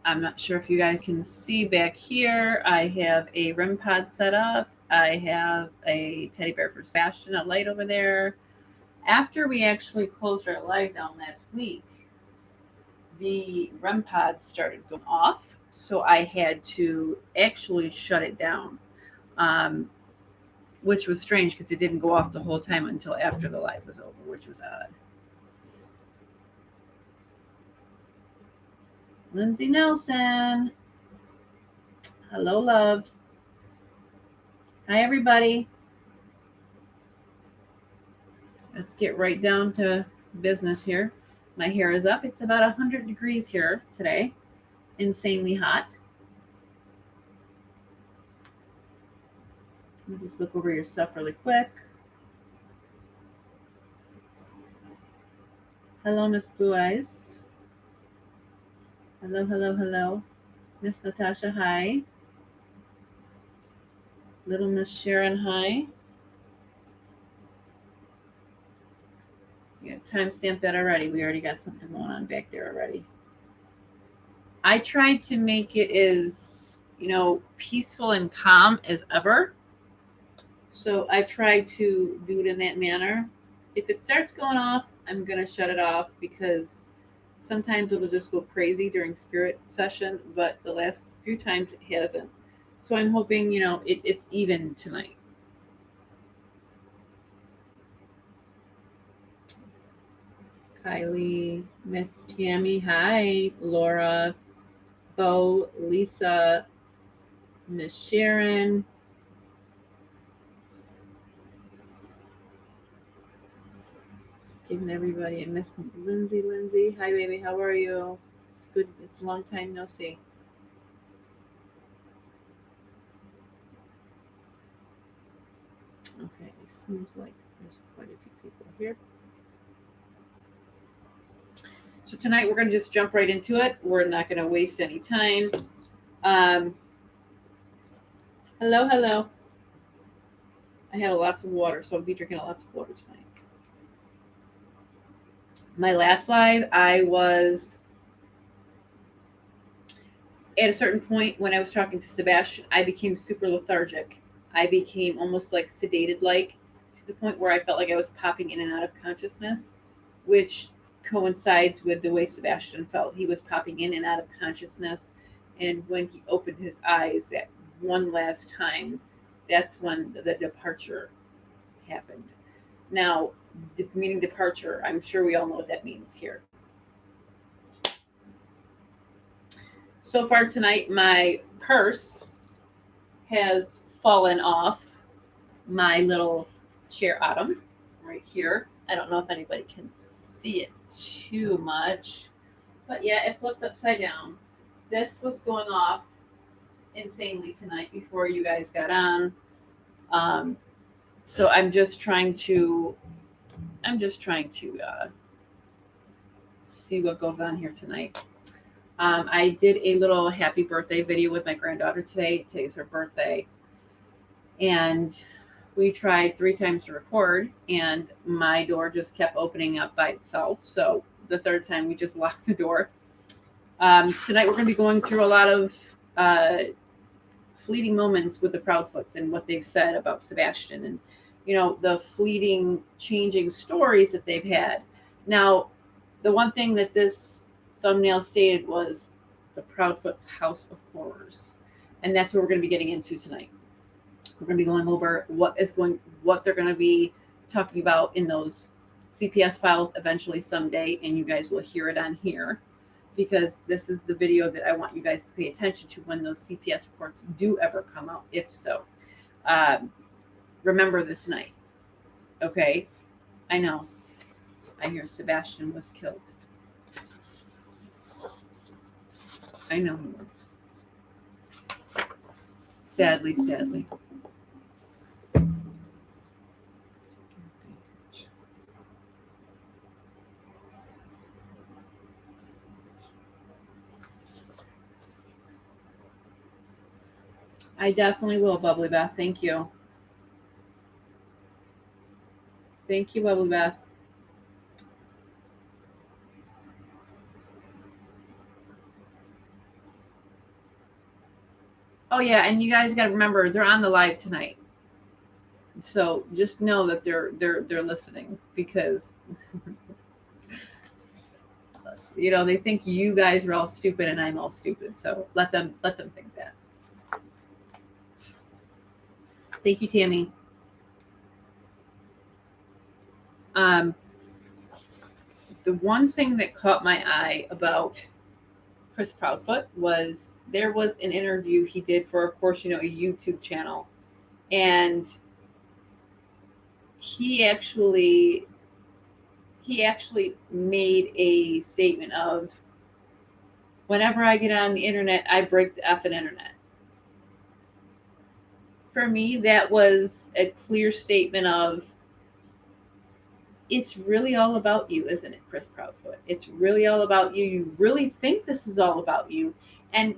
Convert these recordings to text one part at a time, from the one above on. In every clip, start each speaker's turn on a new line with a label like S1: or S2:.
S1: I'm not sure if you guys can see back here. I have a REM pod set up. I have a teddy bear for Sebastian, a light over there. After we actually closed our live down last week, the REM pod started going off. So I had to actually shut it down, um, which was strange because it didn't go off the whole time until after the live was over, which was odd. Lindsay Nelson. Hello, love. Hi, everybody. Let's get right down to business here. My hair is up. It's about 100 degrees here today. Insanely hot. Let me just look over your stuff really quick. Hello, Miss Blue Eyes. Hello, hello, hello. Miss Natasha, hi. Little Miss Sharon, hi. You timestamped that already. We already got something going on back there already. I tried to make it as, peaceful and calm as ever. So I tried to do it in that manner. If it starts going off, I'm going to shut it off because sometimes it'll just go crazy during spirit session, but the last few times it hasn't. So I'm hoping, it's even tonight. Kylie, Miss Tammy, hi. Laura, Bo, Lisa, Miss Sharon. Giving everybody a Miss Lindsay. Lindsay, hi baby, how are you? It's good. It's a long time no see. Okay, it seems like there's quite a few people here. So tonight we're going to just jump right into it. We're not going to waste any time. Hello, hello. I have lots of water, so I'll be drinking lots of water tonight. My last live, I was at a certain point when I was talking to Sebastian, I became super lethargic. I became almost like sedated, like to the point where I felt like I was popping in and out of consciousness, which coincides with the way Sebastian felt. He was popping in and out of consciousness, and when he opened his eyes that one last time, that's when the departure happened. Now, meaning departure, I'm sure we all know what that means here. So far tonight, my purse has fallen off my little chair autumn right here. I don't know if anybody can see it too much, but yeah, it flipped upside down. This was going off insanely tonight before you guys got on. So I'm just trying to see what goes on here tonight. I did a little happy birthday video with my granddaughter today. Today's her birthday. And we tried 3 times to record, and my door just kept opening up by itself. So the third time, we just locked the door. Tonight, we're going to be going through a lot of fleeting moments with the Proudfoots and what they've said about Sebastian and, the fleeting, changing stories that they've had. Now, the one thing that this thumbnail stated was the Proudfoot's House of Horrors. And that's what we're going to be getting into tonight. We're going to be going over what they're going to be talking about in those CPS files eventually someday, and you guys will hear it on here because this is the video that I want you guys to pay attention to when those CPS reports do ever come out, if so. Remember this night, okay? I know. I hear Sebastian was killed. I know he was. Sadly, sadly. I definitely will, Bubbly Beth. Thank you. Thank you, Bubbly Beth. Oh yeah, and you guys got to remember they're on the live tonight, so just know that they're listening, because they think you guys are all stupid and I'm all stupid. So let them think that. Thank you, Tammy. The one thing that caught my eye about Chris Proudfoot was there was an interview he did for, of course, a YouTube channel, and he actually made a statement of, whenever I get on the internet, I break the effing internet. For me, that was a clear statement of, it's really all about you, isn't it, Chris Proudfoot? It's really all about you. You really think this is all about you. And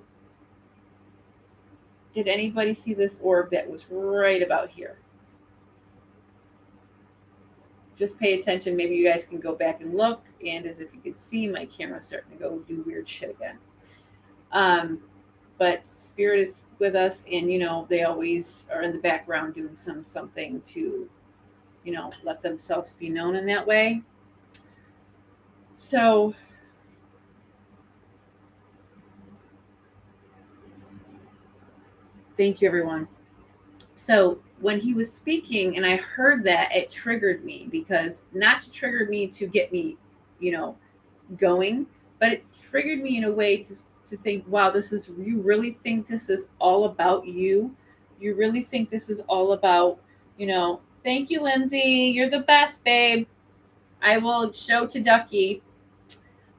S1: did anybody see this orb that was right about here? Just pay attention. Maybe you guys can go back and look. And as if you can see, my camera's starting to go do weird shit again. But Spirit is with us, and they always are in the background doing something to let themselves be known in that way. So thank you, everyone. So when he was speaking and I heard that, it triggered me, because not to trigger me to get me, going, but it triggered me in a way to think, wow, you really think this is all about you? You really think this is all about, thank you, Lindsay. You're the best, babe. I will show to Ducky.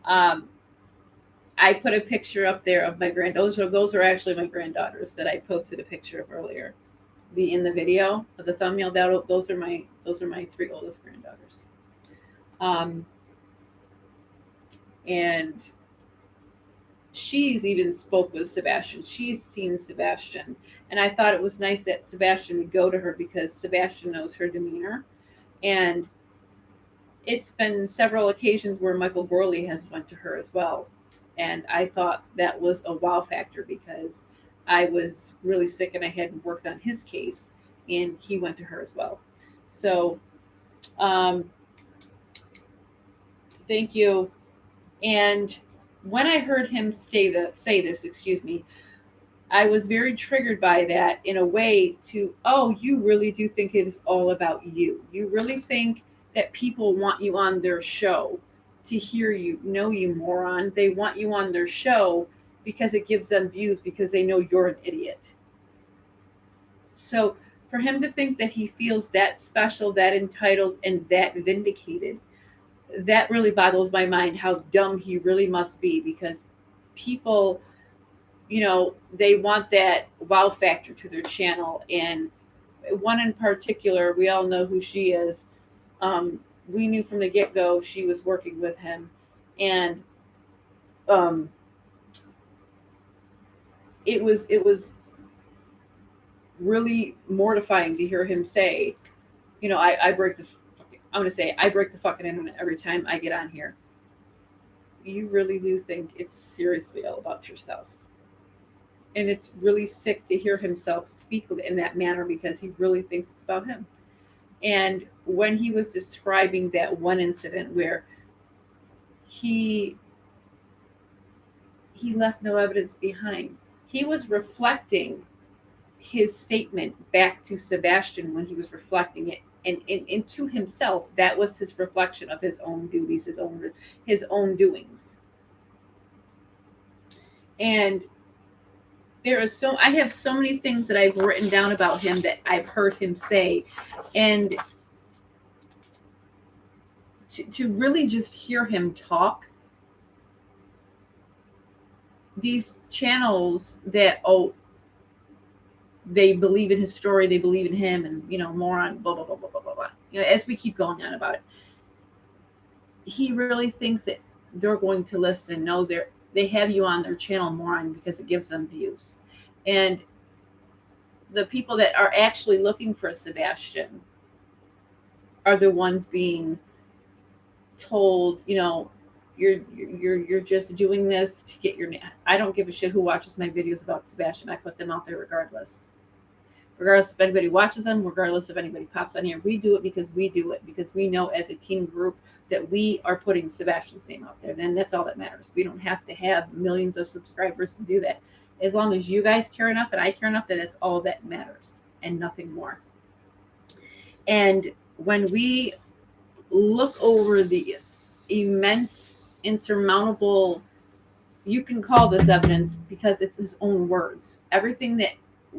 S1: I put a picture up there of my those are actually my granddaughters that I posted a picture of earlier. In the video of the thumbnail, those are my 3 oldest granddaughters. And she's even spoke with Sebastian. She's seen Sebastian. And I thought it was nice that Sebastian would go to her, because Sebastian knows her demeanor. And it's been several occasions where Michael Gorley has went to her as well. And I thought that was a wow factor, because I was really sick and I hadn't worked on his case, and he went to her as well. So thank you. And when I heard him say this, I was very triggered by that, in a way to, oh, you really do think it is all about you. You really think that people want you on their show to hear you, know you, moron. They want you on their show because it gives them views, because they know you're an idiot. So for him to think that he feels that special, that entitled, and that vindicated, that really boggles my mind, how dumb he really must be, because people, they want that wow factor to their channel. And one in particular, we all know who she is. We knew from the get-go she was working with him. And it was really mortifying to hear him say, I break the fucking internet every time I get on here. You really do think it's seriously all about yourself. And it's really sick to hear himself speak in that manner, because he really thinks it's about him. And when he was describing that one incident where he left no evidence behind, he was reflecting his statement back to Sebastian when he was reflecting it, and into himself. That was his reflection of his own duties, his own doings. And I have so many things that I've written down about him that I've heard him say, and to really just hear him talk. These channels that, they believe in his story, they believe in him, and more on blah blah blah blah blah blah blah. As we keep going on about it, he really thinks that they're going to listen. No, they have you on their channel, moron, because it gives them views. And the people that are actually looking for Sebastian are the ones being told, you're just doing this to get your name. I don't give a shit who watches my videos about Sebastian. I put them out there regardless. Regardless if anybody watches them, regardless if anybody pops on here. We do it because we know as a team group that we are putting Sebastian's name out there. Then that's all that matters. We don't have to have millions of subscribers to do that. As long as you guys care enough and I care enough, that it's all that matters and nothing more. And when we look over the immense, insurmountable, you can call this evidence because it's his own words. Everything that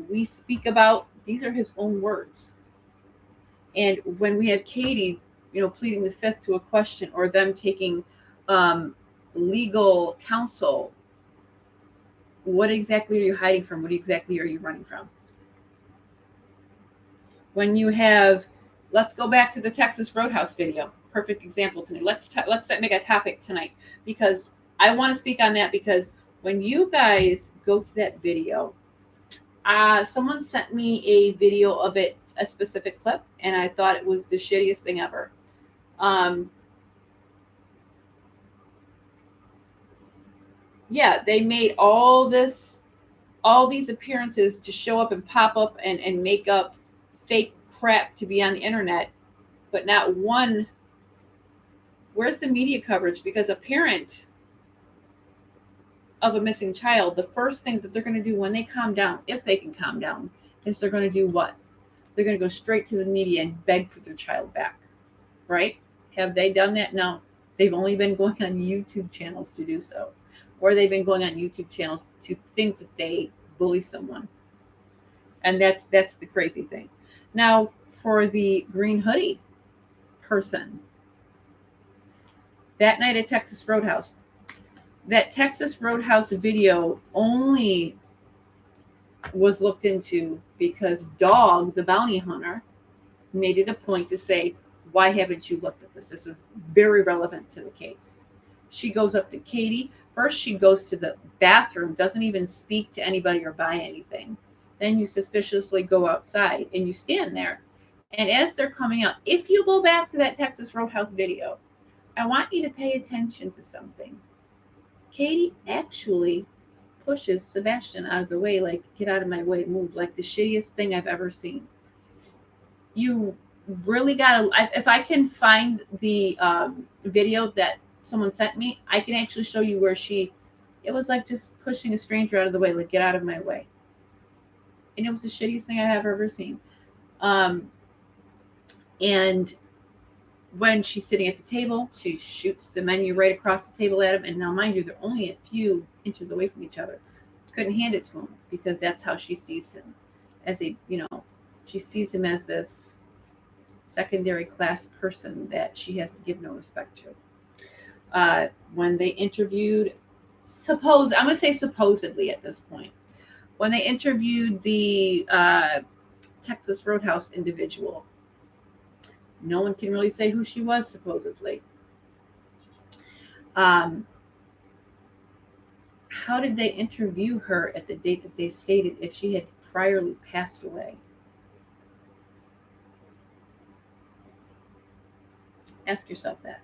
S1: we speak about, these are his own words. And when we have Katie, pleading the fifth to a question, or them taking legal counsel, what exactly are you hiding from? What exactly are you running from? When you have, let's go back to the Texas Roadhouse video. Perfect example tonight. Let's make a topic tonight, because I want to speak on that, because when you guys go to that video, someone sent me a video of it, a specific clip, and I thought it was the shittiest thing ever. Yeah, they made all these appearances to show up and pop up and make up fake crap to be on the internet, but not one. Where's the media coverage? Because a parent of a missing child, the first thing that they're going to do when they calm down, if they can calm down, is they're going to do what? They're going to go straight to the media and beg for their child back, right? Have they done that? No. They've only been going on YouTube channels to do so, or they've been going on YouTube channels to think that they bully someone. And that's the crazy thing. Now, for the green hoodie person, that night at Texas Roadhouse, that Texas Roadhouse video only was looked into because Dog, the bounty hunter, made it a point to say, why haven't you looked at this? This is very relevant to the case. She goes up to Katie. First, she goes to the bathroom, doesn't even speak to anybody or buy anything. Then you suspiciously go outside and you stand there. And as they're coming out, if you go back to that Texas Roadhouse video, I want you to pay attention to something. Katie actually pushes Sebastian out of the way, like, get out of my way, move, like the shittiest thing I've ever seen. You really gotta, if I can find the video that someone sent me, I can actually show you where it was like just pushing a stranger out of the way, like, get out of my way. And it was the shittiest thing I have ever seen. And when she's sitting at the table, she shoots the menu right across the table at him. And now, mind you, they're only a few inches away from each other. Couldn't hand it to him because that's how she sees him. She sees him as this secondary class person that she has to give no respect to. When they interviewed, I'm going to say supposedly at this point, when they interviewed the Texas Roadhouse individual, no one can really say who she was, supposedly. How did they interview her at the date that they stated if she had priorly passed away? Ask yourself that.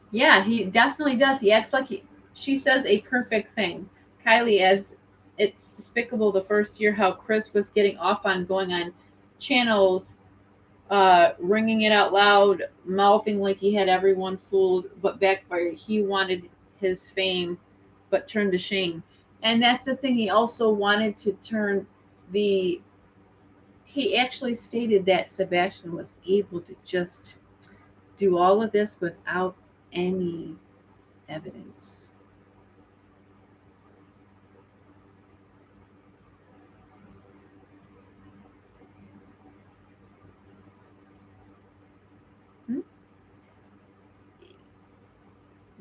S1: Yeah, he definitely does. He acts like she says a perfect thing. Kylie, as it's despicable the first year how Chris was getting off on going on channels, ringing it out loud, mouthing like he had everyone fooled, but backfired. He wanted his fame, but turned to shame. And that's the thing. He also wanted to turn he actually stated that Sebastian was able to just do all of this without any evidence.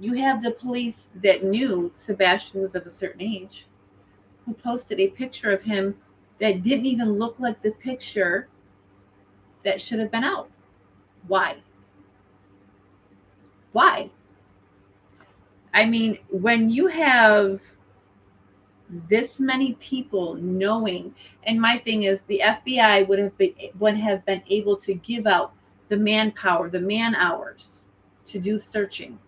S1: You have the police that knew Sebastian was of a certain age, who posted a picture of him that didn't even look like the picture that should have been out. Why? Why? I mean, when you have this many people knowing, and my thing is the FBI would have been able to give out the manpower, the man hours to do searching,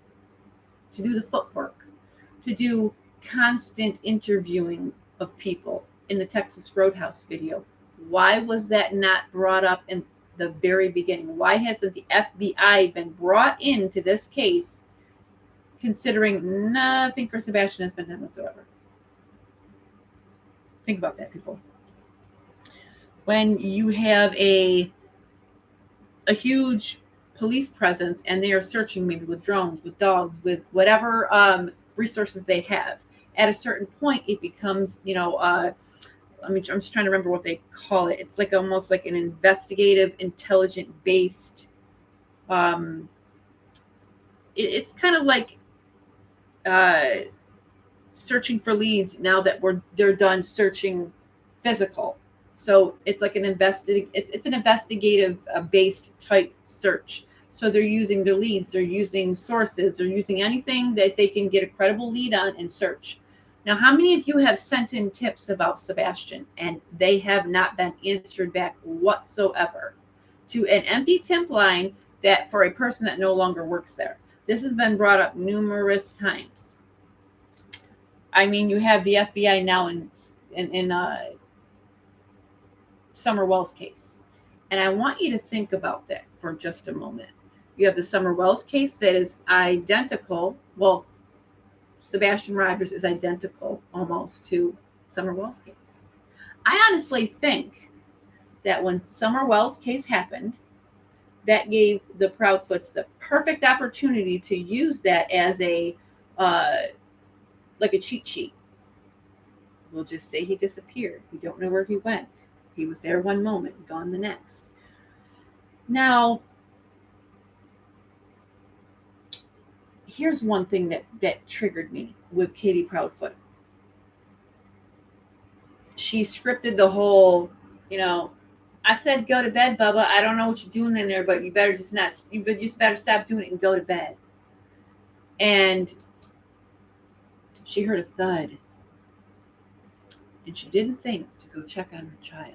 S1: to do the footwork, to do constant interviewing of people in the Texas Roadhouse video. Why was that not brought up in the very beginning? Why hasn't the FBI been brought into this case, considering nothing for Sebastian has been done whatsoever? Think about that, people. When you have a huge police presence and they are searching maybe with drones, with dogs, with whatever resources they have, at a certain point it becomes, I'm just trying to remember what they call it. It's like almost like an investigative, intelligent based. It's kind of like searching for leads now that they're done searching physical. So it's like it's an investigative based type search. So they're using their leads, they're using sources, they're using anything that they can get a credible lead on and search. Now, how many of you have sent in tips about Sebastian and they have not been answered back whatsoever to an empty tip line that for a person that no longer works there? This has been brought up numerous times. I mean, you have the FBI now in Summer Wells case. And I want you to think about that for just a moment. You have the Summer Wells case that is identical. Well, Sebastian Rogers is identical almost to Summer Wells case. I honestly think that when Summer Wells case happened, that gave the Proudfoots the perfect opportunity to use that as a like a cheat sheet. We'll just say he disappeared. We don't know where he went. He was there one moment, gone the next. Now, here's one thing that triggered me with Katie Proudfoot. She scripted the whole, I said go to bed, Bubba. I don't know what you're doing in there, but you better just better stop doing it and go to bed. And she heard a thud. And she didn't think to go check on her child.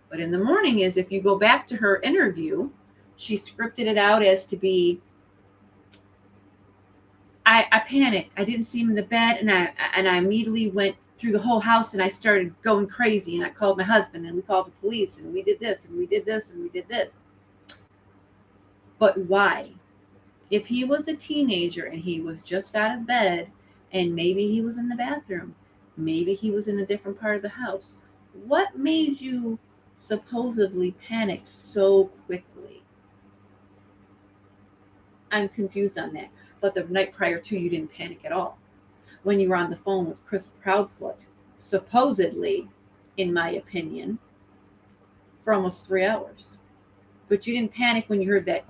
S1: But in the morning, if you go back to her interview, she scripted it out as to be, I panicked. I didn't see him in the bed, and I immediately went through the whole house, and I started going crazy, and I called my husband, and we called the police, and we did this, and we did this, and we did this. But why? If he was a teenager and he was just out of bed, and maybe he was in the bathroom, maybe he was in a different part of the house, what made you supposedly panic so quickly? I'm confused on that. But the night prior to, you didn't panic at all. When you were on the phone with Chris Proudfoot, supposedly, in my opinion, for almost 3 hours. But you didn't panic when you heard that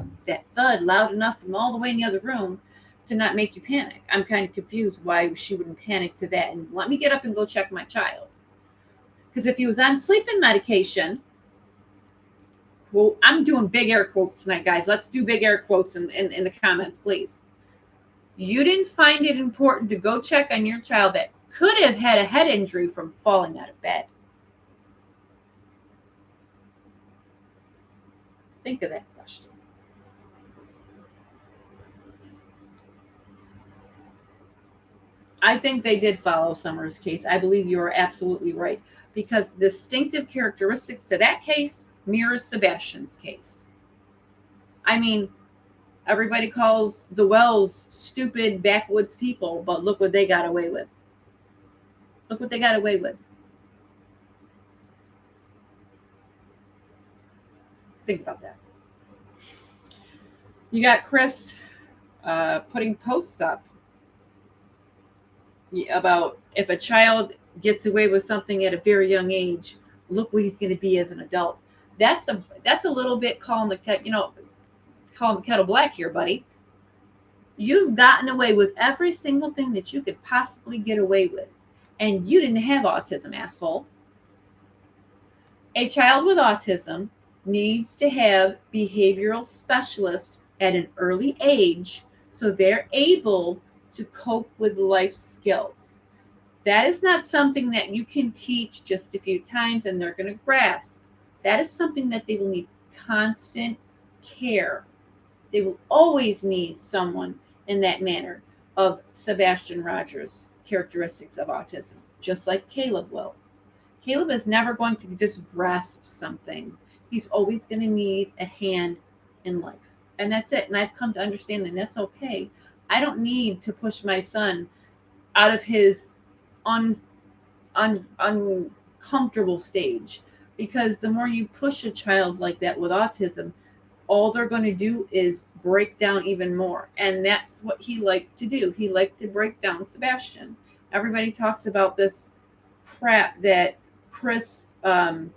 S1: thud loud enough from all the way in the other room to not make you panic. I'm kind of confused why she wouldn't panic to that and let me get up and go check my child. Because if he was on sleeping medication, well, I'm doing big air quotes tonight, guys. Let's do big air quotes in the comments, please. You didn't find it important to go check on your child that could have had a head injury from falling out of bed. Think of that question. I think they did follow Summer's case. I believe you are absolutely right. Because distinctive characteristics to that case mirrors Sebastian's case. I mean, everybody calls the Wells stupid backwoods people, but look what they got away with. Look what they got away with. Think about that. You got Chris putting posts up about if a child gets away with something at a very young age, look what he's going to be as an adult. That's a little bit calling the kettle black here, buddy. You've gotten away with every single thing that you could possibly get away with, and you didn't have autism, asshole. A child with autism needs to have behavioral specialists at an early age so they're able to cope with life skills. That is not something that you can teach just a few times and they're going to grasp. That is something that they will need constant care. They will always need someone in that manner of Sebastian Rogers' characteristics of autism, just like Caleb will. Caleb is never going to just grasp something. He's always going to need a hand in life. And that's it. And I've come to understand that that's okay. I don't need to push my son out of his uncomfortable stage, because the more you push a child like that with autism, all they're going to do is break down even more. And that's what he liked to do. He liked to break down Sebastian. Everybody talks about this crap that Chris on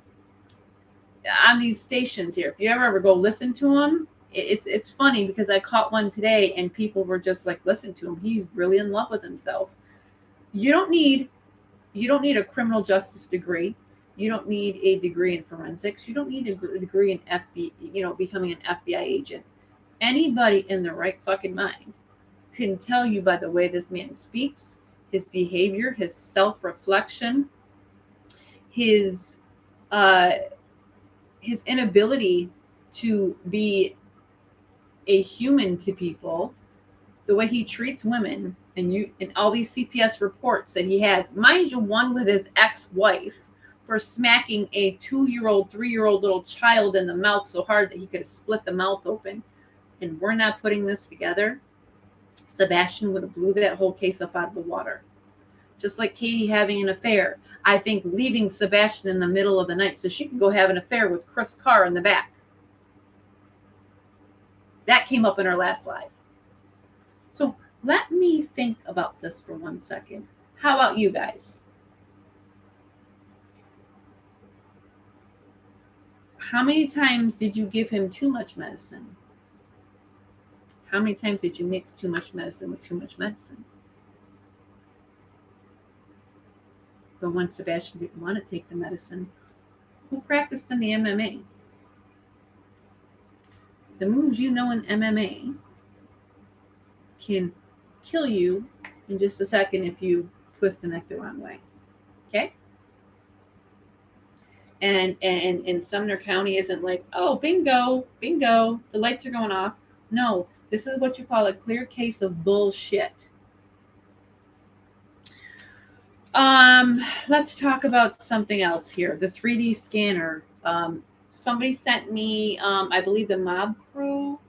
S1: these stations here. If you ever go listen to him, it's funny because I caught one today and people were just like, listen to him. He's really in love with himself. You don't need a criminal justice degree. You don't need a degree in forensics. You don't need a degree in becoming an FBI agent. Anybody in the right fucking mind can tell you by the way this man speaks, his behavior, his self-reflection, his inability to be a human to people, the way he treats women, and all these CPS reports that he has, mind you, one with his ex-wife for smacking a 2-year-old, 3-year-old little child in the mouth so hard that he could have split the mouth open. And we're not putting this together. Sebastian would have blew that whole case up out of the water. Just like Katie having an affair. I think leaving Sebastian in the middle of the night so she could go have an affair with Chris Carr in the back. That came up in our last live. So let me think about this for 1 second. How about you guys? How many times did you give him too much medicine? How many times did you mix too much medicine with too much medicine? But when Sebastian didn't want to take the medicine, who practiced in the MMA? The moves you know in MMA can kill you in just a second if you twist the neck the wrong way. Okay? And Sumner County isn't like, oh, bingo, the lights are going off. No, this is what you call a clear case of bullshit. Let's talk about something else here. The 3D scanner. Somebody sent me, I believe, the Mob Crew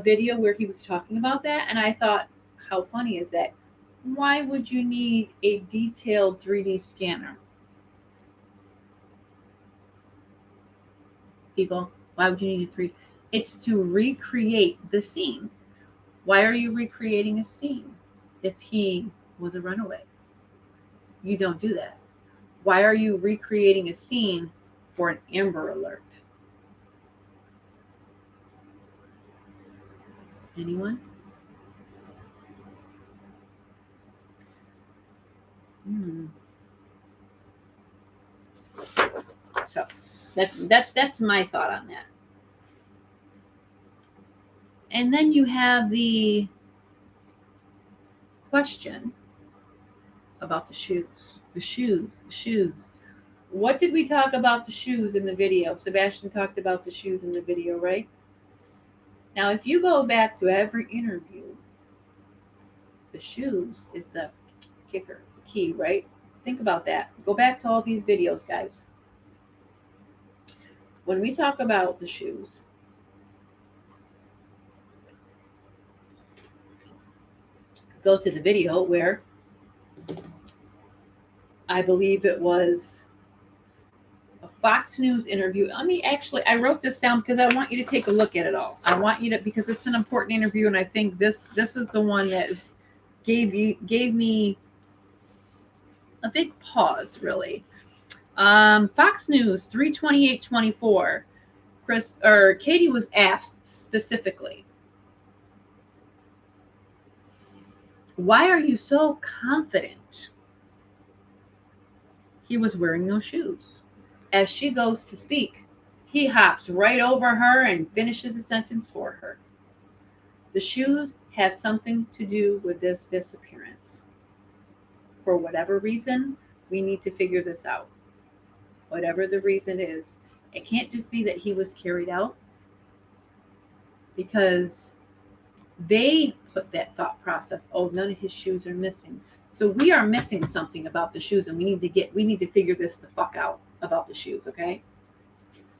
S1: video where he was talking about that, and I thought, how funny is that? Why would you need a detailed 3D scanner? People, why would you need a 3D? It's to recreate the scene. Why are you recreating a scene if he was a runaway? You don't do that. Why are you recreating a scene for an Amber Alert? Anyone? So that's my thought on that. And then you have the question about the shoes. The shoes. What did we talk about the shoes in the video? Sebastian talked about the shoes in the video, right? Now, if you go back to every interview, the shoes is the kicker, the key, right? Think about that. Go back to all these videos, guys. When we talk about the shoes, go to the video where I believe it was a Fox News interview. I wrote this down because I want you to take a look at it all. I want you to, because it's an important interview, and I think this is the one that gave me a big pause, really. Fox News 3/28/24. Katie was asked specifically, why are you so confident he was wearing those shoes? As she goes to speak, he hops right over her and finishes the sentence for her. The shoes have something to do with this disappearance. For whatever reason, we need to figure this out. Whatever the reason is, it can't just be that he was carried out. because they put that thought process, oh, none of his shoes are missing. So we are missing something about the shoes, and we need to figure this the fuck out about the shoes, okay?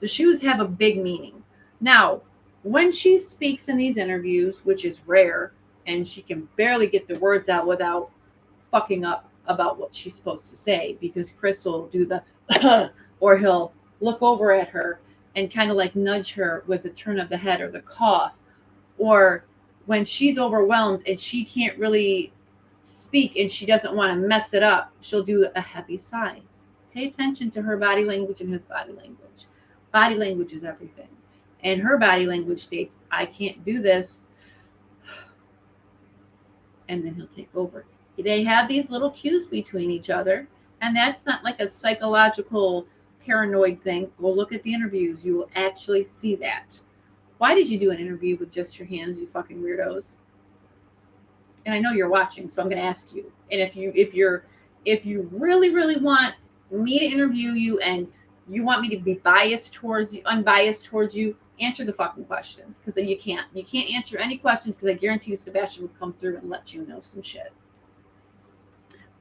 S1: The shoes have a big meaning. Now, when she speaks in these interviews, which is rare, and she can barely get the words out without fucking up about what she's supposed to say, because Chris will do the or he'll look over at her and kind of like nudge her with a turn of the head or the cough, or when she's overwhelmed and she can't really speak and she doesn't want to mess it up, she'll do a heavy sigh. Pay attention to her body language and his body language. Body language is everything. And her body language states, I can't do this. And then he'll take over. They have these little cues between each other. And that's not like a psychological paranoid thing. Go look at the interviews. You will actually see that. Why did you do an interview with just your hands, you fucking weirdos? And I know you're watching, so I'm going to ask you. And if you really want me to interview you and you want me to be unbiased towards you, answer the fucking questions, because you can't answer any questions, because I guarantee you Sebastian would come through and let you know some shit.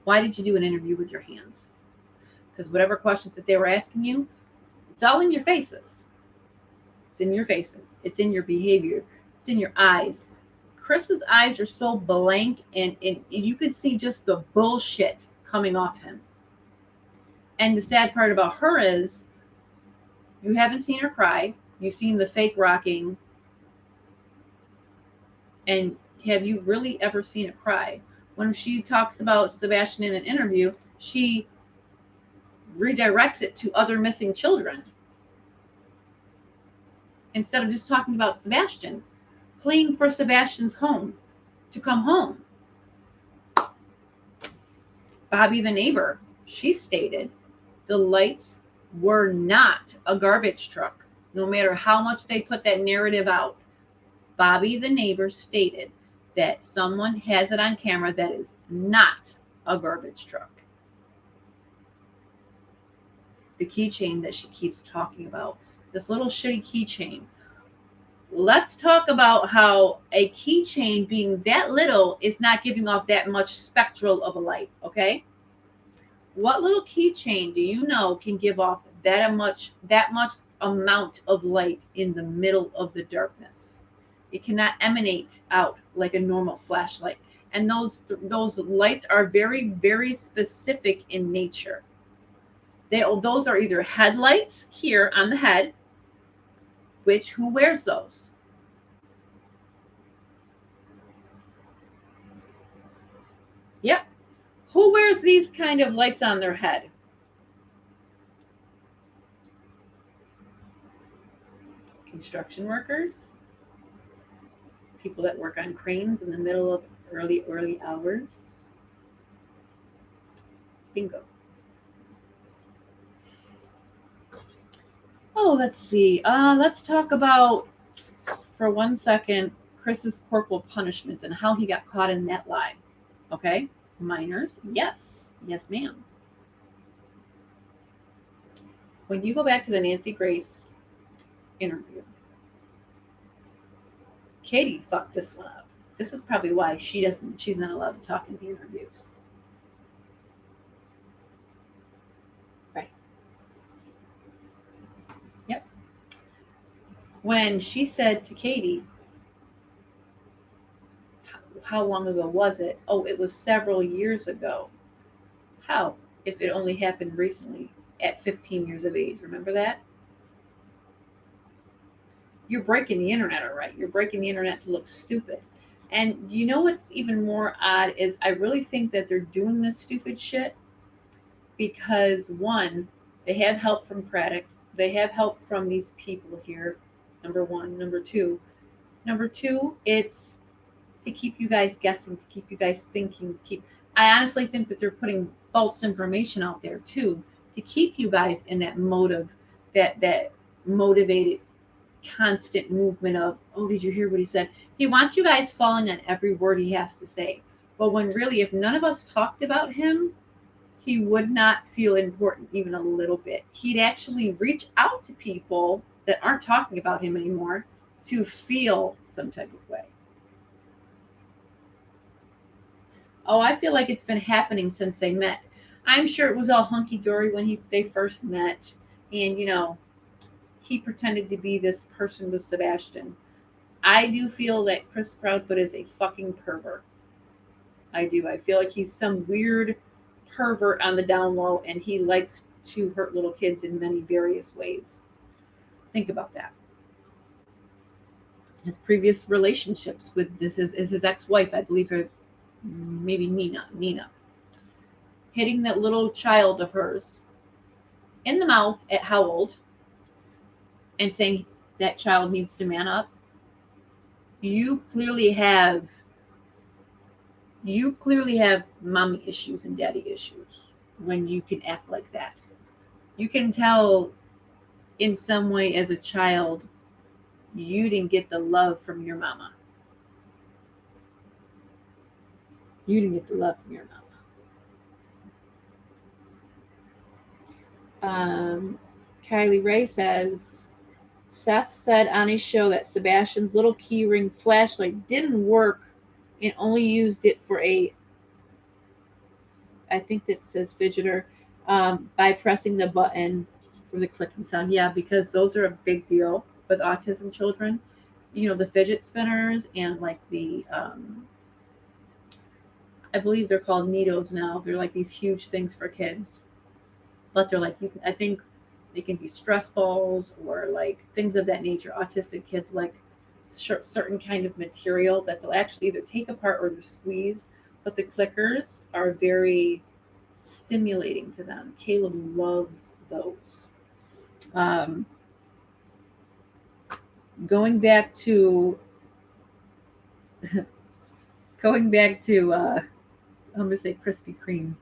S1: Why did you do an interview with your hands? Because whatever questions that they were asking you, it's all in your faces. It's in your faces. It's in your behavior. It's in your eyes. Chris's eyes are so blank, and you could see just the bullshit coming off him. And the sad part about her is you haven't seen her cry. You've seen the fake rocking. And have you really ever seen her cry? When she talks about Sebastian in an interview, she redirects it to other missing children. Instead of just talking about Sebastian, pleading for Sebastian's home to come home. Bobby the neighbor, she stated the lights were not a garbage truck. No matter how much they put that narrative out, Bobby the neighbor stated that someone has it on camera that is not a garbage truck. The keychain that she keeps talking about, this little shitty keychain. Let's talk about how a keychain being that little is not giving off that much spectral of a light, okay? What little keychain do you know can give off that much amount of light in the middle of the darkness? It cannot emanate out like a normal flashlight. And those lights are very, very specific in nature. Those are either headlights here on the head, which who wears those? Yep. Who wears these kind of lights on their head? Construction workers, people that work on cranes in the middle of early hours. Bingo. Oh, let's see. Let's talk about, for 1 second, Chris's corporal punishments and how he got caught in that lie. Okay? Minors, yes. Yes, ma'am. When you go back to the Nancy Grace interview, Katie fucked this one up. This is probably why she's not allowed to talk in the interviews. Right. Yep. When she said to Katie, how long ago was it? Oh, it was several years ago. How? If it only happened recently at 15 years of age. Remember that? You're breaking the internet, all right? You're breaking the internet to look stupid. And you know what's even more odd is I really think that they're doing this stupid shit because, one, they have help from Craddock. They have help from these people here, number one. Number two, it's to keep you guys guessing, to keep you guys thinking, I honestly think that they're putting false information out there too, to keep you guys in that that motivated constant movement of, oh, did you hear what he said? He wants you guys falling on every word he has to say. But when really, if none of us talked about him, he would not feel important even a little bit. He'd actually reach out to people that aren't talking about him anymore to feel some type of way. Oh, I feel like it's been happening since they met. I'm sure it was all hunky dory when they first met, and he pretended to be this person with Sebastian. I do feel that Chris Proudfoot is a fucking pervert. I do. I feel like he's some weird pervert on the down low, and he likes to hurt little kids in many various ways. Think about that. His previous relationships with his ex-wife, I believe her, maybe Nina, hitting that little child of hers in the mouth at how old, and saying that child needs to man up. You clearly have mommy issues and daddy issues when you can act like that. You can tell in some way as a child you didn't get the love from your mama. You didn't get the love from your mama. Kylie Ray says, Seth said on his show that Sebastian's little keyring flashlight didn't work and only used it for I think that says fidgeter, by pressing the button for the clicking sound. Yeah, because those are a big deal with autism children. The fidget spinners and like the, I believe they're called Neatos now. They're like these huge things for kids. But they're like, I think they can be stress balls or like things of that nature. Autistic kids like certain kind of material that they'll actually either take apart or they're squeezed. But the clickers are very stimulating to them. Caleb loves those. Going back to I'm gonna say Krispy Kreme.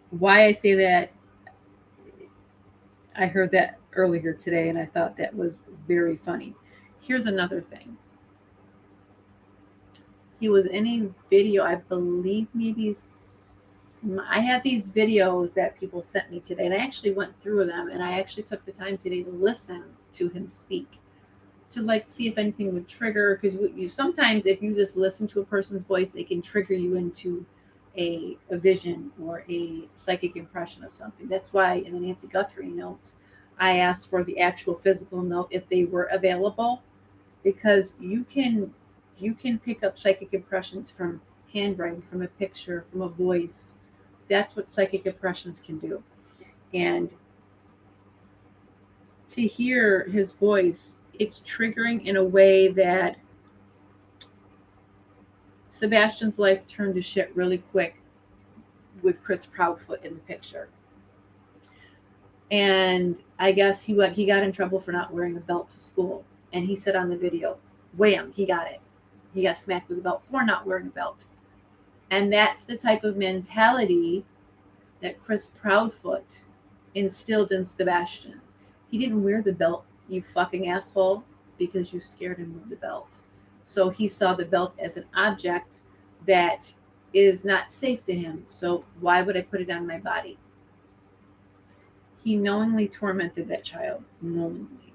S1: Why I say that, I heard that earlier today and I thought that was very funny. Here's another thing. He was in a video, I believe maybe I have these videos that people sent me today, and I actually went through them, and I actually took the time today to listen to him speak, to like see if anything would trigger, because you sometimes if you just listen to a person's voice, it can trigger you into a vision or a psychic impression of something. That's why in the Nancy Guthrie notes, I asked for the actual physical note if they were available, because you can pick up psychic impressions from handwriting, from a picture, from a voice. That's what psychic impressions can do. And to hear his voice, it's triggering in a way that Sebastian's life turned to shit really quick with Chris Proudfoot in the picture. And I guess he got in trouble for not wearing a belt to school. And he said on the video, wham, he got it. He got smacked with a belt for not wearing a belt. And that's the type of mentality that Chris Proudfoot instilled in Sebastian. He didn't wear the belt, you fucking asshole, because you scared him of the belt. So he saw the belt as an object that is not safe to him. So why would I put it on my body? He knowingly tormented that child. Knowingly.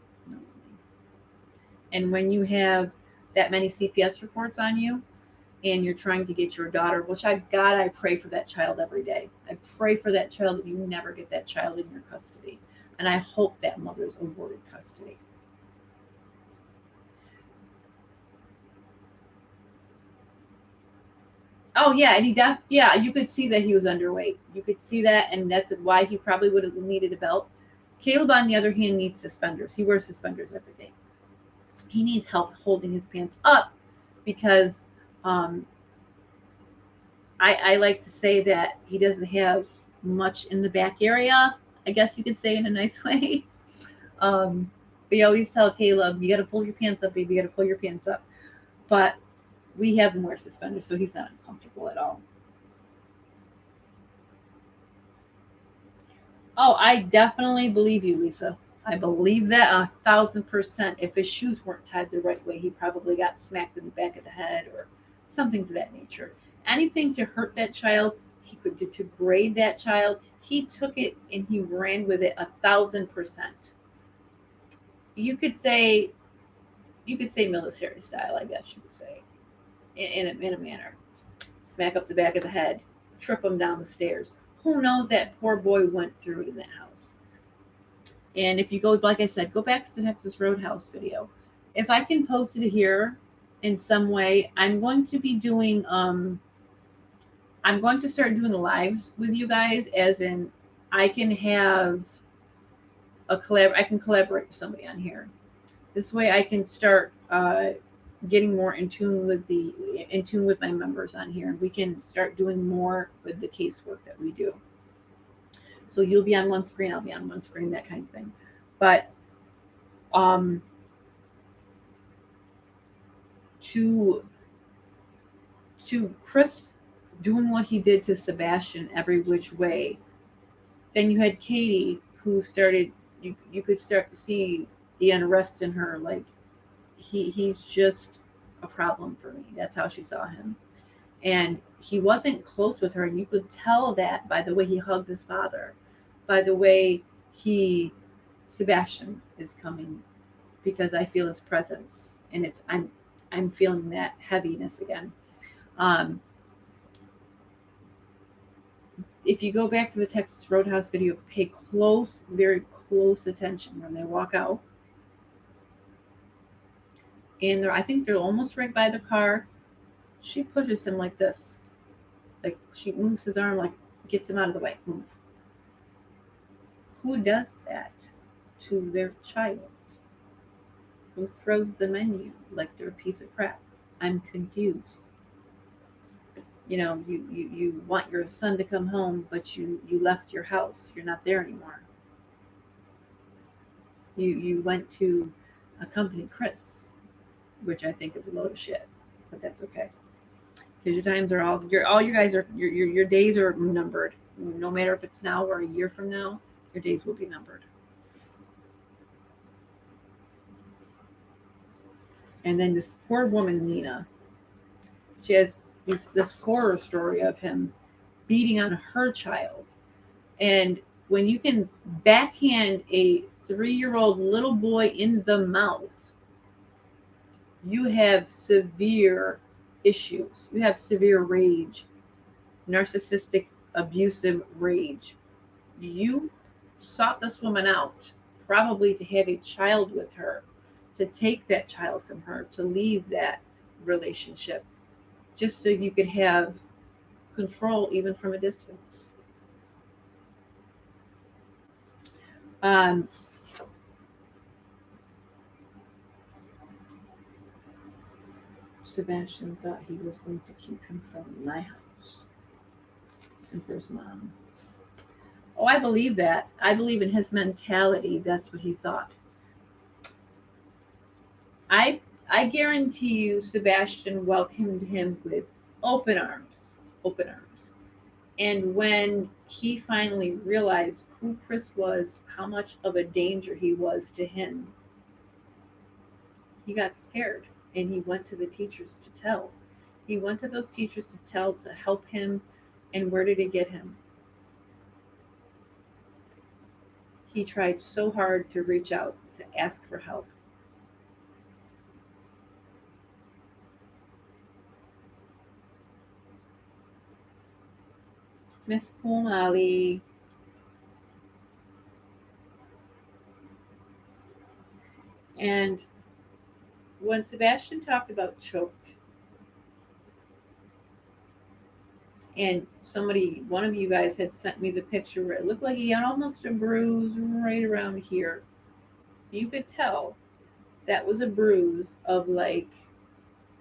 S1: And when you have that many CPS reports on you, and you're trying to get your daughter, which I pray for that child every day. I pray for that child that you never get that child in your custody. And I hope that mother's awarded custody. Oh yeah, and you could see that he was underweight. You could see that, and that's why he probably would have needed a belt. Caleb, on the other hand, needs suspenders. He wears suspenders every day. He needs help holding his pants up because I like to say that he doesn't have much in the back area, I guess you could say in a nice way. We always tell Caleb, you got to pull your pants up, baby. You got to pull your pants up. But we have him wear suspenders, so he's not uncomfortable at all. Oh, I definitely believe you, Lisa. I believe that 1,000%. If his shoes weren't tied the right way, he probably got smacked in the back of the head or something to that nature. Anything to hurt that child, he could do to grade that child. He took it and he ran with it 1,000%. you could say military style, I guess you could say, in a manner. Smack up the back of the head, trip him down the stairs. Who knows that poor boy went through it in that house. And if you go, like I said, go back to the Texas Roadhouse video. If I can post it here in some way, I'm going to start doing lives with you guys, as in I can have I can collaborate with somebody on here. This way I can start getting more in tune with my members on here, and we can start doing more with the casework that we do. So you'll be on one screen, I'll be on one screen, that kind of thing. But um, to Chris doing what he did to Sebastian every which way, then you had Katie who started. You could start to see the unrest in her. Like he's just a problem for me. That's how she saw him, and he wasn't close with her, and you could tell that by the way he hugged his father, by the way Sebastian is coming, because I feel his presence, and I'm feeling that heaviness again. Um, if you go back to the Texas Roadhouse video, pay very close attention when they walk out. And I think they're almost right by the car. She pushes him like this. Like she moves his arm, like gets him out of the way. Move. Who does that to their child? Who throws the menu like they're a piece of crap? I'm confused. You want your son to come home, but you left your house. You're not there anymore. You went to accompany Chris, which I think is a load of shit, but that's okay. Because your times are all you guys are your days are numbered. No matter if it's now or a year from now, your days will be numbered. And then this poor woman, Nina, she has this horror story of him beating on her child. And when you can backhand a 3-year-old little boy in the mouth, you have severe issues. You have severe rage, narcissistic, abusive rage. You sought this woman out, probably to have a child with her, to take that child from her, to leave that relationship, just so you could have control even from a distance. Sebastian thought he was going to keep him from my house. Simper's mom. Oh, I believe that. I believe in his mentality. That's what he thought. I guarantee you Sebastian welcomed him with open arms. Open arms. And when he finally realized who Chris was, how much of a danger he was to him, he got scared, and he went to the teachers to tell. He went to those teachers to tell, to help him. And where did it get him? He tried so hard to reach out, to ask for help. Miss Cool Molly. And when Sebastian talked about choked, and one of you guys had sent me the picture where it looked like he had almost a bruise right around here. You could tell that was a bruise of like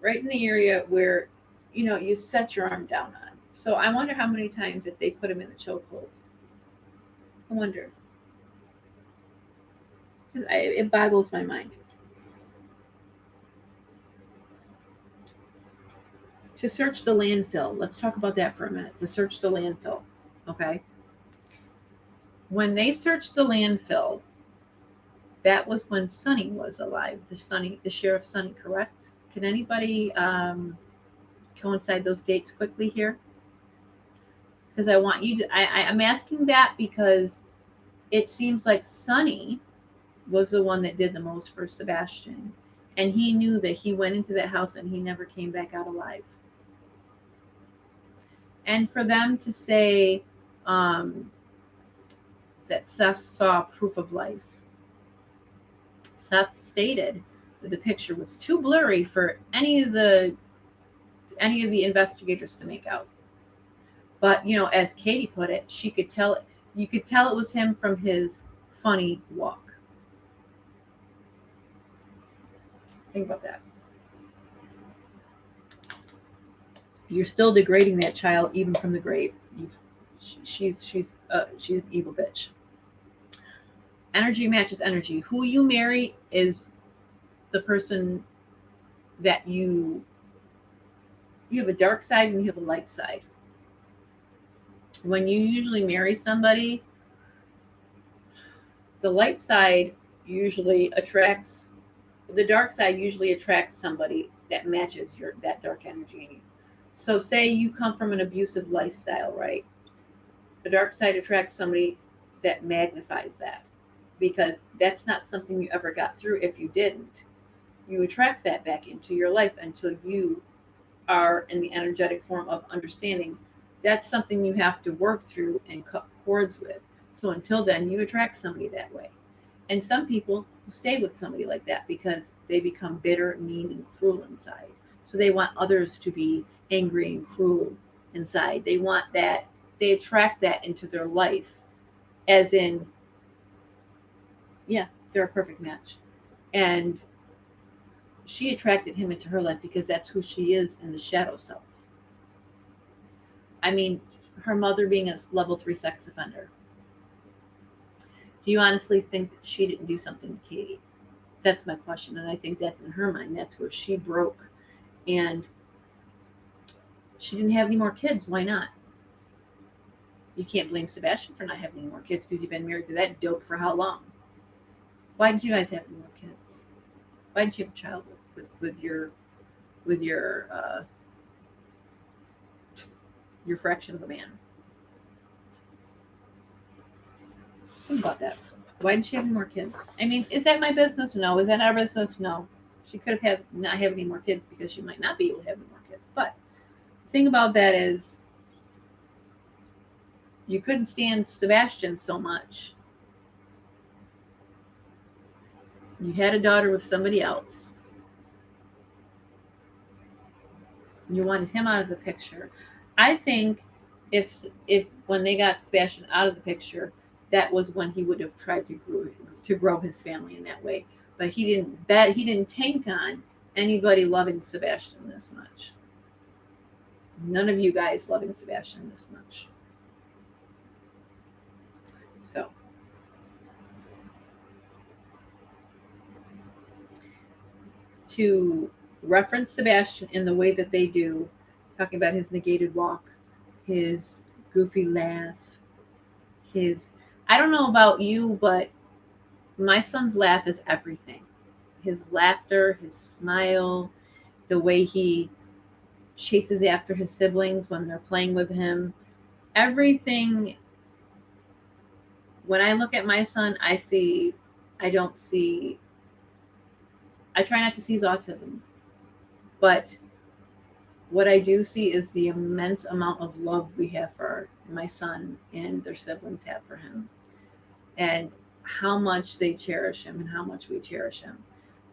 S1: right in the area where, you set your arm down on. So I wonder how many times that they put him in the chokehold. I wonder. It boggles my mind. To search the landfill, let's talk about that for a minute. To search the landfill, okay? When they searched the landfill, that was when Sonny was alive. The Sheriff Sonny, correct? Can anybody coincide those dates quickly here? Because I'm asking that because it seems like Sonny was the one that did the most for Sebastian. And he knew that he went into that house and he never came back out alive. And for them to say that Seth saw proof of life, Seth stated that the picture was too blurry for any of the investigators to make out. But as Katie put it, she could tell. You could tell it was him from his funny walk. Think about that. You're still degrading that child even from the grave. She's an evil bitch. Energy matches energy. Who you marry is the person that you have a dark side and you have a light side. When you usually marry somebody, the light side usually attracts, the dark side usually attracts somebody that matches that dark energy in you. So say you come from an abusive lifestyle, right? The dark side attracts somebody that magnifies that, because that's not something you ever got through. If you didn't, you attract that back into your life until you are in the energetic form of understanding. That's something you have to work through and cut cords with. So until then, you attract somebody that way. And some people stay with somebody like that because they become bitter, mean, and cruel inside. So they want others to be angry and cruel inside. They want that. They attract that into their life, as in, yeah, they're a perfect match. And she attracted him into her life because that's who she is in the shadow self. I mean, her mother being a level 3 sex offender. Do you honestly think that she didn't do something to Katie? That's my question. And I think that in her mind, that's where she broke. And she didn't have any more kids. Why not? You can't blame Sebastian for not having any more kids because you've been married to that dope for how long? Why didn't you guys have any more kids? Why didn't you have a child with your fraction of a man? Think about that. Why didn't she have any more kids? I mean, is that my business? No. Is that our business? No. She could have not have any more kids because she might not be able to have any more kids. But the thing about that is, you couldn't stand Sebastian so much. You had a daughter with somebody else. You wanted him out of the picture. I think if when they got Sebastian out of the picture, that was when he would have tried to grow his family in that way. But he didn't tank on anybody loving Sebastian this much. None of you guys loving Sebastian this much. So to reference Sebastian in the way that they do, talking about his negated walk, his goofy laugh, I don't know about you, but my son's laugh is everything. His laughter, his smile, the way he chases after his siblings when they're playing with him, everything. When I look at my son, I try not to see his autism, but what I do see is the immense amount of love we have for my son and their siblings have for him, and how much they cherish him and how much we cherish him.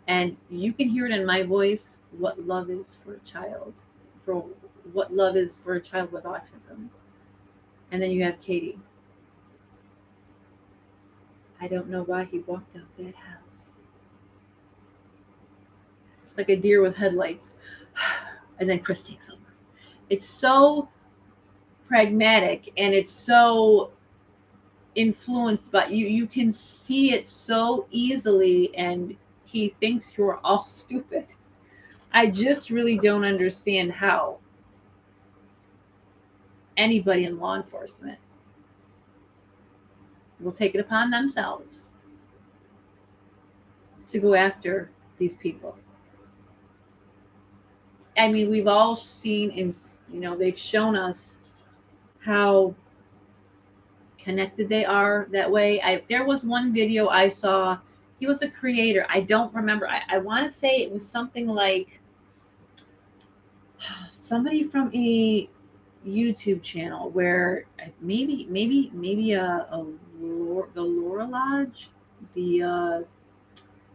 S1: And you can hear it in my voice what love is for a child, for what love is for a child with autism. And then you have Katie. I don't know why he walked out that house. It's like a deer with headlights. And then Chris takes over. It's so pragmatic and it's so influenced by you. You can see it so easily, and he thinks you're all stupid. I just really don't understand how anybody in law enforcement will take it upon themselves to go after these people. I mean, we've all seen, they've shown us how connected they are that way. There was one video I saw. He was a creator. I don't remember. I want to say it was something like somebody from a YouTube channel where maybe the Laura Lodge, the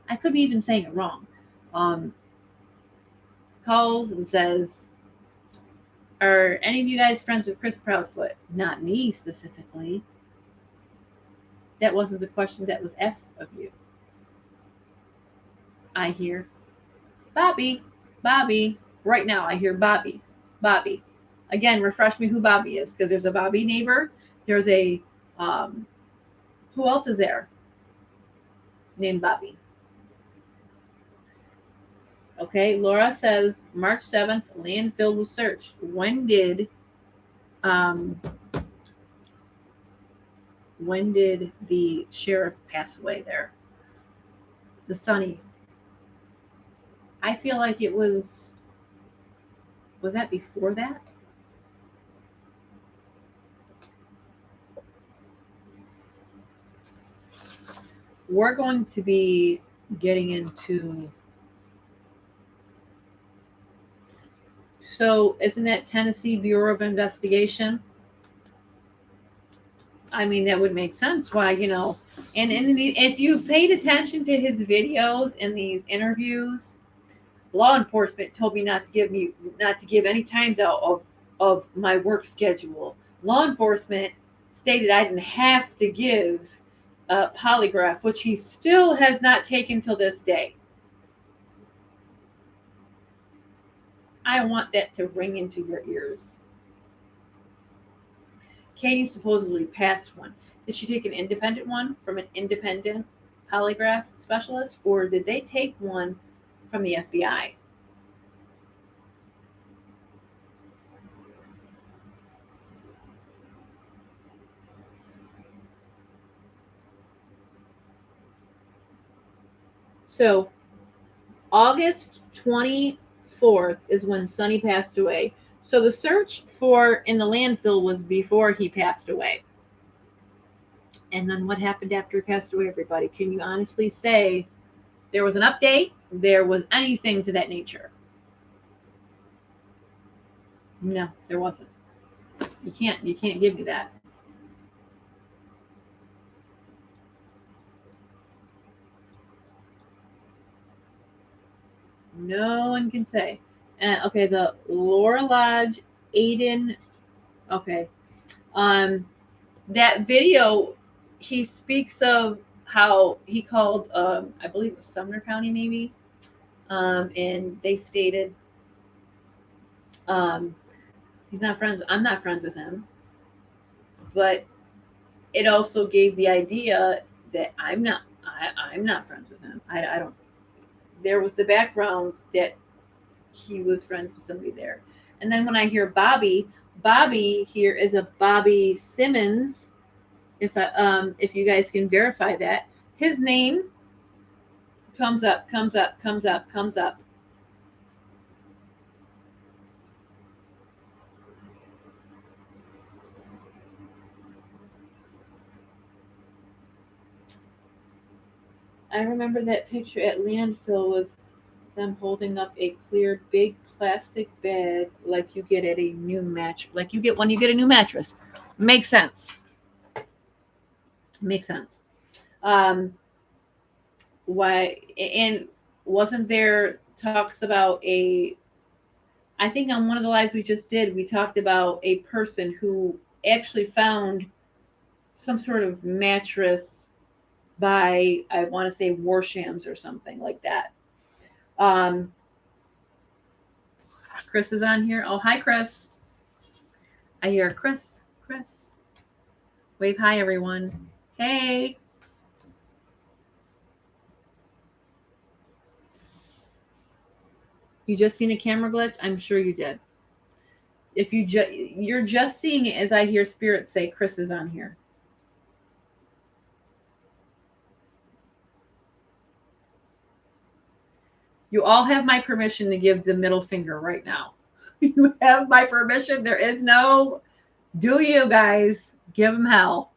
S1: I could be even saying it wrong. Um, Calls and says, "Are any of you guys friends with Chris Proudfoot?" Not me specifically. That wasn't the question that was asked of you. I hear Bobby, Bobby. Right now, I hear Bobby, Bobby. Again, refresh me who Bobby is, because there's a Bobby neighbor. There's a who else is there named Bobby? Okay, Laura says March 7th, landfill was searched. Um, when did the sheriff pass away there? The Sonny. I feel like it was that before that? We're going to be getting into. So, isn't that Tennessee Bureau of Investigation? I mean, that would make sense. Why, and if you paid attention to his videos and these interviews, law enforcement told me not to give any times out of my work schedule. Law enforcement stated I didn't have to give a polygraph, which he still has not taken till this day. I want that to ring into your ears. Katie supposedly passed one. Did she take an independent one from an independent polygraph specialist, or did they take one from the FBI? So, August 24th is when Sonny passed away. So the search in the landfill was before he passed away. And then what happened after he passed away, everybody? Can you honestly say there was an update? There was anything to that nature? No, there wasn't. You can't give me that. No one can say. And okay, the Laura Lodge, Aiden. Okay, that video, he speaks of how he called, I believe it was Sumner County, maybe, and they stated, he's not friends. I'm not friends with him, but it also gave the idea that I'm not. I'm not friends with him. I don't. There was the background that he was friends with somebody there, and then when I hear Bobby here is a Bobby Simmons. If you guys can verify that, his name comes up. I remember that picture at landfill with them holding up a clear big plastic bag like you get at a new match, like you get when you get a new mattress. Makes sense. Makes sense. Um, why and wasn't there talks about I think on one of the lives we just did, we talked about a person who actually found some sort of mattress by, I want to say, Warshams or something like that. Chris is on here. Oh, hi, Chris. I hear Chris. Wave hi, everyone. Hey. You just seen a camera glitch? I'm sure you did. If you're just seeing it as I hear Spirit say Chris is on here. You all have my permission to give the middle finger right now. You have my permission. There is no do you guys give them hell.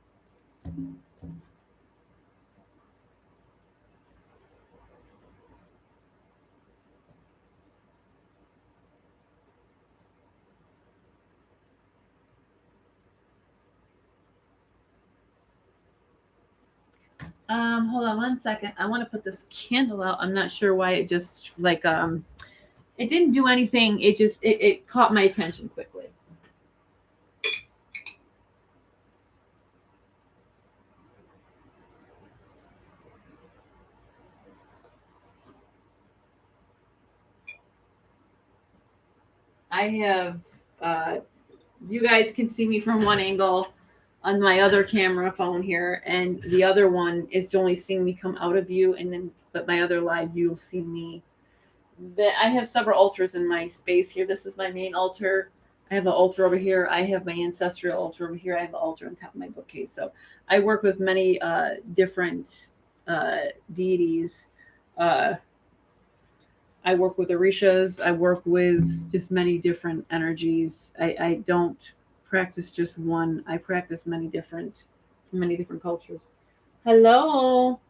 S1: Hold on one second. I want to put this candle out. I'm not sure why it just like it didn't do anything. It just it caught my attention quickly. I have you guys can see me from one angle on my other camera phone here, and the other one is only seeing me come out of view, and then but my other live view will see me. That I have several altars in my space here. This is my main altar. I have an altar over here. I have my ancestral altar over here. I have an altar on top of my bookcase. So I work with many different deities. Uh, I work with orishas. I work with just many different energies. I don't practice just one. I practice many different cultures. Hello.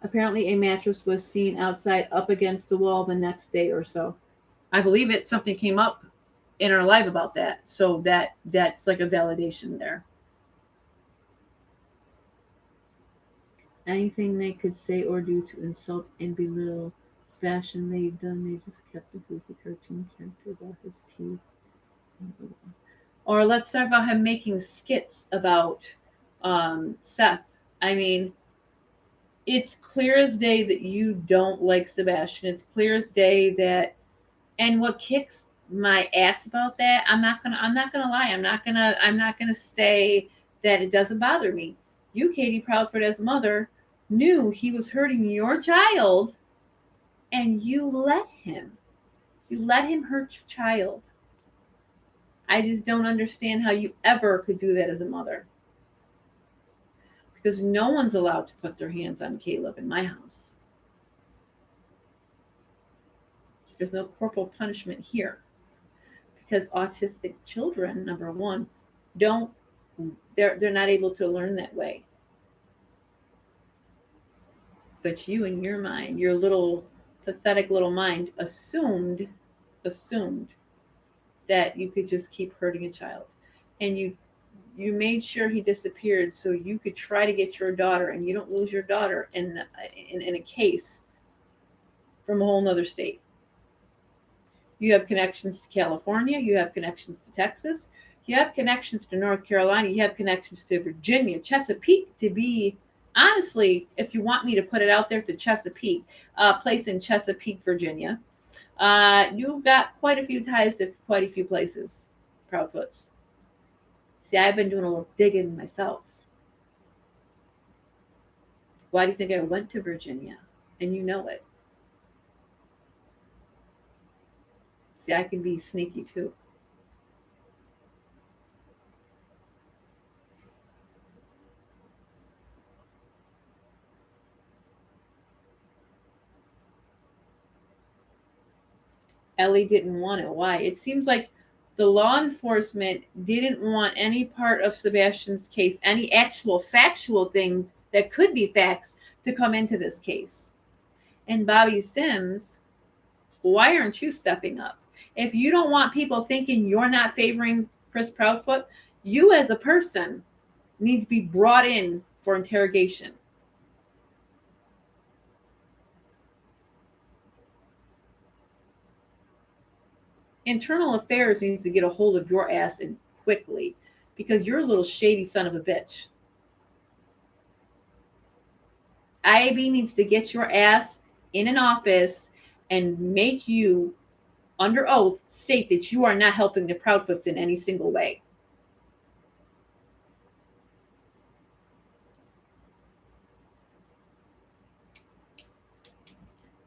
S1: Apparently, a mattress was seen outside up against the wall the next day or so. I believe it. Something came up in our live about that, so that's like a validation there. Anything they could say or do to insult and belittle Sebastian they've done, they just kept the goofy cartoon character about his teeth. Or let's talk about him making skits about Seth. I mean, it's clear as day that you don't like Sebastian. It's clear as day that, and what kicks my ass about that, I'm not gonna lie. I'm not gonna say that it doesn't bother me. You, Katie Proudfoot, as a mother, knew he was hurting your child, and you let him. You let him hurt your child. I just don't understand how you ever could do that as a mother. Because no one's allowed to put their hands on Caleb in my house. There's no corporal punishment here. Because autistic children, number one, don't they're not able to learn that way. But you in your mind, your little pathetic little mind assumed that you could just keep hurting a child. And you made sure he disappeared so you could try to get your daughter, and you don't lose your daughter in a case from a whole nother state. You have connections to California, you have connections to Texas, you have connections to North Carolina, you have connections to Virginia, Chesapeake, to be honestly, if you want me to put it out there, to Chesapeake, place in Chesapeake, Virginia. You've got quite a few ties to quite a few places, Proudfoots. See, I've been doing a little digging myself. Why do you think I went to Virginia? And you know it. See, I can be sneaky too. Ellie didn't want it. Why? It seems like the law enforcement didn't want any part of Sebastian's case, any actual factual things that could be facts, to come into this case. And Bobby Sims, why aren't you stepping up? If you don't want people thinking you're not favoring Chris Proudfoot, you as a person need to be brought in for interrogation. Internal Affairs needs to get a hold of your ass and quickly, because you're a little shady son of a bitch. Ivy needs to get your ass in an office and make you, under oath, state that you are not helping the Proudfoots in any single way.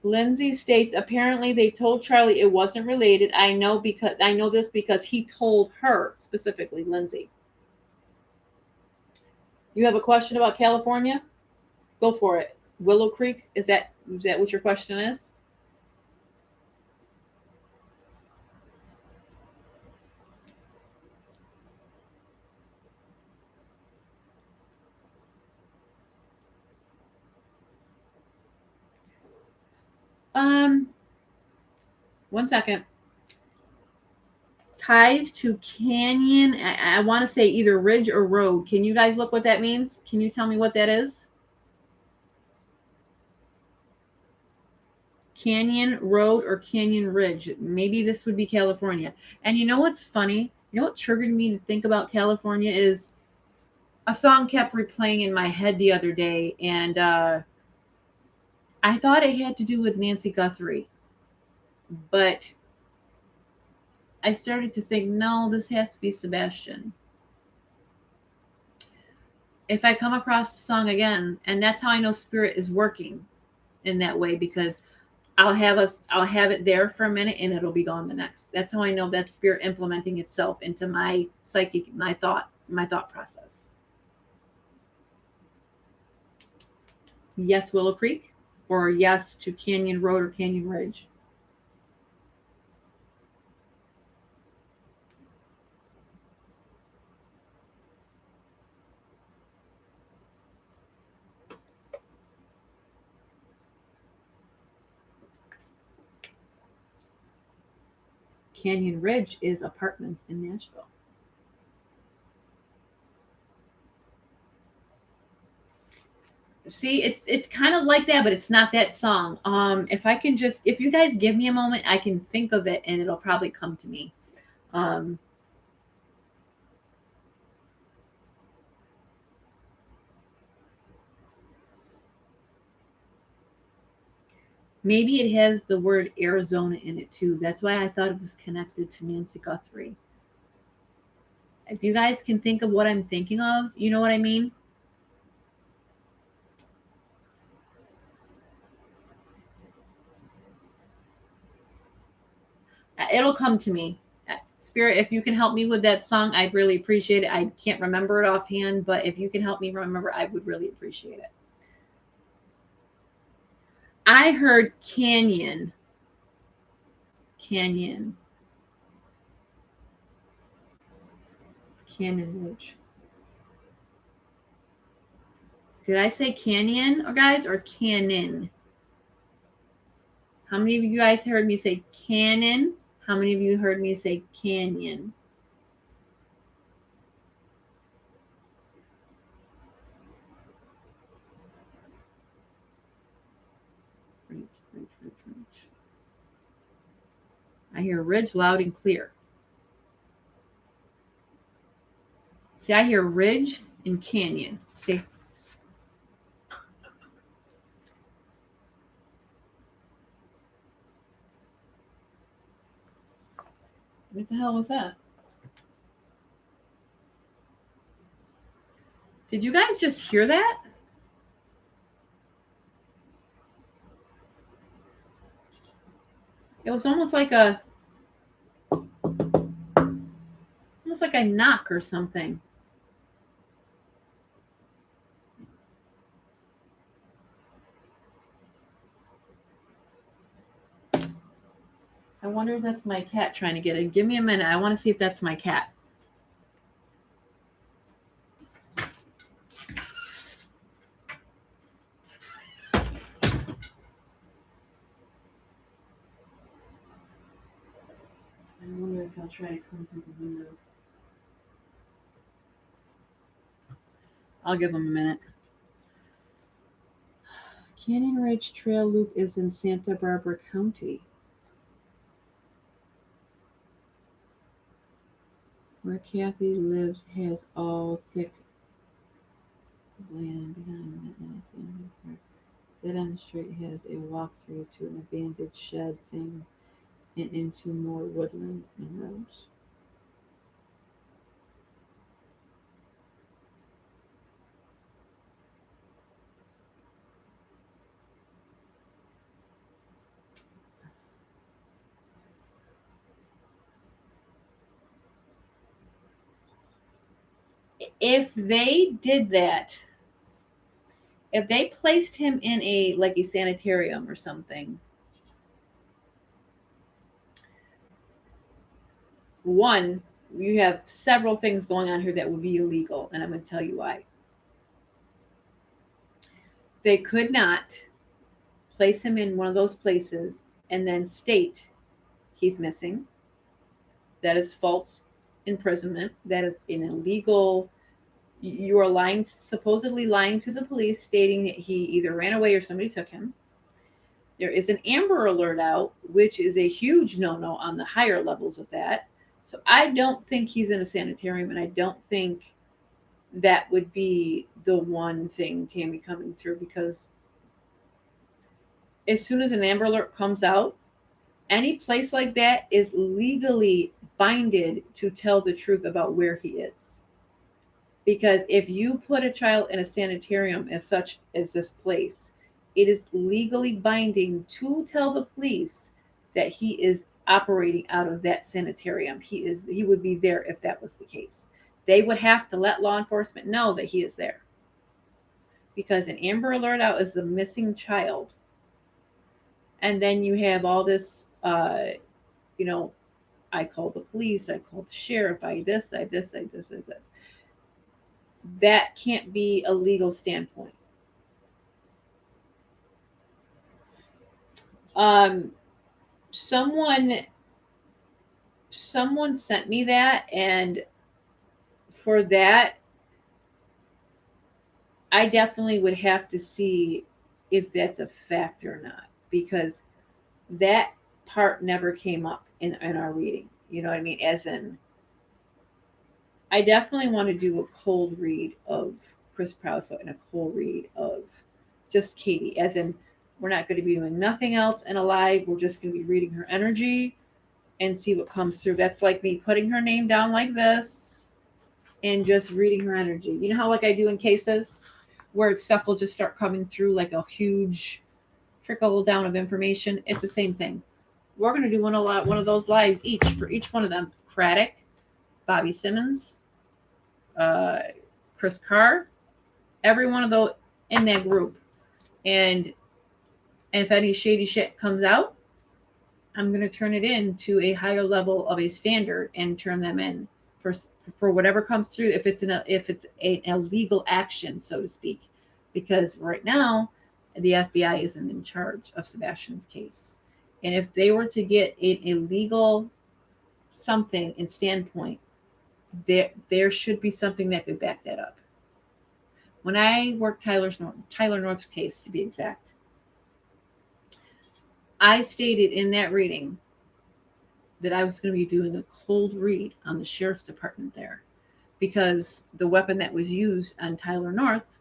S1: Lindsay states apparently they told Charlie it wasn't related. I know this because he told her specifically, Lindsay. You have a question about California? Go for it. Willow Creek, is that what your question is? Um, one second. ties to canyon. I want to say either ridge or road. Can you guys look what that means? Can you tell me what that is? Canyon road or canyon ridge. Maybe this would be California. And you know what's funny? You know what triggered me to think about California is a song kept replaying in my head the other day, and I thought it had to do with Nancy Guthrie, but I started to think, no, this has to be Sebastian. If I come across the song again, and that's how I know Spirit is working in that way, because I'll have it there for a minute and it'll be gone the next. That's how I know that Spirit implementing itself into my psychic, my thought process. Yes, Willow Creek, or yes to Canyon Road or Canyon Ridge. Canyon Ridge is apartments in Nashville. See, it's kind of like that, but it's not that song. If you guys give me a moment, I can think of it and it'll probably come to me. Um, Maybe it has the word Arizona in it too. That's why I thought it was connected to Nancy Guthrie. If you guys can think of what I'm thinking of, you know what I mean? It'll come to me. Spirit, if you can help me with that song, I'd really appreciate it. I can't remember it offhand, but if you can help me remember, I would really appreciate it. I heard Canyon. Canyon. Canyon Ridge. Did I say canyon, or guys, or cannon? How many of you guys heard me say cannon? How many of you heard me say canyon? Ridge, ridge, ridge, ridge. I hear ridge loud and clear. See, I hear ridge and canyon. See? What the hell was that? Did you guys just hear that? It was almost like a knock or something. I wonder if that's my cat trying to get in. Give me a minute. I want to see if that's my cat. I wonder if I'll try to come through the window. I'll give him a minute. Canyon Ridge Trail Loop is in Santa Barbara County. Where Kathy lives has all thick land behind it. That on the street has a walk-through to an abandoned shed thing and into more woodland and roads. If they did that, if they placed him in a sanitarium or something, one, you have several things going on here that would be illegal, and I'm going to tell you why. They could not place him in one of those places and then state he's missing, That is false imprisonment. That is an illegal. You are lying, supposedly lying to the police, stating that he either ran away or somebody took him. There is an Amber Alert out, which is a huge no-no on the higher levels of that. So I don't think he's in a sanitarium, and I don't think that would be the one thing, Tammy, coming through, because as soon as an Amber Alert comes out, any place like that is legally binded to tell the truth about where he is. Because if you put a child in a sanitarium as such as this place, it is legally binding to tell the police that he is operating out of that sanitarium. He would be there if that was the case. They would have to let law enforcement know that he is there. Because an Amber Alert out is the missing child. And then you have all this, you know, I call the police, I call the sheriff, I this. That can't be a legal standpoint. Someone sent me that, and for that, I definitely would have to see if that's a fact or not, because that part never came up in our reading. You know what I mean? As in, I definitely want to do a cold read of Chris Proudfoot and a cold read of just Katie. As in, we're not going to be doing nothing else in a live. We're just going to be reading her energy and see what comes through. That's like me putting her name down like this and just reading her energy. You know how like I do in cases where stuff will just start coming through like a huge trickle down of information? It's the same thing. We're going to do one of those lives each for each one of them. Craddock, Bobby Simmons, Chris Carr, every one of those in that group. And if any shady shit comes out, I'm going to turn it into a higher level of a standard and turn them in for whatever comes through. If it's an illegal action, so to speak, because right now the FBI isn't in charge of Sebastian's case, and if they were to get an illegal something in standpoint, there should be something that could back that up. When I worked Tyler North's case, to be exact, I stated in that reading that I was going to be doing a cold read on the sheriff's department there, because the weapon that was used on Tyler North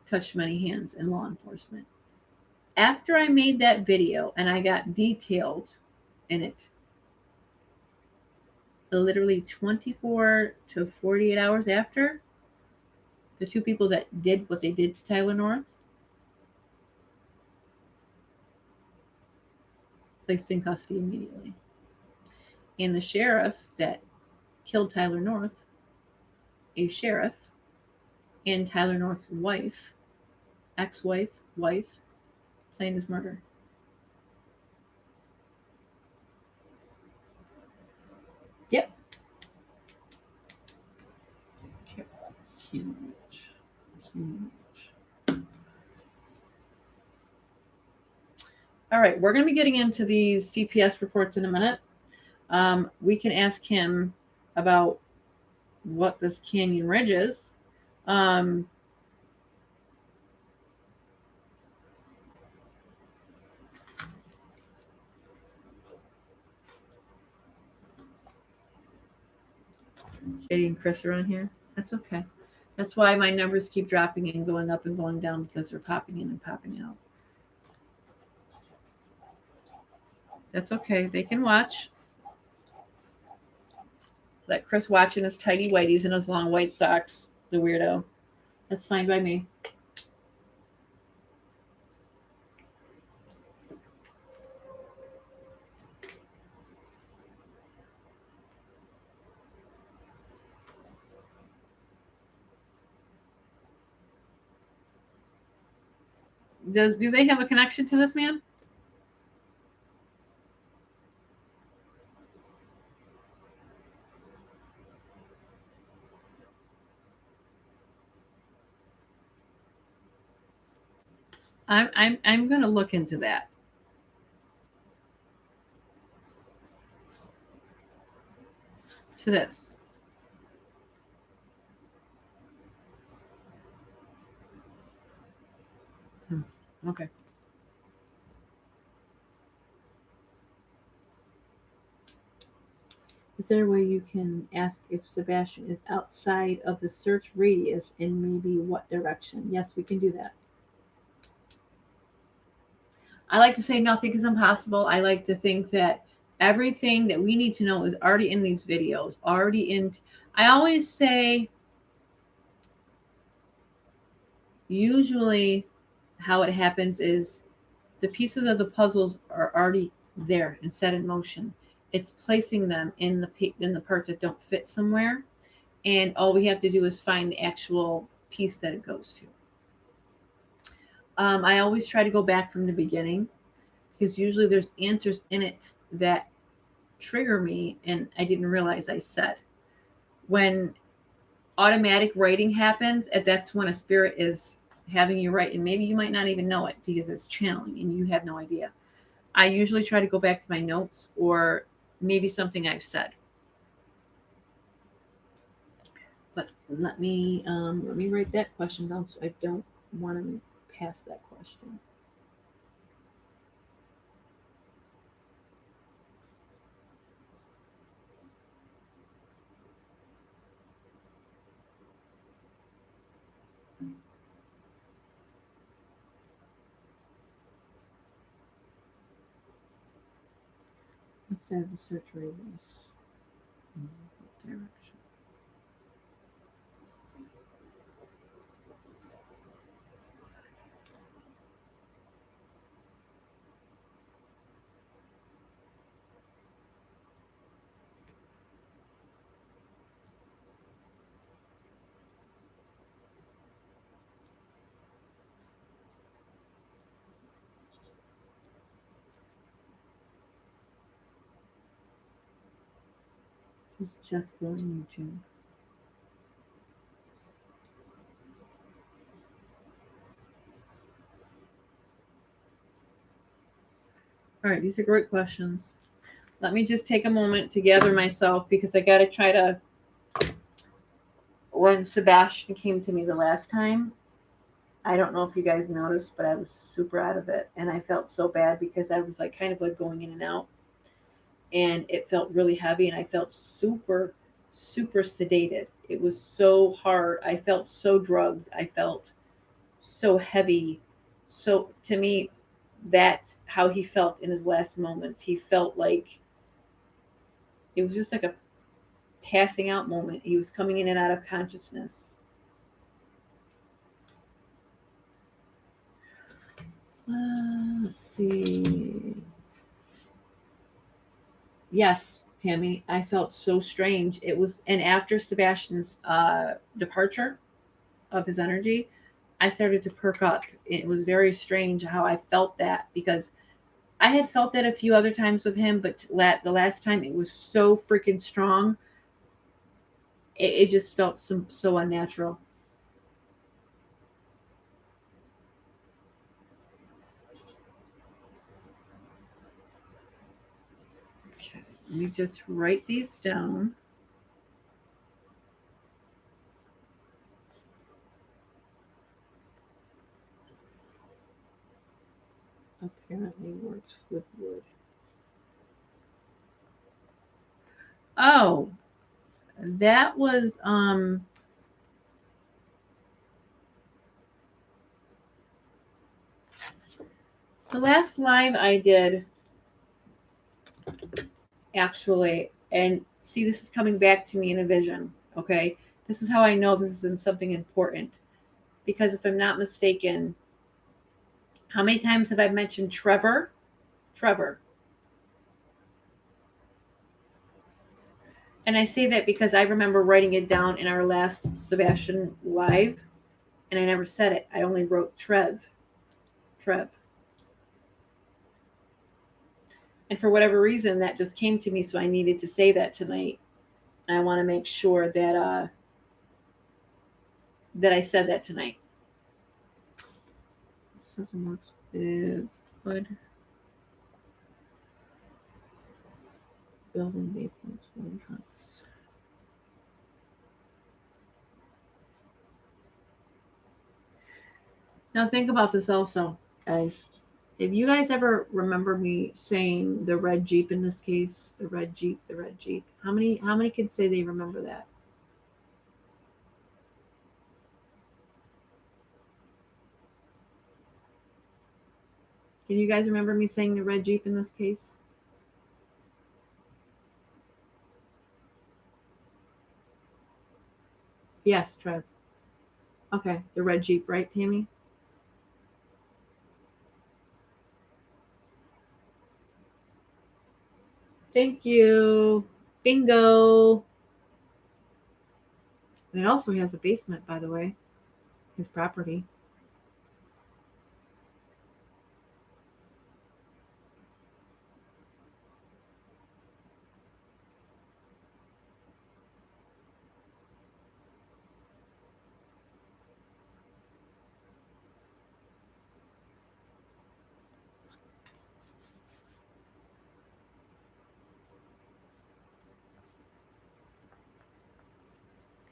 S1: touched many hands in law enforcement. After I made that video and I got detailed in it, literally 24 to 48 hours after, the two people that did what they did to Tyler North placed in custody immediately. And the sheriff that killed Tyler North, a sheriff, and Tyler North's wife, ex-wife, planned his murder. Yep. Huge. All right, we're going to be getting into these CPS reports in a minute. We can ask him about what this Canyon Ridge is. Katie and Chris are on here. That's okay. That's why my numbers keep dropping and going up and going down, because they're popping in and popping out. That's okay. They can watch. Let Chris watch in his tidy whities and his long white socks, the weirdo. That's fine by me. Do they have a connection to this man? I'm going to look into that. to this. Okay. Is there a way you can ask if Sebastian is outside of the search radius and maybe what direction? Yes, we can do that. I like to say nothing is impossible. I like to think that everything that we need to know is already in these videos, already in. I always say, usually, how it happens is the pieces of the puzzles are already there and set in motion. It's placing them in the parts that don't fit somewhere, and all we have to do is find the actual piece that it goes to. I always try to go back from the beginning because usually there's answers in it that trigger me and I didn't realize I said. When automatic writing happens, and that's when a spirit is having you write, and maybe you might not even know it because it's channeling and you have no idea. I usually try to go back to my notes or maybe something I've said. But let me write that question down so I don't want to pass that question. Outside the search radius. What direction? Just check on YouTube. All right, these are great questions. Let me just take a moment to gather myself because I got to try to. When Sebastian came to me the last time, I don't know if you guys noticed, but I was super out of it. And I felt so bad because I was like kind of like going in and out. And it felt really heavy. And I felt super, super sedated. It was so hard. I felt so drugged. I felt so heavy. So to me, that's how he felt in his last moments. He felt like it was just like a passing out moment. He was coming in and out of consciousness. Let's see. Yes, Tammy, I felt so strange. It was, and after Sebastian's departure of his energy, I started to perk up. It was very strange how I felt that because I had felt that a few other times with him, but the last time it was so freaking strong. It just felt so unnatural. Okay, let me just write these down. Apparently works with wood. Oh, that was the last live I did actually. And see, this is coming back to me in a vision. Okay, this is how I know this is something important because if I'm not mistaken, how many times have I mentioned Trevor? Trevor. And I say that because I remember writing it down in our last Sebastian live, and I never said it. I only wrote Trev. Trev. And for whatever reason, that just came to me, so I needed to say that tonight. I want to make sure that I said that tonight. Something works with wood. Building basements, wooden trunks. Now think about this also, guys. If you guys ever remember me saying the red Jeep in this case, the red Jeep, the red Jeep. How many kids say they remember that? Can you guys remember me saying the red Jeep in this case? Yes, Trev. Okay, the red Jeep, right, Tammy? Thank you. Bingo. And it also has a basement, by the way, his property.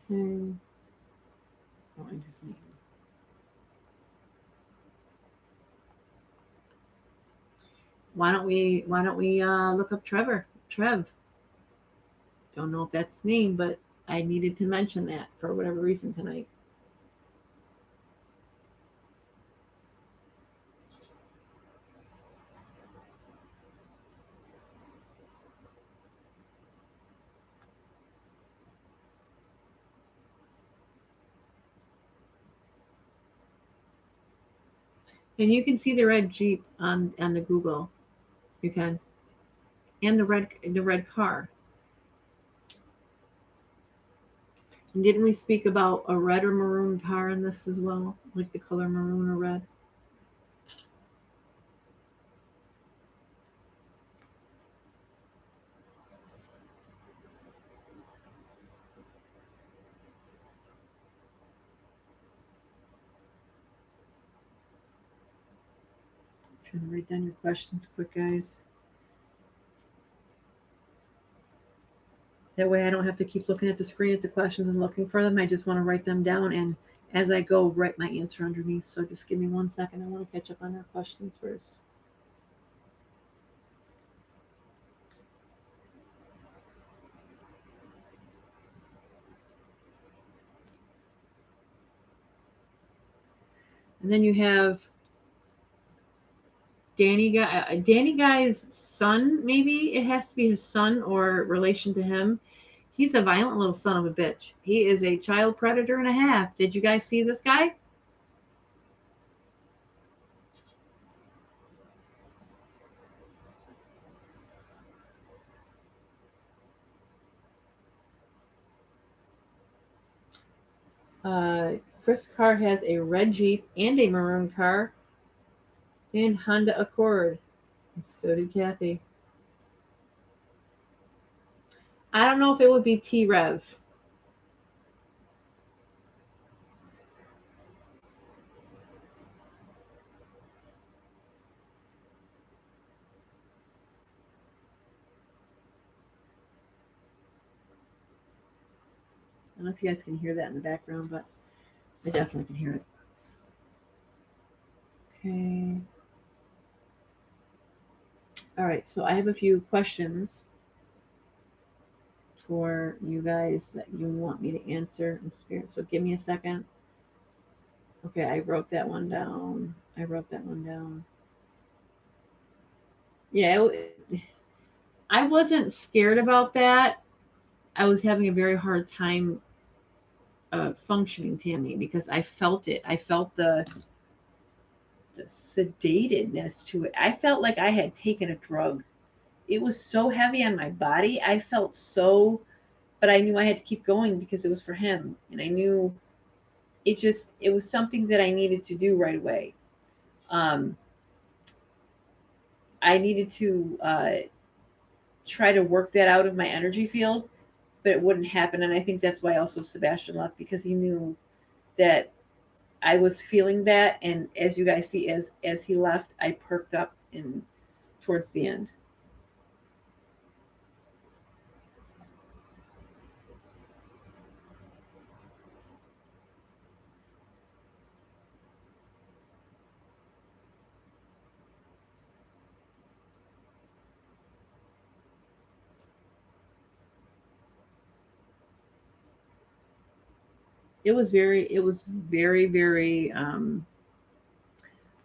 S1: Okay. Oh, I just need. Why don't we look up Trevor? Trev. Don't know if that's his name, but I needed to mention that for whatever reason tonight. And you can see the red Jeep on the Google. You can. And the red car. And didn't we speak about a red or maroon car in this as well? Like the color maroon or red? Trying to write down your questions quick, guys. That way I don't have to keep looking at the screen at the questions and looking for them. I just want to write them down and as I go, write my answer underneath. So just give me 1 second. I want to catch up on our questions first. And then you have Danny Guy's son, maybe it has to be his son or relation to him. He's a violent little son of a bitch. He is a child predator and a half. Did you guys see this guy? Uh, Chris Carr has a red Jeep and a maroon car and Honda Accord. And so did Kathy. I don't know if it would be T Rev. I don't know if you guys can hear that in the background, but I definitely can hear it. Okay. All right, so I have a few questions for you guys that you want me to answer in spirit. So give me a second. Okay, I wrote that one down. I wrote that one down. Yeah, I wasn't scared about that. I was having a very hard time functioning, Tammy, because I felt it. I felt the sedatedness to it. I felt like I had taken a drug. It was so heavy on my body. I felt so, but I knew I had to keep going because it was for him, and I knew it was something that I needed to do right away. Um, I needed to try to work that out of my energy field, but it wouldn't happen. And I think that's why also Sebastian left because he knew that I was feeling that. And as you guys see, as he left, I perked up in towards the end. it was very, very,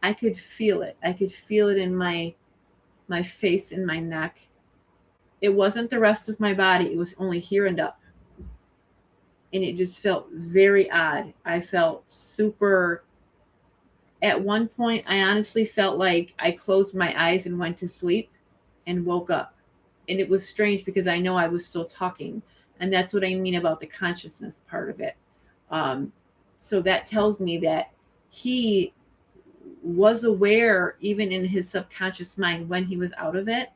S1: I could feel it. I could feel it in my face and my neck. It wasn't the rest of my body. It was only here and up. And it just felt very odd. I felt super, at one point, I honestly felt like I closed my eyes and went to sleep and woke up. And it was strange because I know I was still talking. And that's what I mean about the consciousness part of it. Um, so that tells me that he was aware, even in his subconscious mind, when he was out of it.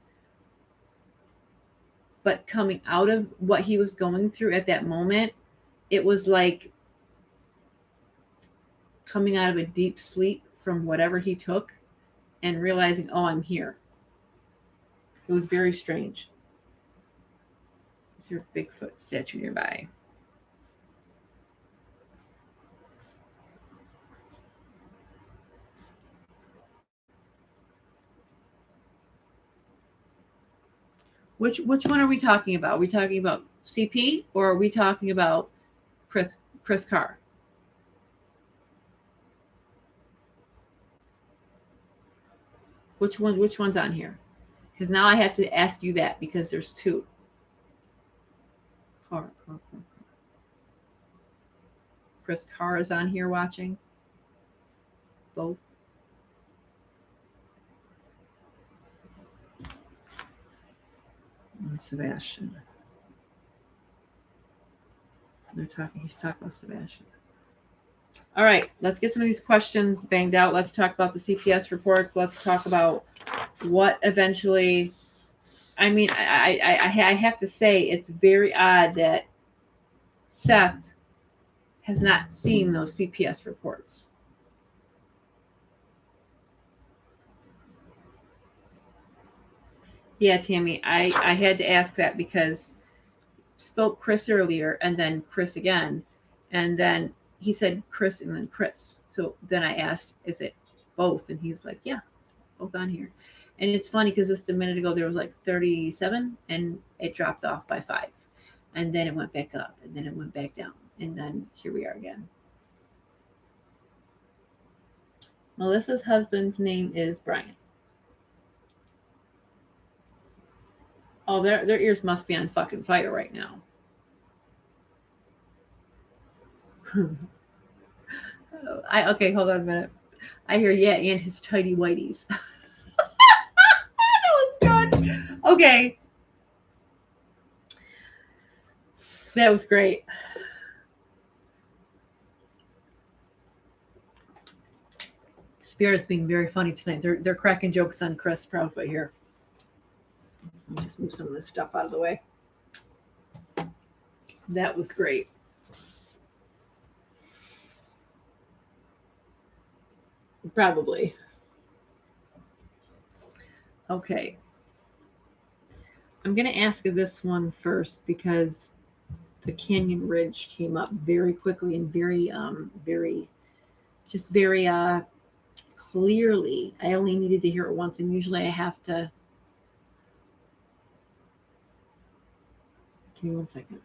S1: But coming out of what he was going through at that moment, it was like coming out of a deep sleep from whatever he took and realizing, oh, I'm here. It was very strange. Is there a Bigfoot statue nearby? Which one are we talking about? Are we talking about CP or are we talking about Chris Carr? Which one's on here? Because now I have to ask you that because there's two. Carr. Chris Carr is on here watching. Both. And Sebastian. He's talking about Sebastian. All right, let's get some of these questions banged out. Let's talk about the CPS reports. Let's talk about what eventually. I mean, I have to say it's very odd that Seth has not seen those CPS reports. Yeah, Tammy, I had to ask that because spoke Chris earlier and then Chris again, and then he said Chris and then Chris. So then I asked, is it both? And he was like, yeah, both on here. And it's funny because just a minute ago there was like 37 and it dropped off by 5. And then it went back up and then it went back down. And then here we are again. Melissa's husband's name is Brian. Oh, their ears must be on fucking fire right now. Okay, hold on a minute. I hear yeah, and his tidy whities. That was good. Okay. That was great. Spirit's being very funny tonight. They're cracking jokes on Chris Proudfoot here. I'll just move some of this stuff out of the way. That was great. Probably. Okay. I'm going to ask this one first because the Canyon Ridge came up very quickly and very clearly. I only needed to hear it once, and usually I have to. Give me 1 second.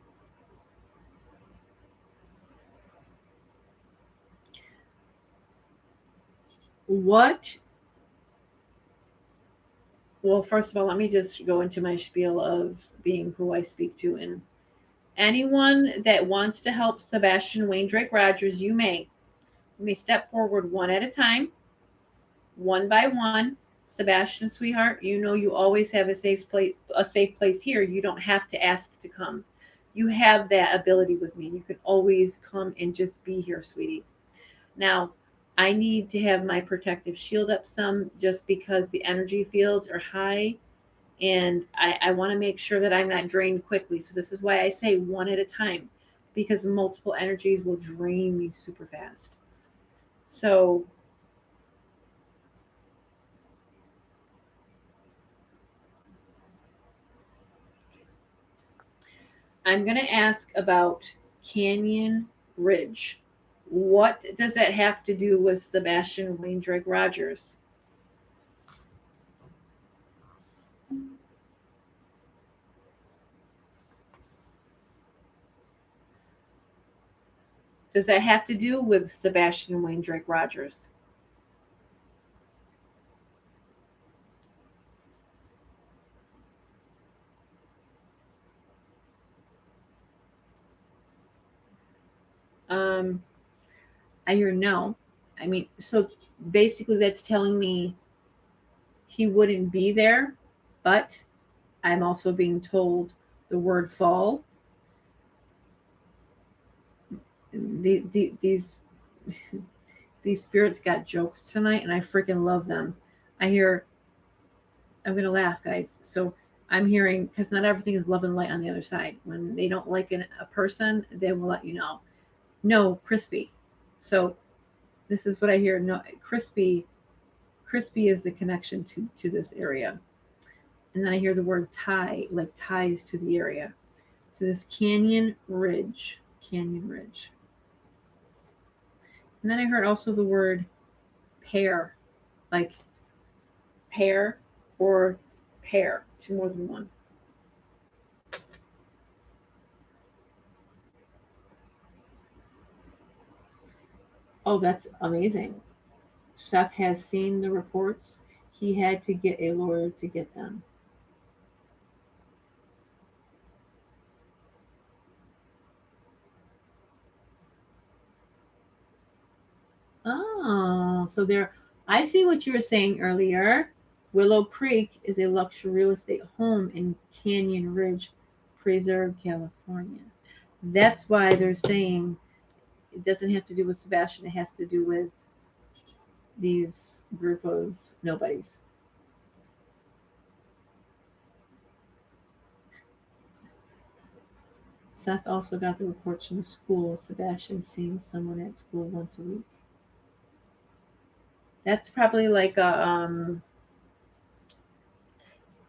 S1: What? Well, first of all, let me just go into my spiel of being who I speak to. And anyone that wants to help Sebastian Wayne Drake Rogers, you may step forward one at a time, one by one. Sebastian, sweetheart, you know you always have a safe place here. You don't have to ask to come. You have that ability with me. You can always come and just be here, sweetie. Now, I need to have my protective shield up some just because the energy fields are high and I want to make sure that I'm not drained quickly. So this is why I say one at a time because multiple energies will drain me super fast. So I'm going to ask about Canyon Ridge. What does that have to do with Sebastian Wayne Drake Rogers? Does that have to do with Sebastian Wayne Drake Rogers? Um, I hear no. I mean, so basically that's telling me he wouldn't be there, but I'm also being told the word fall. These these spirits got jokes tonight, and I freaking love them. I hear. I'm gonna laugh, guys. So I'm hearing because not everything is love and light on the other side. When they don't like a person, they will let you know. No, crispy. So this is what I hear. No, crispy. Crispy is the connection to this area, and then I hear the word tie, like ties to the area, to this canyon ridge. Canyon ridge. And then I heard also the word pair, like pair or pair to more than one. Oh, that's amazing. Seth has seen the reports. He had to get a lawyer to get them. Oh, so there, I see what you were saying earlier. Willow Creek is a luxury real estate home in Canyon Ridge Preserve, California. That's why they're saying it doesn't have to do with Sebastian, it has to do with these group of nobodies. Seth also got the reports from the school. Sebastian seeing someone at school once a week. That's probably like a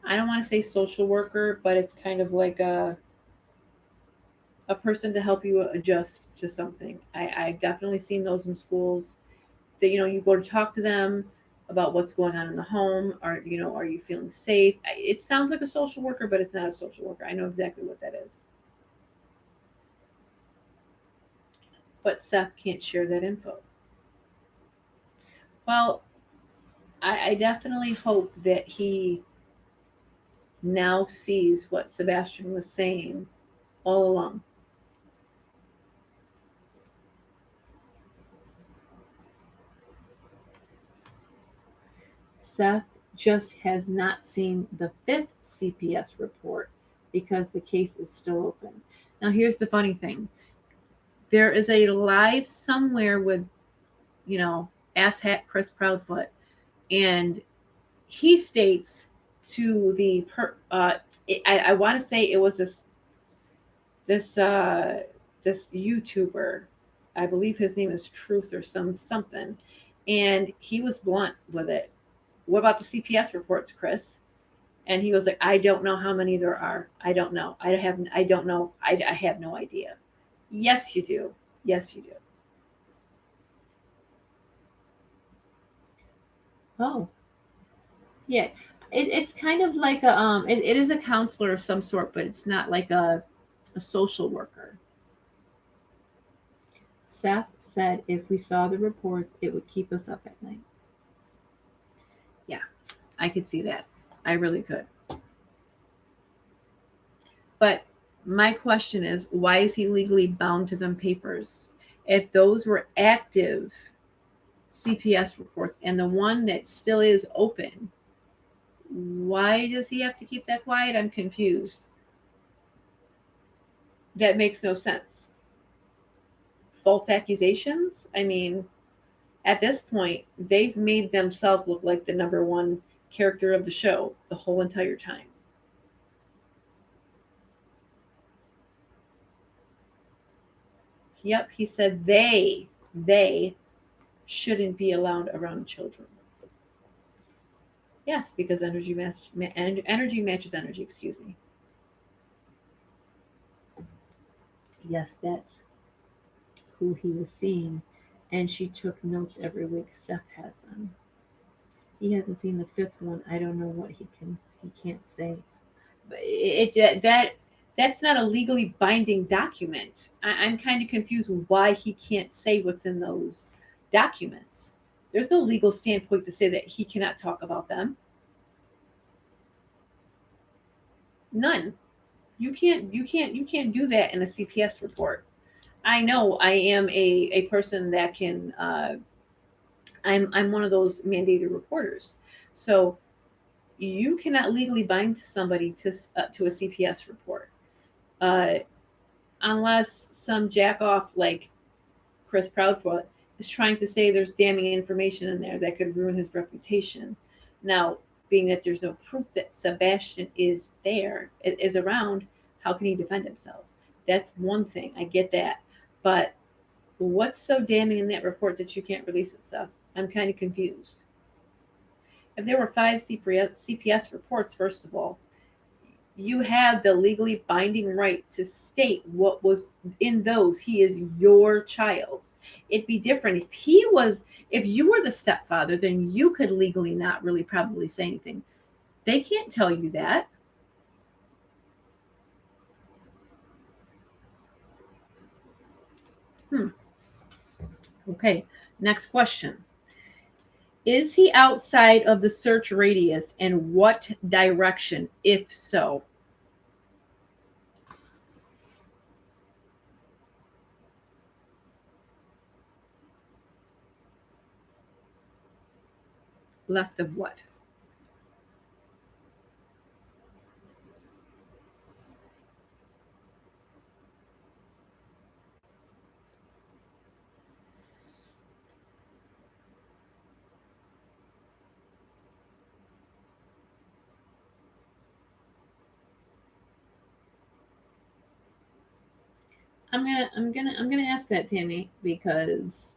S1: I don't want to say social worker, but it's kind of like a person to help you adjust to something. I've definitely seen those in schools that you go to talk to them about what's going on in the home, or are you feeling safe? It sounds like a social worker, but it's not a social worker. I know exactly what that is. But Seth can't share that info. Well, I definitely hope that he now sees what Sebastian was saying all along. Seth just has not seen the fifth CPS report because the case is still open. Now, here's the funny thing, there is a live somewhere with, you know, asshat Chris Proudfoot, and he states to I want to say it was this this YouTuber, I believe his name is Truth or something, and he was blunt with it. What about the CPS reports, Chris? And he was like, I don't know how many there are. I don't know. I don't know. I have no idea. Yes, you do. Yes, you do. Oh, yeah. It's kind of like it is a counselor of some sort, but it's not like a social worker. Seth said if we saw the reports, it would keep us up at night. Yeah, I could see that. I really could. But my question is, why is he legally bound to them papers? If those were active CPS reports and the one that still is open, why does he have to keep that quiet? I'm confused. That makes no sense. False accusations? I mean, at this point, they've made themselves look like the number one character of the show the whole entire time. Yep, he said they shouldn't be allowed around children. Yes, because energy matches energy. Excuse me. Yes, that's who he was seeing, and she took notes every week. Seth has them. He hasn't seen the fifth one. I don't know what he can't say. But that That's not a legally binding document. I'm kind of confused why he can't say what's in those documents. There's no legal standpoint to say that he cannot talk about them. None. You can't do that in a CPS report. I know I am a person that can I'm one of those mandated reporters. So you cannot legally bind somebody to a CPS report. Uh, unless some jack off like Chris Proudfoot is trying to say there's damning information in there that could ruin his reputation. Now, being that there's no proof that Sebastian is around, how can he defend himself? That's one thing. I get that. But what's so damning in that report that you can't release it, stuff? I'm kind of confused. If there were five CPS reports, first of all, you have the legally binding right to state what was in those. He is your child. It'd be different if you were the stepfather, then you could legally not really probably say anything. They can't tell you that. Okay, next question. Is he outside of the search radius, and what direction, if so? Left of what? I'm gonna ask that, Tammy, because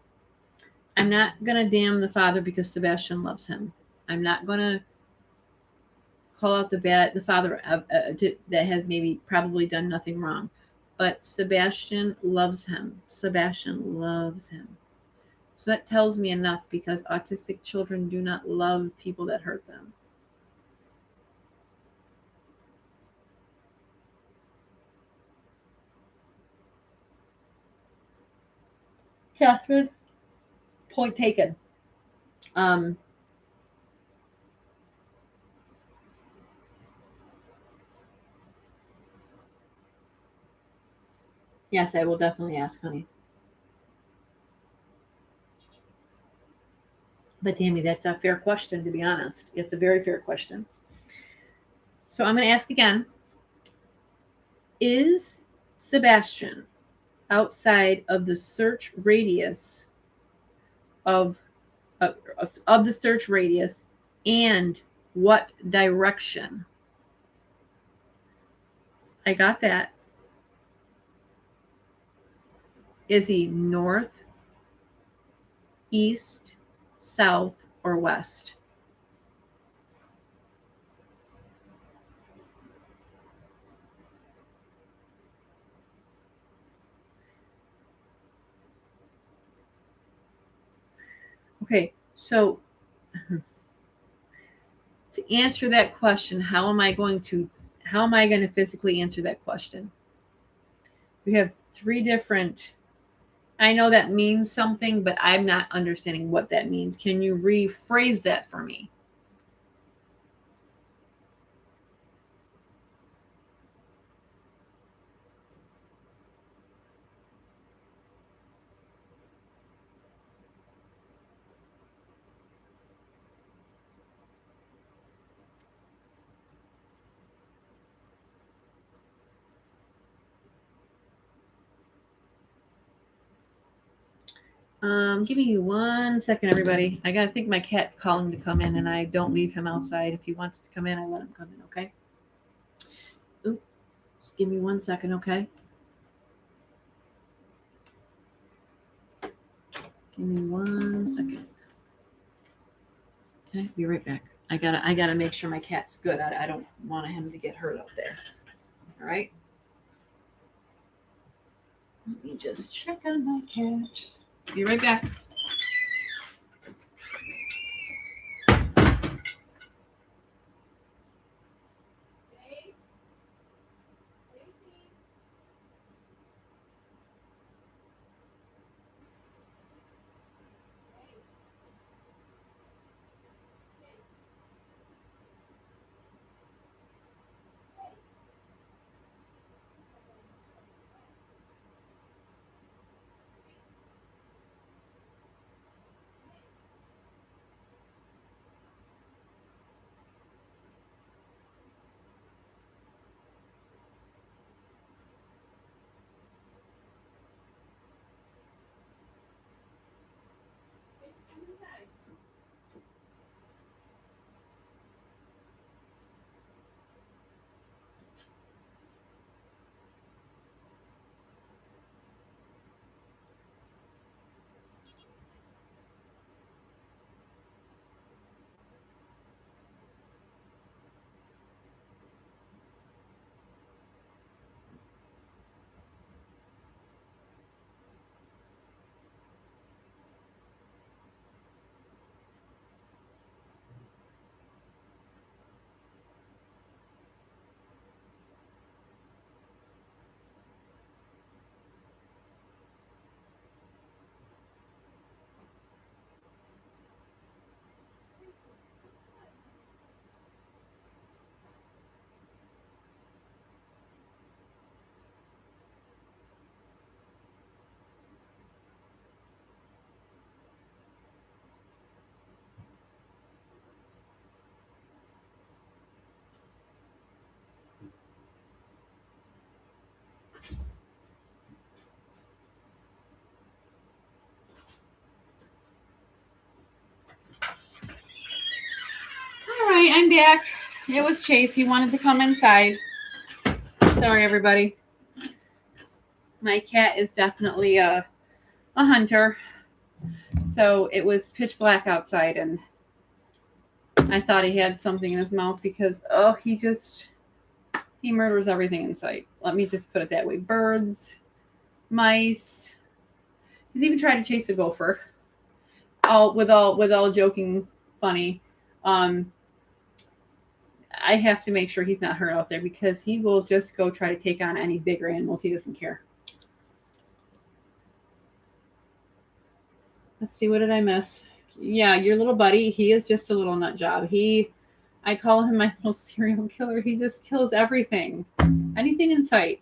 S1: I'm not gonna damn the father because Sebastian loves him. I'm not gonna call out the father that has maybe probably done nothing wrong, but Sebastian loves him. Sebastian loves him. So that tells me enough because autistic children do not love people that hurt them. Catherine, point taken. Um, yes, I will definitely ask, honey. But Tammy, that's a fair question, to be honest. It's a very fair question. So I'm going to ask again. Is Sebastian outside of the search radius of of the search radius, and what direction? I got that. Is he north, east, south, or west? Okay, so to answer that question, how am I going to physically answer that question? We have three different. I know that means something, but I'm not understanding what that means. Can you rephrase that for me? Give me 1 second, everybody. I gotta think my cat's calling to come in, and I don't leave him outside. If he wants to come in, I let him come in. Okay. Ooh, just give me 1 second, okay? Give me 1 second. Okay, be right back. I gotta make sure my cat's good. I don't want him to get hurt up there. All right. Let me just check on my cat. Be right back. I'm back. It was Chase. He wanted to come inside. Sorry, everybody. My cat is definitely a hunter. So it was pitch black outside, and I thought he had something in his mouth because, he murders everything in sight. Let me just put it that way. Birds, mice. He's even tried to chase a gopher. All joking funny. I have to make sure he's not hurt out there because he will just go try to take on any bigger animals. He doesn't care. Let's see, what did I miss? Yeah, your little buddy, he is just a little nut job. I call him my little serial killer. He just kills everything. Anything in sight.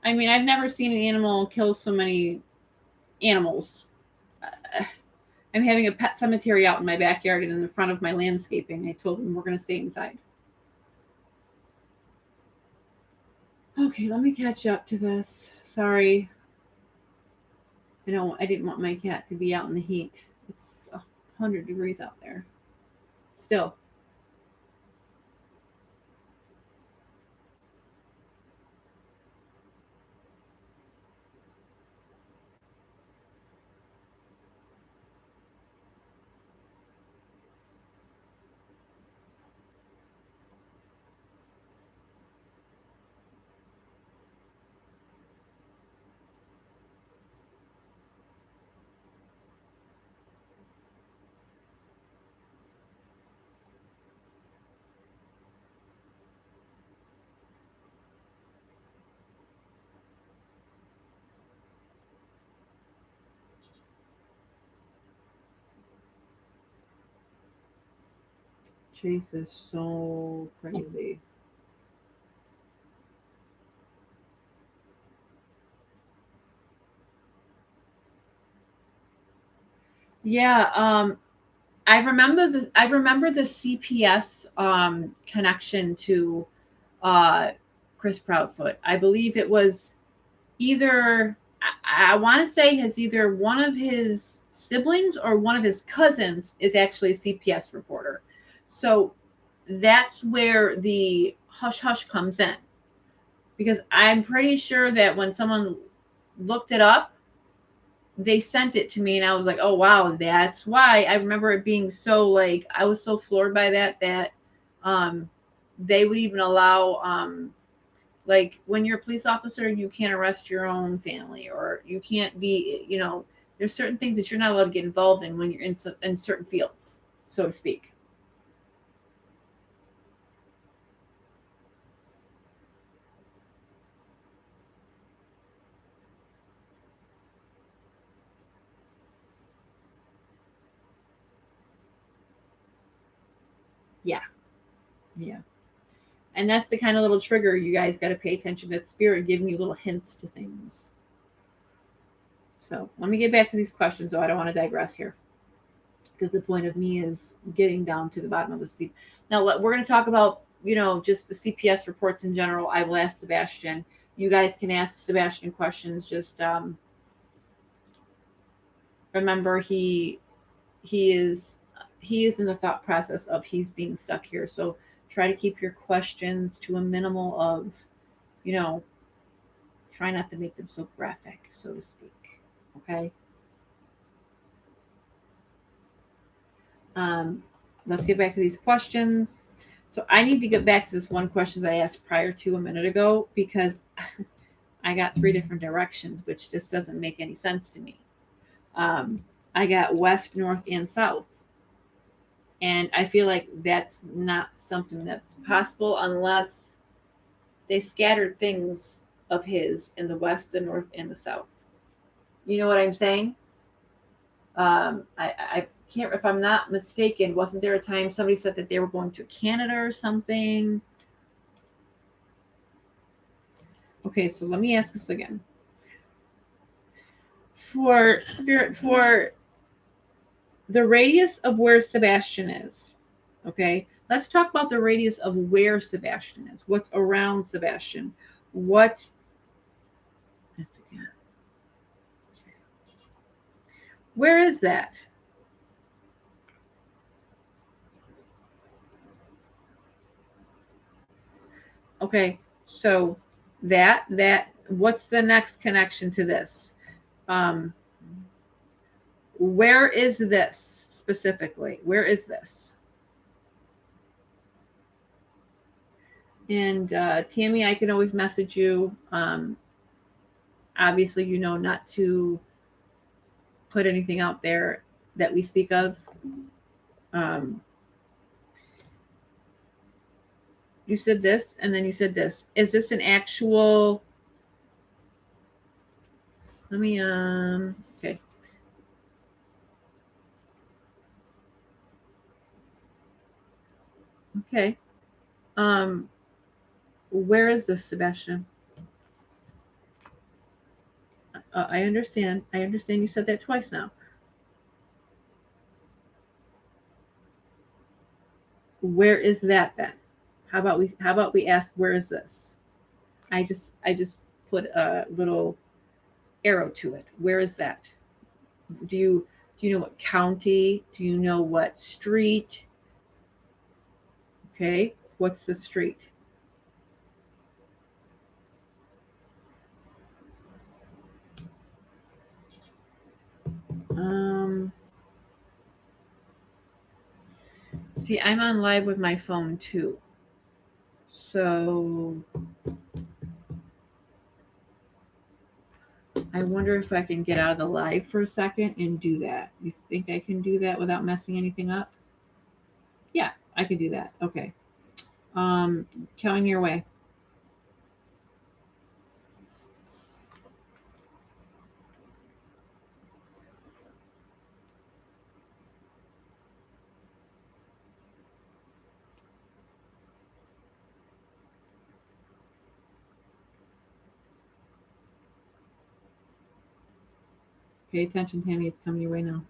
S1: I mean, I've never seen an animal kill so many animals. I'm having a pet cemetery out in my backyard and in the front of my landscaping. I told him we're going to stay inside. Okay, let me catch up to this. Sorry. I didn't want my cat to be out in the heat. It's 100 degrees out there. Still. Chase is so crazy. Yeah, I remember the CPS connection to Chris Proudfoot. I believe it was either I want to say has either one of his siblings or one of his cousins is actually a CPS reporter. So that's where the hush hush comes in. Because I'm pretty sure that when someone looked it up, they sent it to me and I was like, oh wow, that's why. I remember it being so like I was so floored by that they would even allow like when you're a police officer, you can't arrest your own family or you can't be, there's certain things that you're not allowed to get involved in when you're in certain fields, so to speak. Yeah. Yeah. And that's the kind of little trigger you guys got to pay attention to. That spirit giving you little hints to things. So let me get back to these questions, though. I don't want to digress here because the point of me is getting down to the bottom of the sea. Now, what we're going to talk about, just the CPS reports in general. I will ask Sebastian. You guys can ask Sebastian questions. Just remember, he is in the thought process of he's being stuck here. So try to keep your questions to a minimal of, try not to make them so graphic, so to speak. Okay. Let's get back to these questions. So I need to get back to this one question that I asked prior to a minute ago because I got 3 different directions, which just doesn't make any sense to me. I got west, north, and south. And I feel like that's not something that's possible unless they scattered things of his in the west, the north, and the south. You know what I'm saying? I can't, if I'm not mistaken, wasn't there a time somebody said that they were going to Canada or something? Okay, so let me ask this again. For the radius of where Sebastian is, okay, let's talk about the radius of where Sebastian is. What's around Sebastian? That's again. Where is that? Okay, so that what's the next connection to this? Um, where is this specifically? Where is this? And Tammy, I can always message you. Obviously, you know not to put anything out there that we speak of. Um, you said this, and then you said this. Is this an actual? Let me. Okay. Okay. Um, where is this, Sebastian? I understand. I understand. You said that twice now. Where is that then? How about we ask where is this? I just put a little arrow to it. Where is that? Do you know what county? Do you know what street? Okay. What's the street? Um See, I'm on live with my phone too. So I wonder if I can get out of the live for a second and do that. You think I can do that without messing anything up? Yeah, I can do that. Okay. Telling your way. Pay attention, Tammy. It's coming your way now.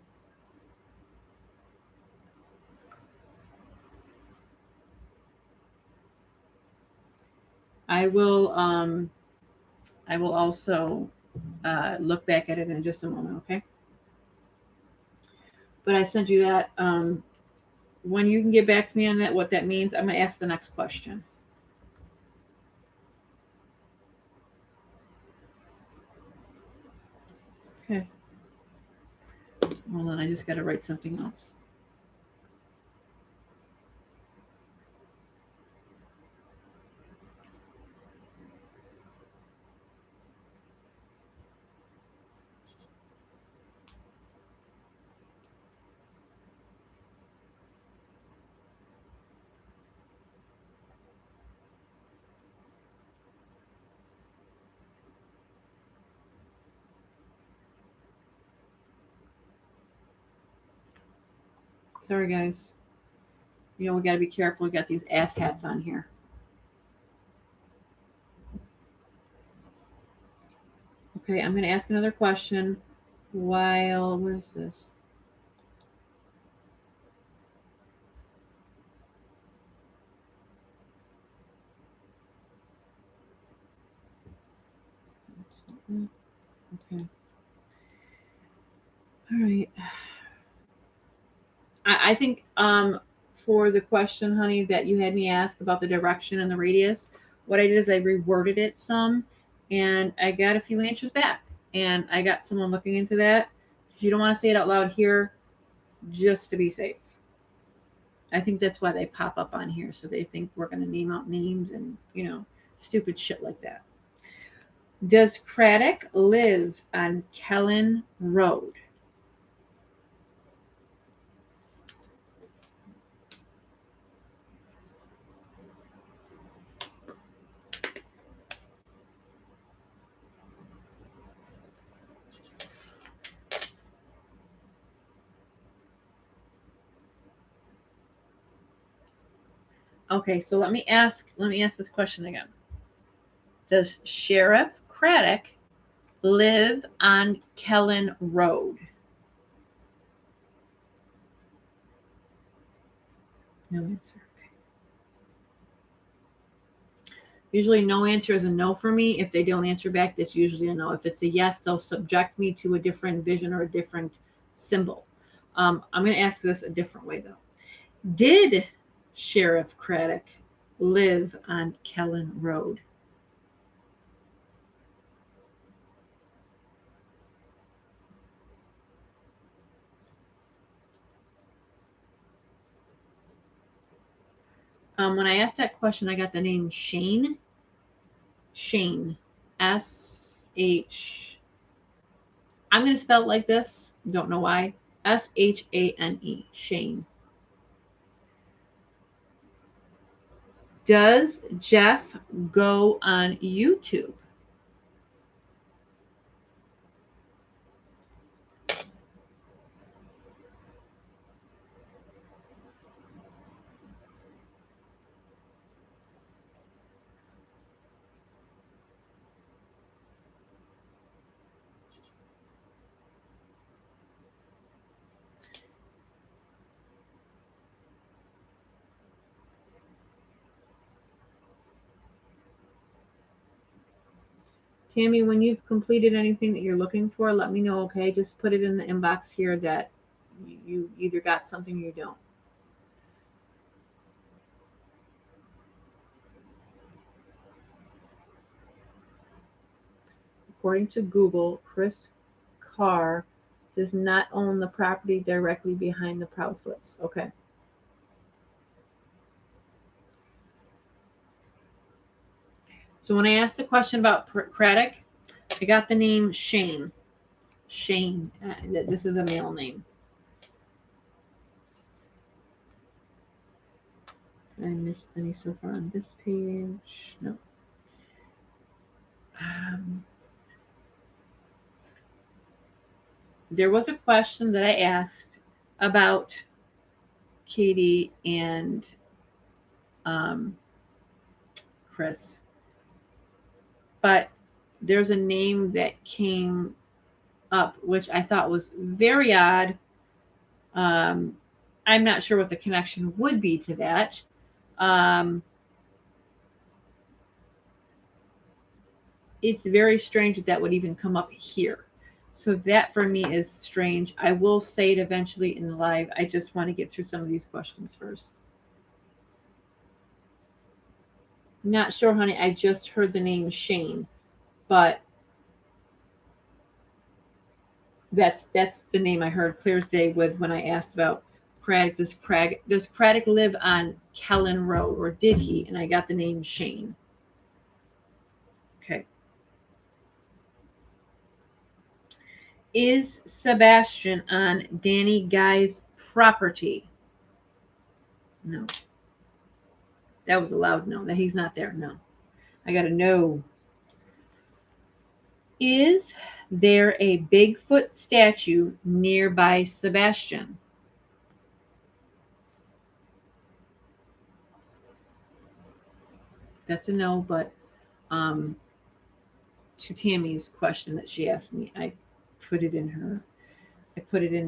S1: I will. I will also look back at it in just a moment. Okay. But I sent you that. When you can get back to me on that, what that means, I'm gonna ask the next question. Okay. Hold on. I just got to write something else. Sorry, guys. We got to be careful. We got these ass hats on here. Okay, I'm going to ask another question. While what is this? Okay. All right. I think for the question, honey, that you had me ask about the direction and the radius, what I did is I reworded it some, and I got a few answers back, and I got someone looking into that. You don't want to say it out loud here, just to be safe. I think that's why they pop up on here, so they think we're going to name out names and stupid shit like that. Does Craddock live on Kellen Road? Okay, so let me ask this question again. Does Sheriff Craddock live on Kellen Road? No answer. Okay. Usually, no answer is a no for me. If they don't answer back, that's usually a no. If it's a yes, they'll subject me to a different vision or a different symbol. I'm going to ask this a different way, though. Did Sheriff Craddock live on Kellen Road? When I asked that question, I got the name Shane. Shane. S-H. I'm going to spell it like this. Don't know why. Shane. Shane. Does Jeff go on YouTube? Tammy, when you've completed anything that you're looking for, let me know, okay? Just put it in the inbox here that you either got something or you don't. According to Google, Chris Carr does not own the property directly behind the Proudfoots. Okay. So when I asked the question about Craddock, I got the name Shane. Shane. This is a male name. Did I missed any so far on this page? No. There was a question that I asked about Katie and Chris, but there's a name that came up which I thought was very odd. I'm not sure what the connection would be to that. It's very strange that would even come up here. So that for me is strange. I will say it eventually in the live. I just want to get through some of these questions first. Not sure, honey. I just heard the name Shane, but that's the name I heard clear as day with when I asked about Craddock. Does Craddock live on Kellen Road, or did he? And I got the name Shane. Okay. Is Sebastian on Danny Guy's property? No. That was a loud no. That he's not there. No. I got a no. Is there a Bigfoot statue nearby Sebastian? That's a no, but to Tammy's question that she asked me, I put it in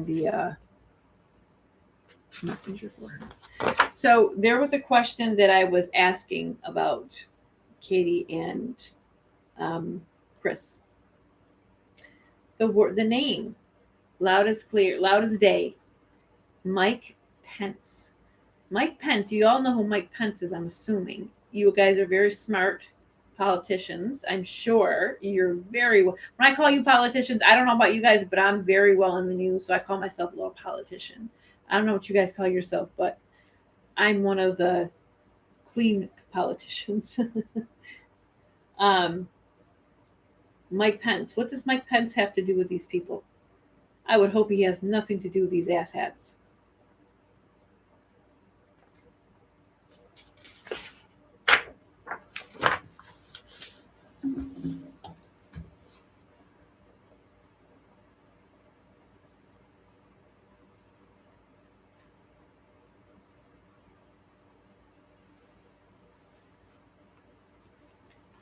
S1: the messenger for her. So there was a question that I was asking about Katie and Chris. The name, loud as clear, loud as day. Mike Pence. Mike Pence. You all know who Mike Pence is. I'm assuming you guys are very smart politicians. I'm sure you're very well. When I call you politicians, I don't know about you guys, but I'm very well in the news, so I call myself a little politician. I don't know what you guys call yourself, but I'm one of the clean politicians. Mike Pence. What does Mike Pence have to do with these people? I would hope he has nothing to do with these asshats.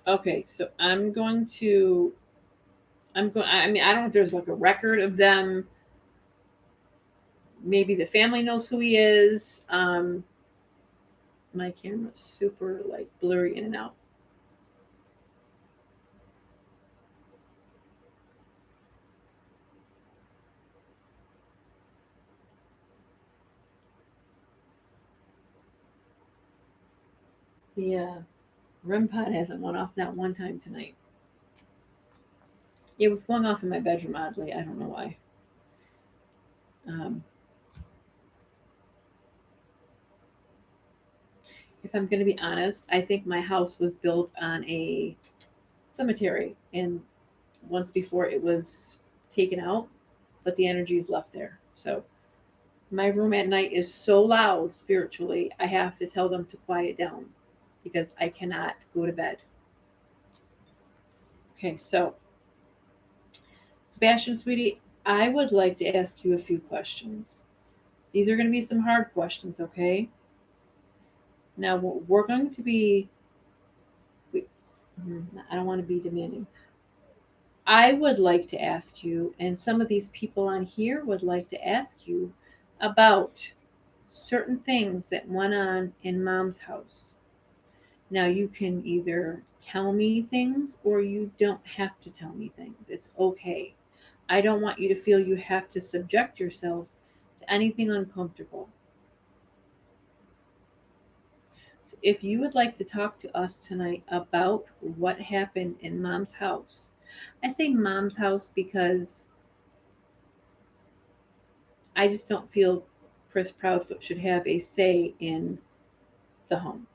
S1: Okay, so I mean, I don't know if there's like a record of them. Maybe the family knows who he is. My camera's super like blurry in and out. The REM pod hasn't went off not one time tonight. It was going off in my bedroom oddly. I don't know why. Um, if I'm going to be honest, I think my house was built on a cemetery, and once before it was taken out, but the energy is left there. So my room at night is so loud spiritually, I have to tell them to quiet down because I cannot go to bed. Okay, so Sebastian, sweetie, I would like to ask you a few questions. These are going to be some hard questions, okay? Now, we're going to be, I don't want to be demanding. I would like to ask you, and some of these people on here would like to ask you about certain things that went on in mom's house. Now, you can either tell me things or you don't have to tell me things. It's okay. I don't want you to feel you have to subject yourself to anything uncomfortable. So if you would like to talk to us tonight about what happened in mom's house, I say mom's house because I just don't feel Chris Proudfoot should have a say in the home.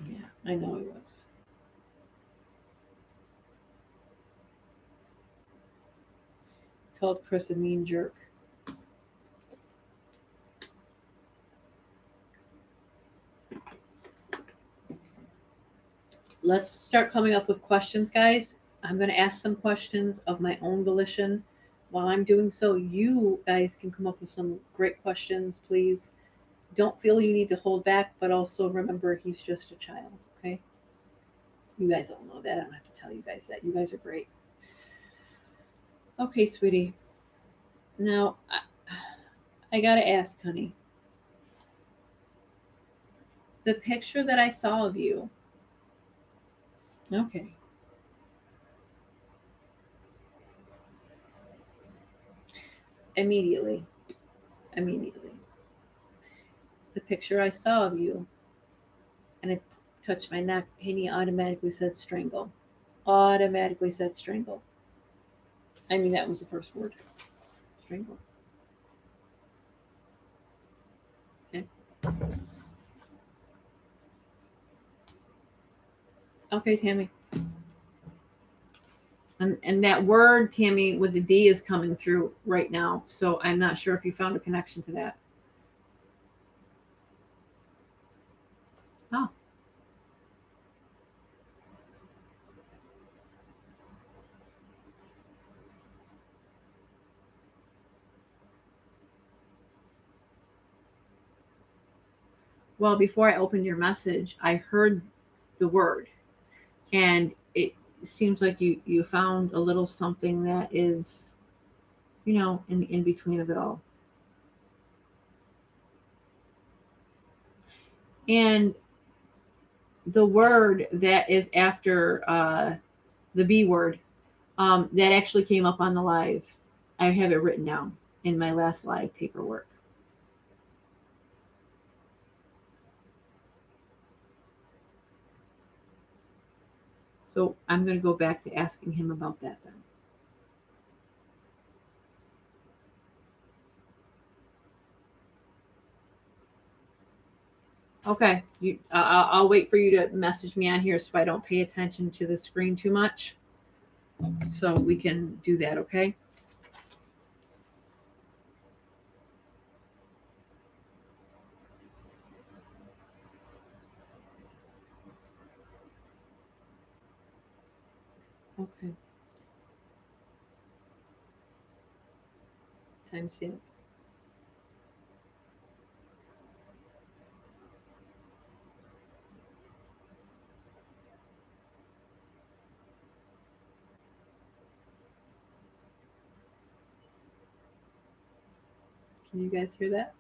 S1: Yeah, I know he was. Called Chris a mean jerk. Let's start coming up with questions, guys. I'm going to ask some questions of my own volition. While I'm doing so, you guys can come up with some great questions, please. Don't feel you need to hold back, but also remember he's just a child, okay? You guys all know that. I don't have to tell you guys that. You guys are great. Okay, sweetie. Now, I got to ask, honey. The picture that I saw of you, okay, immediately, immediately. The picture I saw of you, and it touched my neck, and he automatically said strangle. Automatically said strangle. I mean, that was the first word. Strangle. Okay. Okay, Tammy. And that word, Tammy, with the D is coming through right now. So I'm not sure if you found a connection to that. Oh. Well, before I opened your message, I heard the word. And it seems like you found a little something that is, in between of it all. And the word that is after the B word, that actually came up on the live. I have it written down in my last live paperwork. So I'm going to go back to asking him about that then. Okay, I'll wait for you to message me on here so I don't pay attention to the screen too much. So we can do that, okay? Okay. Timestamp. Can you guys hear that?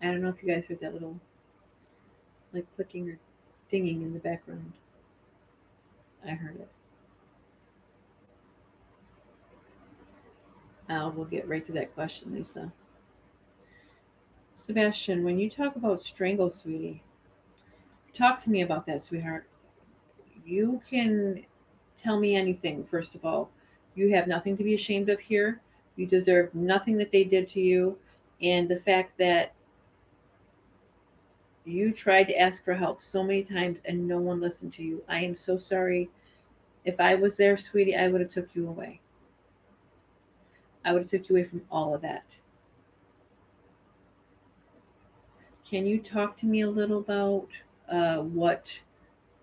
S1: I don't know if you guys heard that little like clicking or dinging in the background. I heard it. We'll get right to that question, Lisa. Sebastian, when you talk about strangle, sweetie, talk to me about that, sweetheart. You can tell me anything, first of all. You have nothing to be ashamed of here. You deserve nothing that they did to you. And the fact that you tried to ask for help so many times and no one listened to you. I am so sorry. If I was there, sweetie, I would have took you away. I would have took you away from all of that. Can you talk to me a little about what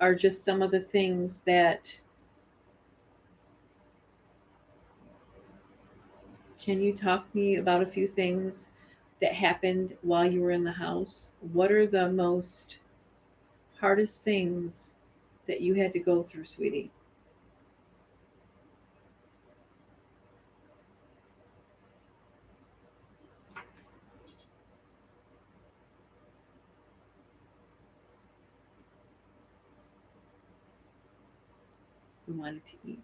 S1: are just some of the things that can you talk to me about a few things that happened while you were in the house? What are the most hardest things that you had to go through, sweetie? You wanted to eat.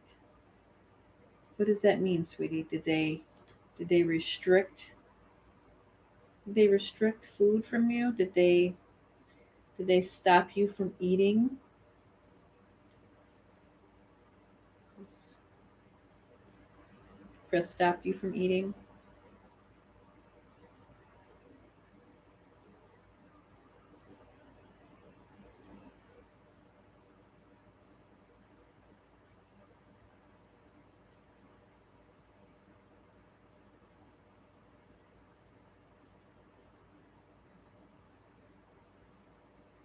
S1: What does that mean, sweetie? Did they restrict food from you? Did they stop you from eating? Chris stopped you from eating?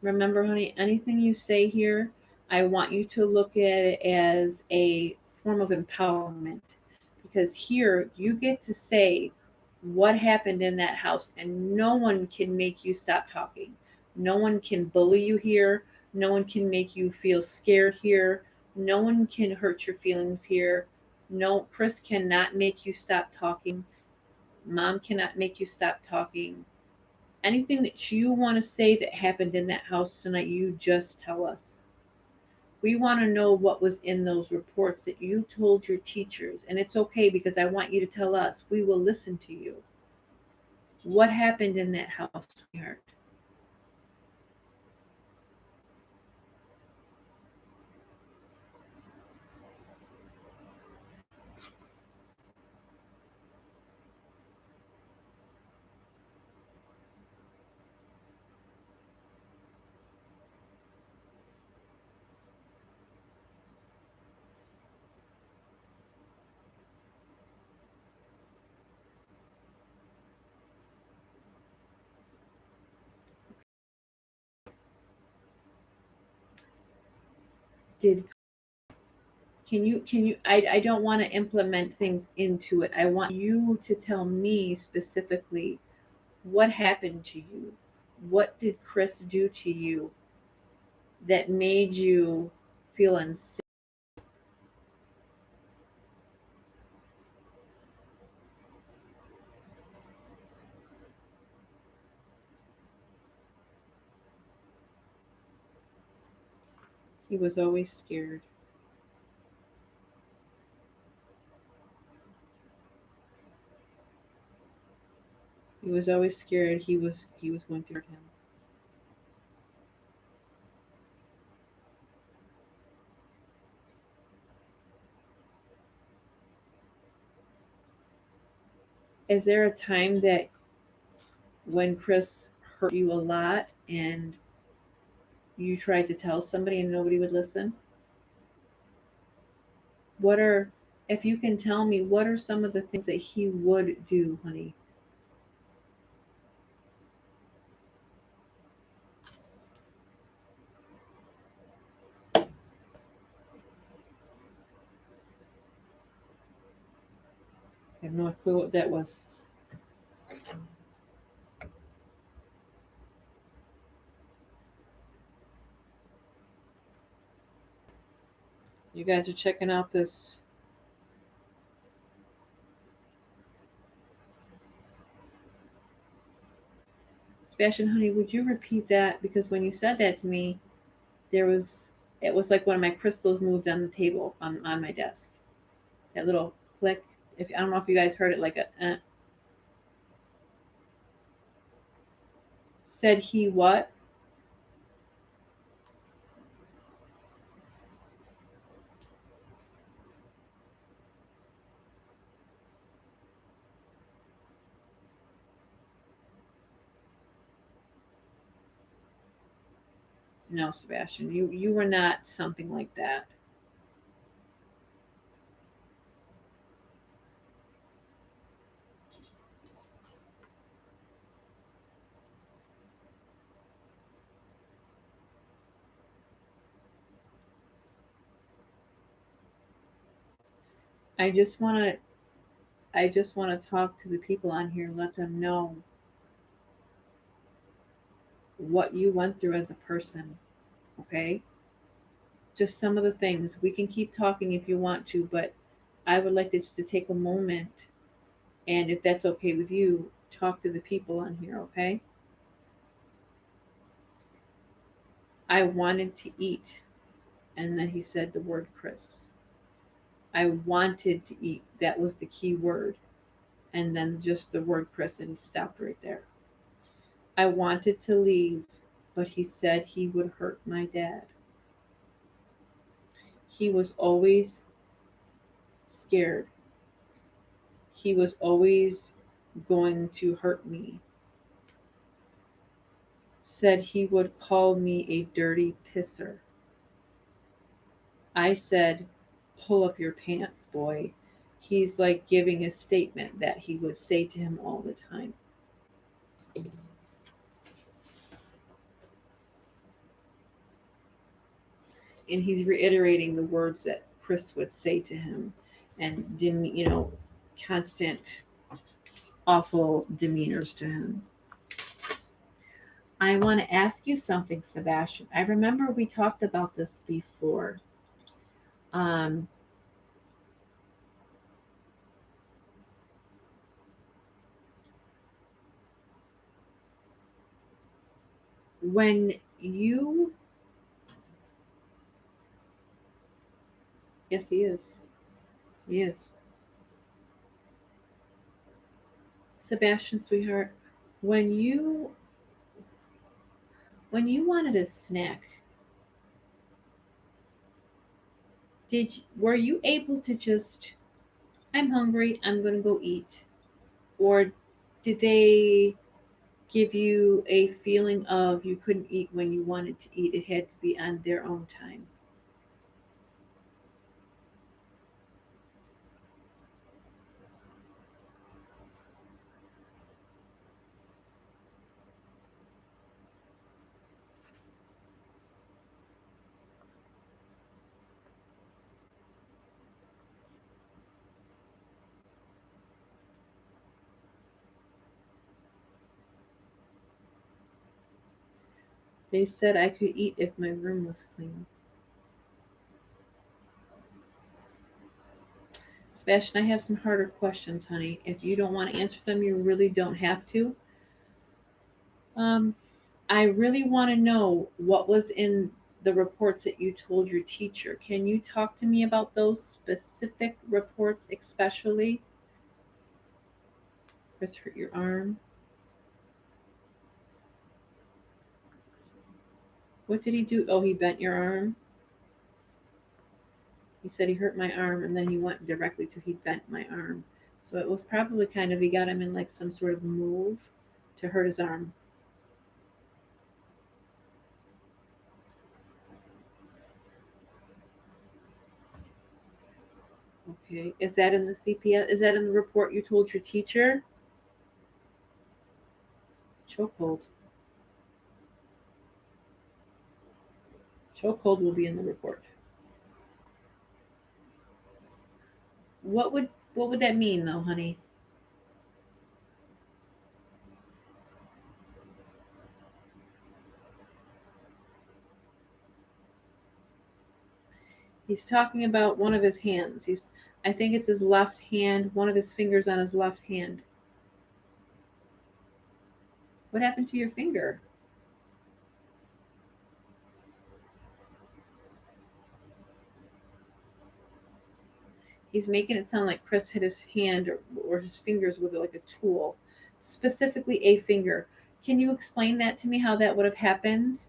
S1: Remember, honey, anything you say here, I want you to look at it as a form of empowerment because here you get to say what happened in that house, and no one can make you stop talking. No one can bully you here. No one can make you feel scared here. No one can hurt your feelings here. No, Chris cannot make you stop talking. Mom cannot make you stop talking. Anything that you want to say that happened in that house tonight, you just tell us. We want to know what was in those reports that you told your teachers. And it's okay because I want you to tell us. We will listen to you. What happened in that house, sweetheart? Did I don't want to implement things into it. I want you to tell me specifically what happened to you. What did Chris do to you that made you feel unsafe? He was always scared. He was always scared he was going to hurt him. Is there a time that when Chris hurt you a lot and you tried to tell somebody and nobody would listen? What are if you can tell me what are some of the things that he would do, honey? I have no clue what that was. You guys are checking out this. Sebastian, honey, would you repeat that? Because when you said that to me, there was it was like one of my crystals moved on the table on my desk. That little click. If I don't know if you guys heard it, like a said he what? No, Sebastian, you were not something like that. I just wanna I just wanna talk to the people on here, let them know what you went through as a person, okay? Just some of the things. We can keep talking if you want to, but I would like to take a moment and if that's okay with you, talk to the people on here, okay? I wanted to eat. And then he said the word Chris. I wanted to eat. That was the key word. And then just the word Chris, and he stopped right there. I wanted to leave, but he said he would hurt my dad. He was always scared. He was always going to hurt me. Said he would call me a dirty pisser. I said, pull up your pants, boy. He's like giving a statement that he would say to him all the time. And he's reiterating the words that Chris would say to him and, constant awful demeanors to him. I want to ask you something, Sebastian. I remember we talked about this before. Um, when you, yes, he is. He is. Sebastian, sweetheart, when you wanted a snack, were you able to just, I'm hungry, I'm gonna go eat, or did they give you a feeling of you couldn't eat when you wanted to eat? It had to be on their own time. They said I could eat if my room was clean. Sebastian, I have some harder questions, honey. If you don't want to answer them, you really don't have to. Um, I really want to know what was in the reports that you told your teacher. Can you talk to me about those specific reports, especially? Chris hurt your arm. What did he do? Oh, he bent your arm. He said he hurt my arm, and then he went directly to he bent my arm. So it was probably kind of he got him in like some sort of move to hurt his arm. Okay, is that in the CPS? Is that in the report you told your teacher? Chokehold. Chokehold will be in the report. What would that mean though, honey? He's talking about one of his hands. I think it's his left hand, one of his fingers on his left hand. What happened to your finger? He's making it sound like Chris hit his hand or his fingers with like a tool, specifically a finger. Can you explain that to me, how that would have happened?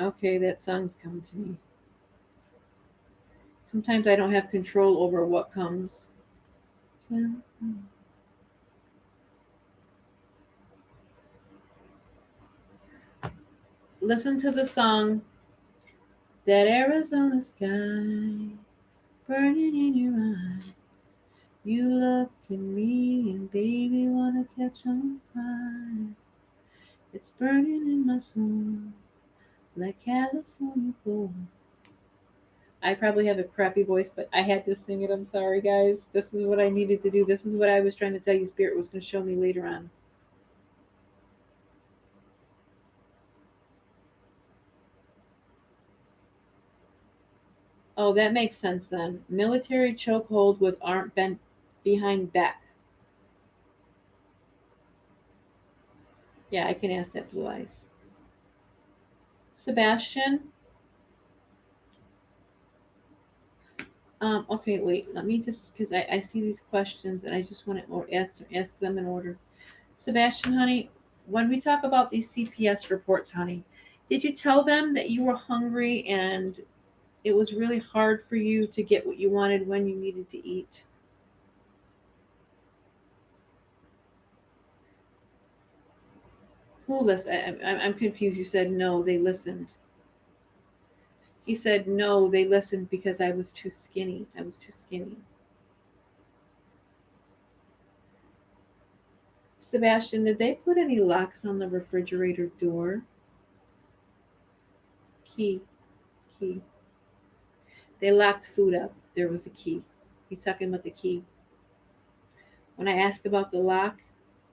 S1: Okay, that song's coming to me. Sometimes I don't have control over what comes. Listen to the song, That Arizona Sky, burning in your eyes. You look at me and baby wanna catch on fire. It's burning in my soul like California gold. I probably have a crappy voice, but I had to sing it. I'm sorry, guys. This is what I needed to do. This is what I was trying to tell you Spirit was going to show me later on. Oh, that makes sense then. Military chokehold with arm bent behind back. Yeah, I can ask that, Blue Eyes. Sebastian. Okay, wait. Let me just, because I see these questions and I just want to ask them in order. Sebastian, honey, when we talk about these CPS reports, honey, did you tell them that you were hungry and it was really hard for you to get what you wanted when you needed to eat? Who listened? I'm confused. You said no, they listened. You said no, they listened because I was too skinny. I was too skinny. Sebastian, did they put any locks on the refrigerator door? Key, key. They locked food up. There was a key. He's talking about the key. When I ask about the lock,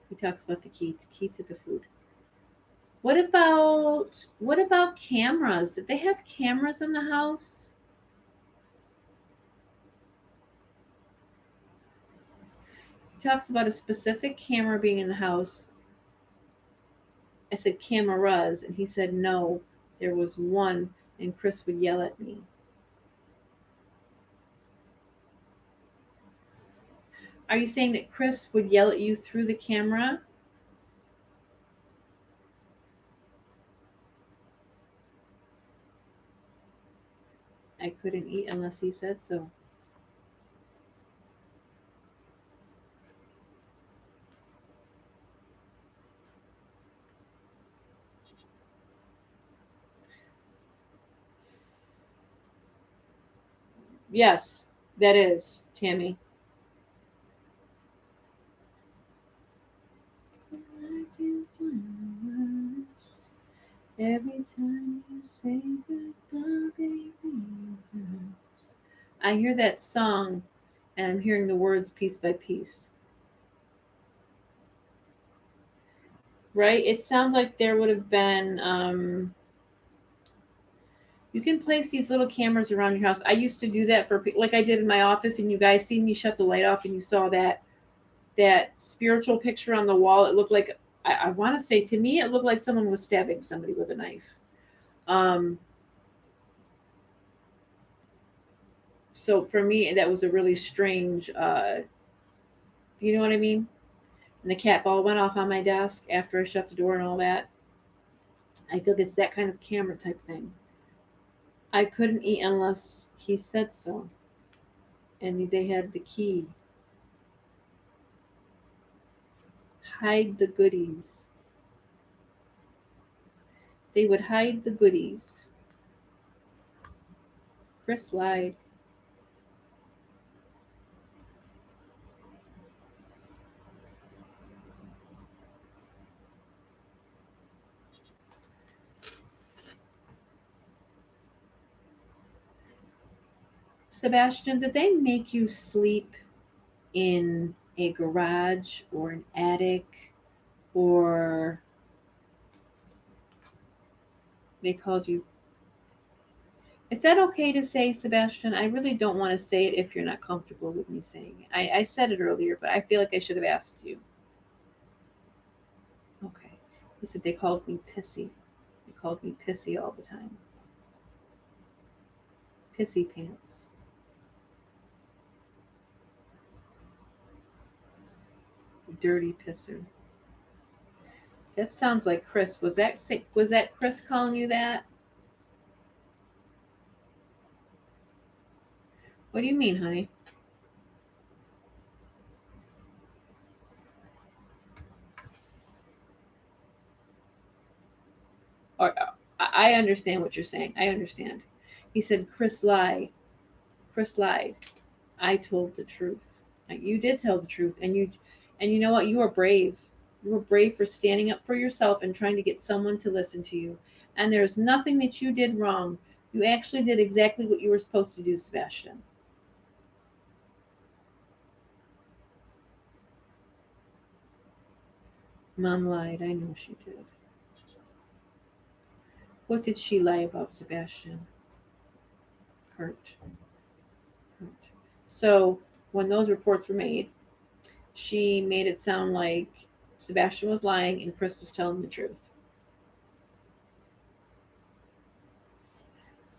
S1: he talks about the key to the food. What about cameras? Did they have cameras in the house? He talks about a specific camera being in the house. I said cameras, and he said no, there was one, and Chris would yell at me. Are you saying that Chris would yell at you through the camera? I couldn't eat unless he said so. Yes, that is, Tammy. I can find words every time you say goodbye, baby. I hear that song and I'm hearing the words piece by piece. Right? It sounds like there would have been you can place these little cameras around your house. I used to do that for like I did in my office, and you guys seen me shut the light off, and you saw that spiritual picture on the wall. It looked like I want to say to me, it looked like someone was stabbing somebody with a knife. Um, so for me, that was a really strange. You know what I mean? And the cat ball went off on my desk after I shut the door and all that. I feel it's that kind of camera type thing. I couldn't eat unless he said so, and they had the key. Hide the goodies. They would hide the goodies. Chris lied. Sebastian, did they make you sleep in a garage or an attic, or they called you Is that okay to say, Sebastian? I really don't want to say it if you're not comfortable with me saying it. I said it earlier, but I feel like I should have asked you. Okay. He said they called me pissy. They called me pissy all the time. Pissy pants. Dirty pisser. That sounds like Chris. Was that Chris calling you that? What do you mean, honey? Or I understand what you're saying. I understand. He said Chris lied. Chris lied. I told the truth. You did tell the truth, and you know what? You were brave. You were brave for standing up for yourself and trying to get someone to listen to you. And there's nothing that you did wrong. You actually did exactly what you were supposed to do, Sebastian. Mom lied. I know she did. What did she lie about, Sebastian? Hurt. Hurt. So when those reports were made, she made it sound like Sebastian was lying and Chris was telling the truth.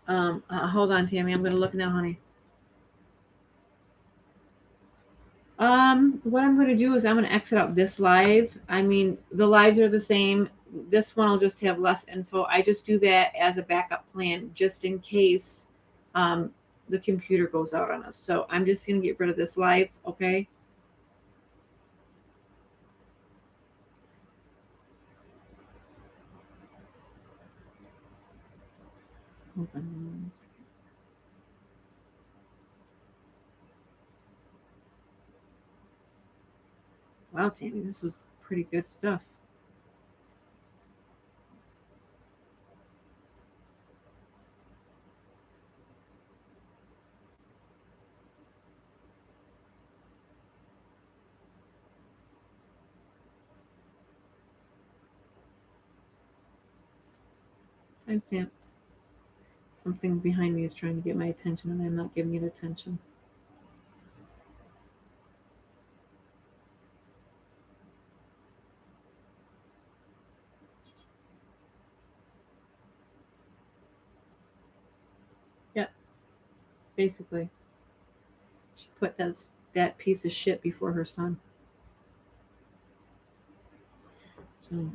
S1: Hold on, Tammy. I'm gonna look now, honey. What I'm gonna do is I'm gonna exit out this live. I mean, the lives are the same. This one will just have less info. I just do that as a backup plan, just in case um, the computer goes out on us. So I'm just gonna get rid of this live. Okay. Hold on. Wow, Tammy, this is pretty good stuff. Timestamp. Something behind me is trying to get my attention, and I'm not giving it attention. Yep, basically, she put that piece of shit before her son. So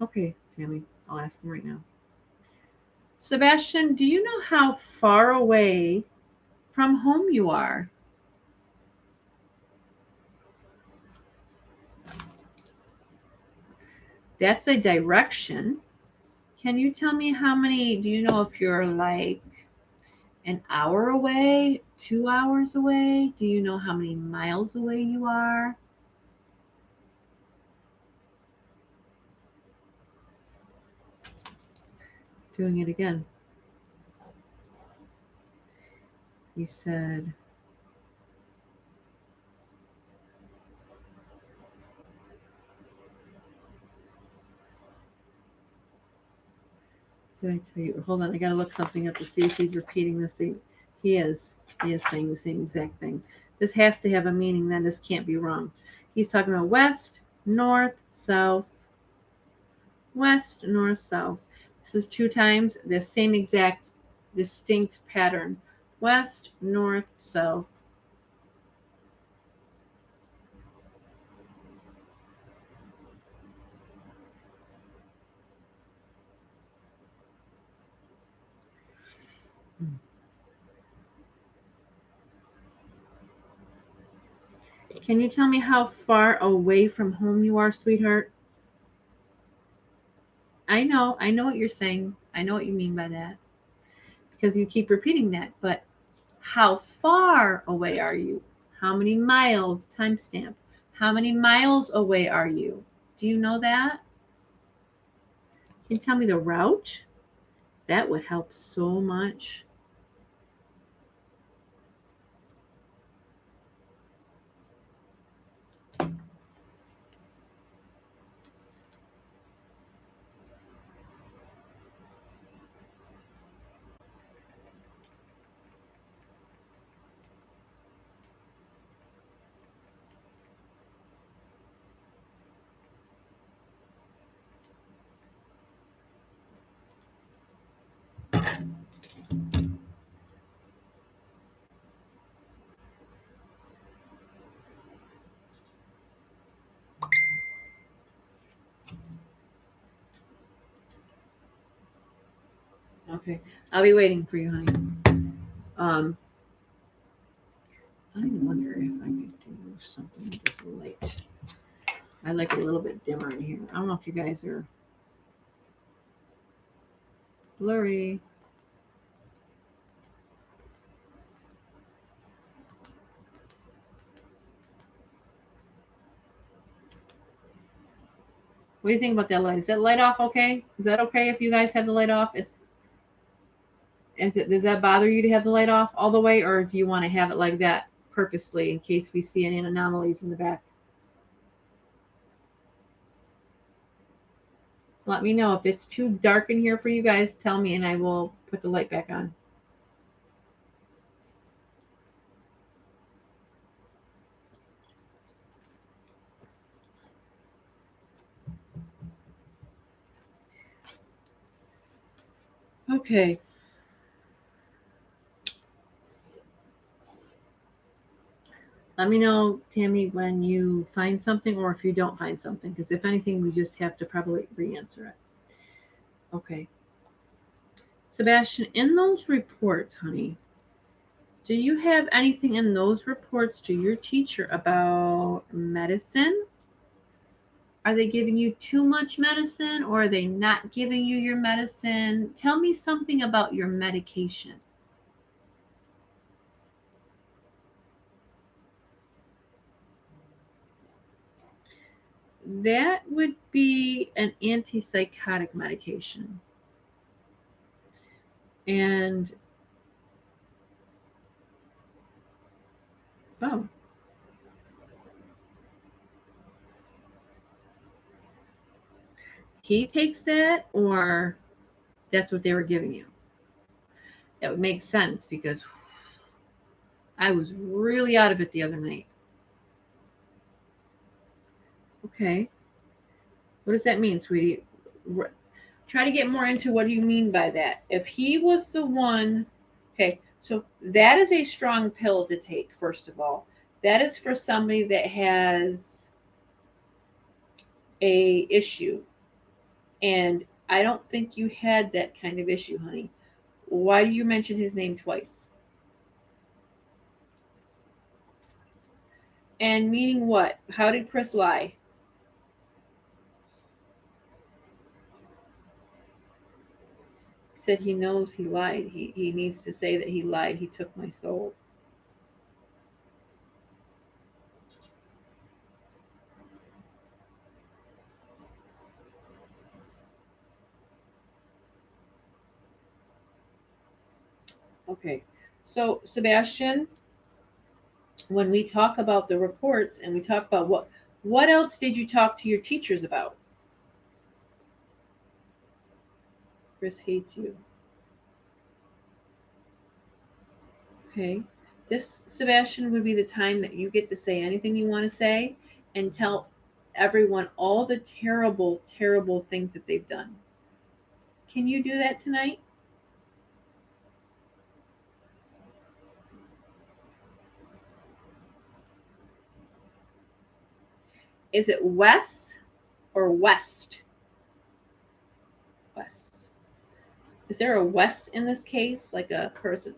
S1: okay, Tammy, I'll ask him right now. Sebastian, do you know how far away from home you are? That's a direction. Can you tell me how many? Do you know if you're like an hour away, 2 hours away? Do you know how many miles away you are? Doing it again. He said, did I tell you? Hold on, I gotta look something up to see if he's repeating the same. He is. He is saying the same exact thing. This has to have a meaning, then this can't be wrong. He's talking about west, north, south, west, north, south. This is two times the same exact distinct pattern. West, north, south. Can you tell me how far away from home you are, sweetheart? I know what you're saying. I know what you mean by that because you keep repeating that. But how far away are you? How many miles? Timestamp. How many miles away are you? Do you know that? Can you tell me the route? That would help so much. Okay, I'll be waiting for you, honey. Um, I wonder if I could do something with this light. I like it a little bit dimmer in here. I don't know if you guys are blurry. What do you think about that light? Is that light off okay? Is that okay if you guys have the light off? Does that bother you to have the light off all the way, or do you want to have it like that purposely in case we see any anomalies in the back? Let me know if it's too dark in here for you guys. Tell me, and I will put the light back on. Okay. Let me know, Tammy, when you find something or if you don't find something, because if anything, we just have to probably re-answer it. Okay. Sebastian, in those reports, honey, do you have anything in those reports to your teacher about medicine? Are they giving you too much medicine or are they not giving you your medicine? Tell me something about your medication. That would be an antipsychotic medication. And oh, he takes that or that's what they were giving you? That would make sense because I was really out of it the other night. Okay. What does that mean, sweetie? Try to get more into what do you mean by that. If he was the one, okay, so that is a strong pill to take, first of all. That is for somebody that has a issue. And I don't think you had that kind of issue, honey. Why do you mention his name twice? And meaning what? How did Chris lie? Said he knows he lied. He needs to say that he lied. He took my soul. Okay. So, Sebastian, when we talk about the reports and we talk about what else did you talk to your teachers about? Chris hates you. Okay. This, Sebastian, would be the time that you get to say anything you want to say and tell everyone all the terrible, terrible things that they've done. Can you do that tonight? Is it Wes or West? West. Is there a Wes in this case? Like a person?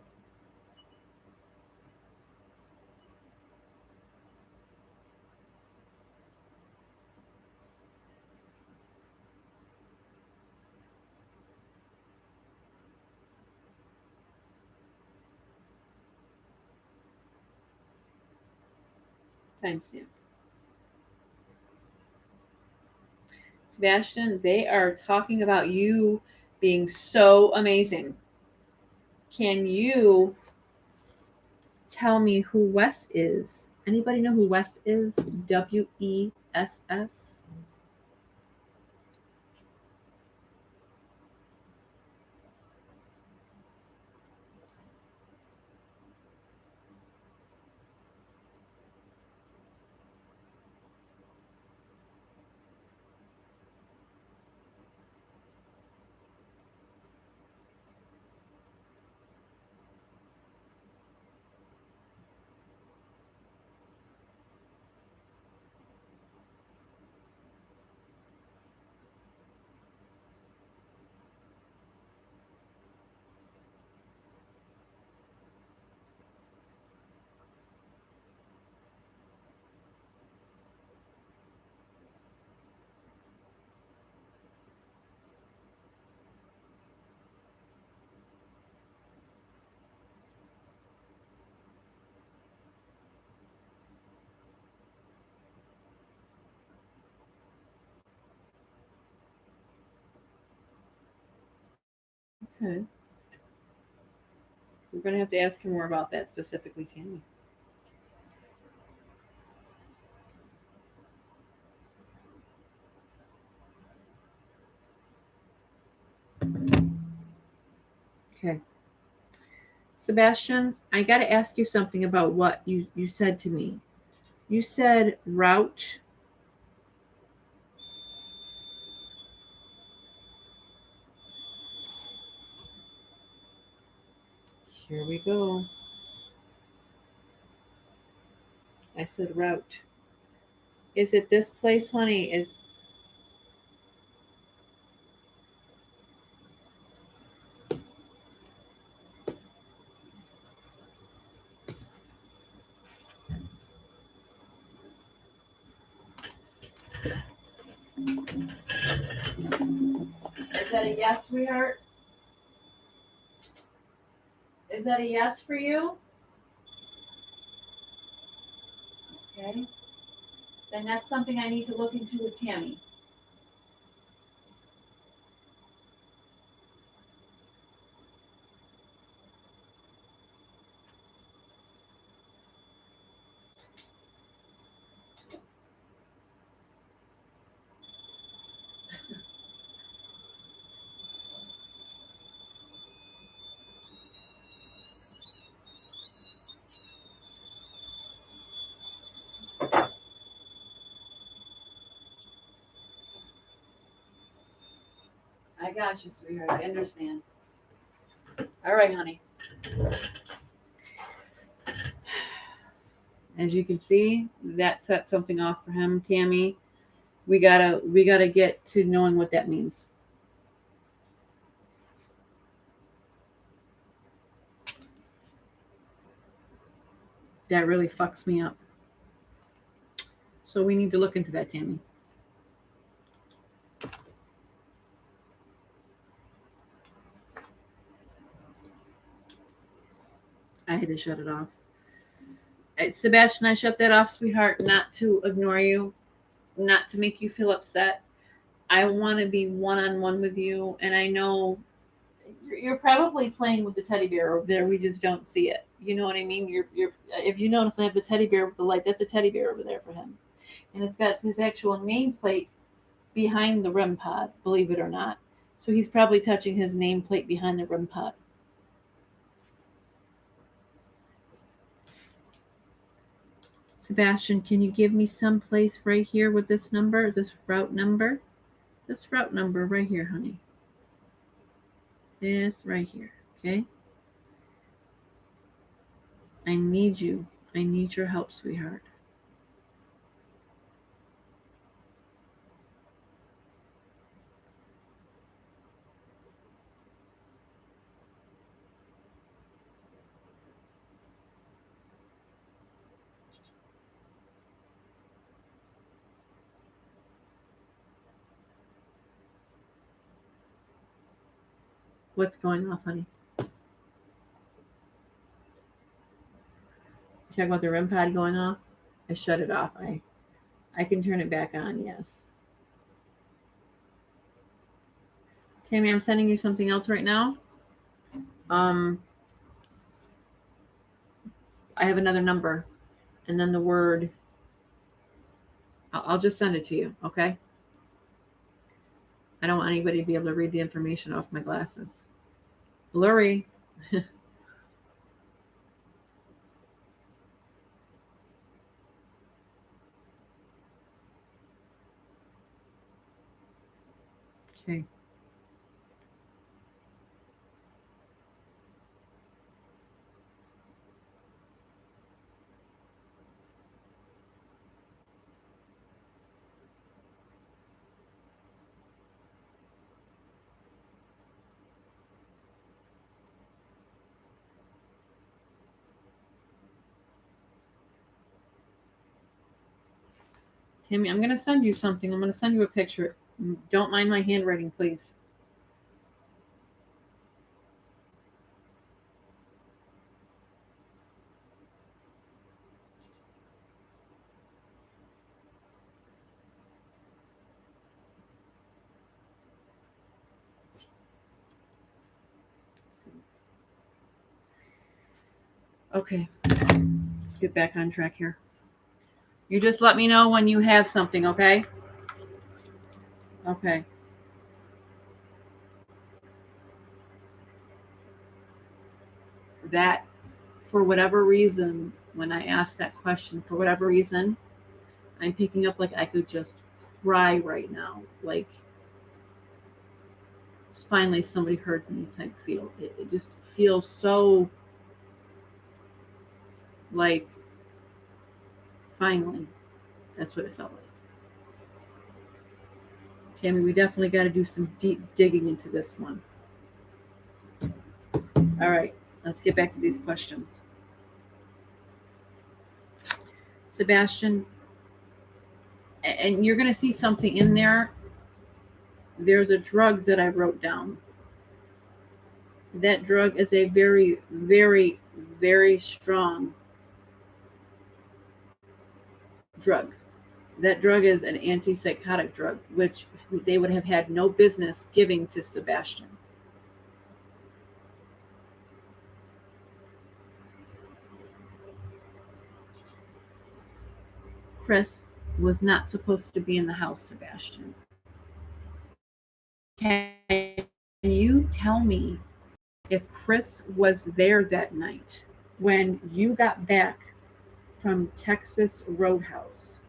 S1: Timestamp. Sebastian, they are talking about you being so amazing. Can you tell me who Wes is? Anybody know who Wes is? Wess. Okay. We're going to have to ask him more about that specifically, Tammy. Okay. Sebastian, I got to ask you something about what you said to me. You said route. Here we go. I said route. Is it this place, honey? Is that a yes, sweetheart? Is that a yes for you? Okay. Then that's something I need to look into with Tammy. I got you, sweetheart. I understand. All right, honey. As you can see, that set something off for him, Tammy. We gotta get to knowing what that means. That really fucks me up. So we need to look into that, Tammy. I had to shut it off. Sebastian, I shut that off, sweetheart, not to ignore you, not to make you feel upset. I want to be one on one with you, and I know you're probably playing with the teddy bear over there. We just don't see it. You know what I mean? You're. If you notice, I have the teddy bear with the light. That's a teddy bear over there for him, and it's got his actual nameplate behind the REM pod. Believe it or not, so he's probably touching his nameplate behind the REM pod. Sebastian, can you give me some place right here with this number, this route number? This route number right here, honey. This right here, okay? I need you. I need your help, sweetheart. What's going off, honey? You talking about the REM pod going off? I shut it off. I can turn it back on, yes. Tammy, I'm sending you something else right now. I have another number, and then the word. I'll just send it to you, okay? I don't want anybody to be able to read the information off my glasses. Blurry. Okay. Tammy, I'm going to send you something. I'm going to send you a picture. Don't mind my handwriting, please. Okay. Let's get back on track here. You just let me know when you have something, okay? Okay. That, for whatever reason, when I asked that question, for whatever reason, I'm picking up like I could just cry right now. Like, finally somebody heard me type feel. It just feels so like, finally. That's what it felt like. Tammy, we definitely got to do some deep digging into this one. All right, let's get back to these questions. Sebastian, and you're going to see something in there. There's a drug that I wrote down. That drug is a very, very, very strong drug. That drug is an antipsychotic drug, which they would have had no business giving to Sebastian. Chris was not supposed to be in the house, Sebastian. Can you tell me if Chris was there that night when you got back from Texas Roadhouse?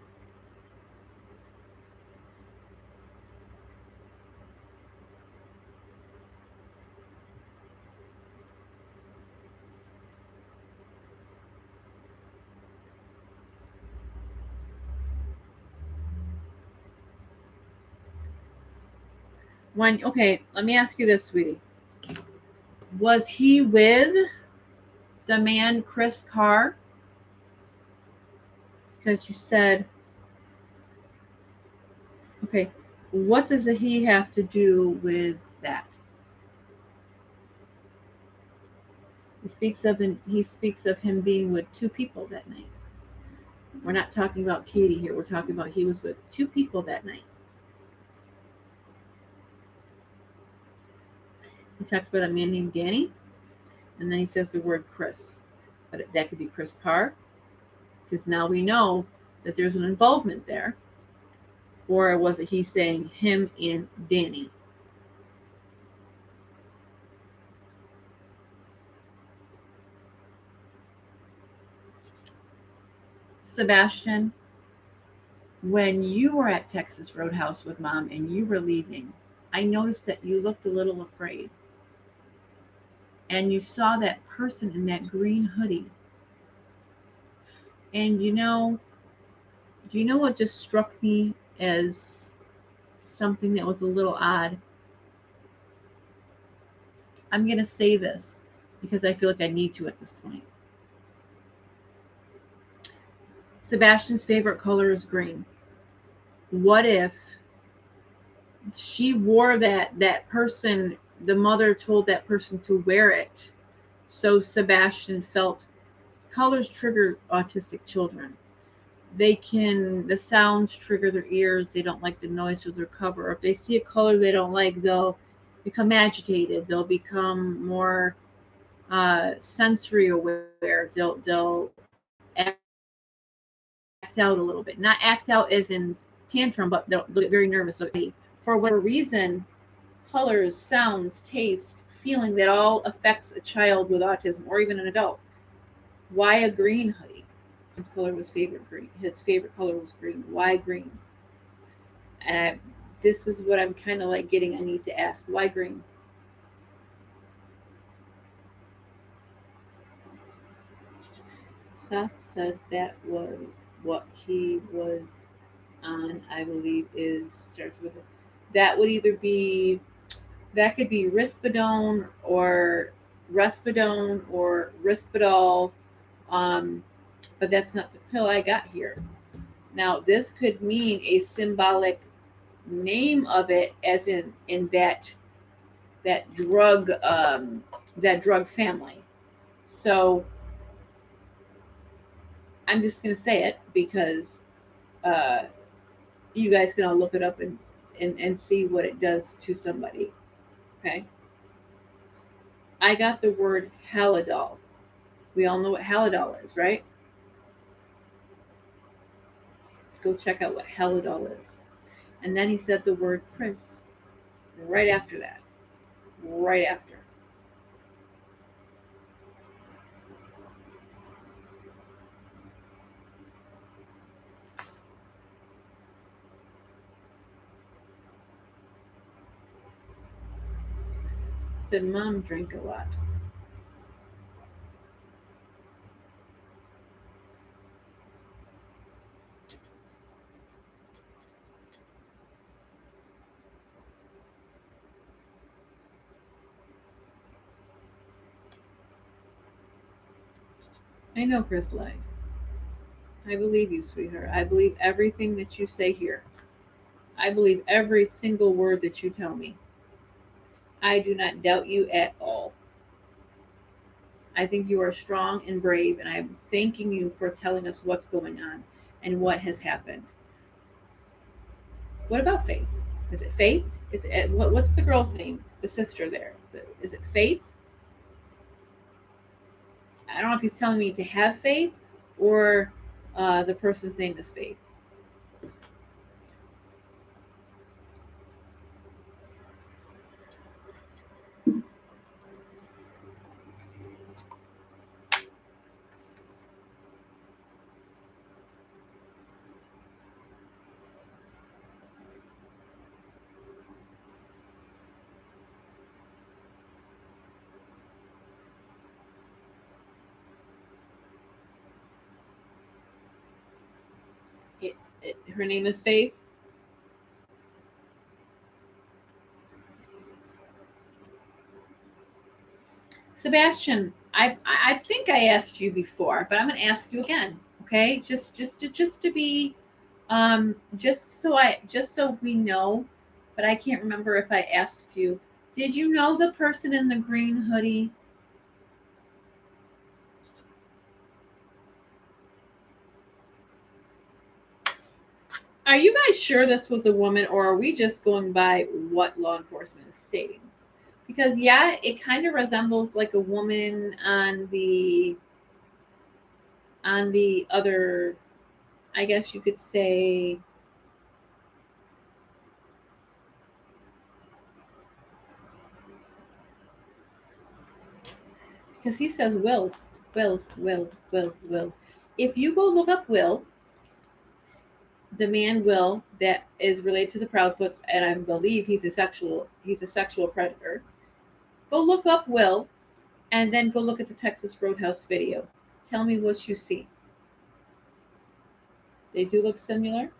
S1: Okay, let me ask you this, sweetie. Was he with the man Chris Carr? Because you said, okay, what does he have to do with that? He speaks of him being with two people that night. We're not talking about Katie here. We're talking about he was with two people that night. He talks about a man named Danny, and then he says the word Chris. But that could be Chris Carr, because now we know that there's an involvement there. Or was it he saying him and Danny? Sebastian, when you were at Texas Roadhouse with Mom and you were leaving, I noticed that you looked a little afraid. And you saw that person in that green hoodie. And do you know what just struck me as something that was a little odd? I'm going to say this because I feel like I need to at this point. Sebastian's favorite color is green. What if she wore that person, the mother told that person to wear it, so Sebastian felt colors trigger autistic children. The sounds trigger their ears. They don't like the noise of their cover. If they see a color they don't like, they'll become agitated. They'll become more sensory aware. They'll act out a little bit. Not act out as in tantrum, but they'll get very nervous. For whatever reason, colors, sounds, taste, feeling that all affects a child with autism or even an adult. Why a green hoodie? Color was favorite green. His favorite color was green. Why green? And this is what I'm kind of like getting. I need to ask why green. Seth said that was what he was on. I believe is starts with that would either be that could be Risperdone or Risperdal, um, but that's not the pill I got here. Now this could mean a symbolic name of it, as in that drug that drug family. So I'm just gonna say it because uh, you guys can all look it up and see what it does to somebody. Okay, I got the word halidol. We all know what halidol is, right? Go check out what halidol is. And then he said the word Chris right after that. Right after. Said mom drank a lot. I know Chris lied. I believe you, sweetheart. I believe everything that you say here. I believe every single word that you tell me. I do not doubt you at all. I think you are strong and brave, and I'm thanking you for telling us what's going on and what has happened. What about Faith? Is it Faith? What's the girl's name? The sister there. Is it Faith? I don't know if he's telling me to have faith or the person's name is Faith. Her name is Faith. Sebastian, I think I asked you before, but I'm going to ask you again. Okay, just to be just so we know, but I can't remember if I asked you. Did you know the person in the green hoodie? Are you guys sure this was a woman, or are we just going by what law enforcement is stating? Because yeah, it kind of resembles like a woman on the other, I guess you could say, because he says will. If you go look up Will, the man Will that is related to the Proudfoots, and I believe he's a sexual predator. Go look up Will, and then go look at the Texas Roadhouse video. Tell me what you see. They do look similar,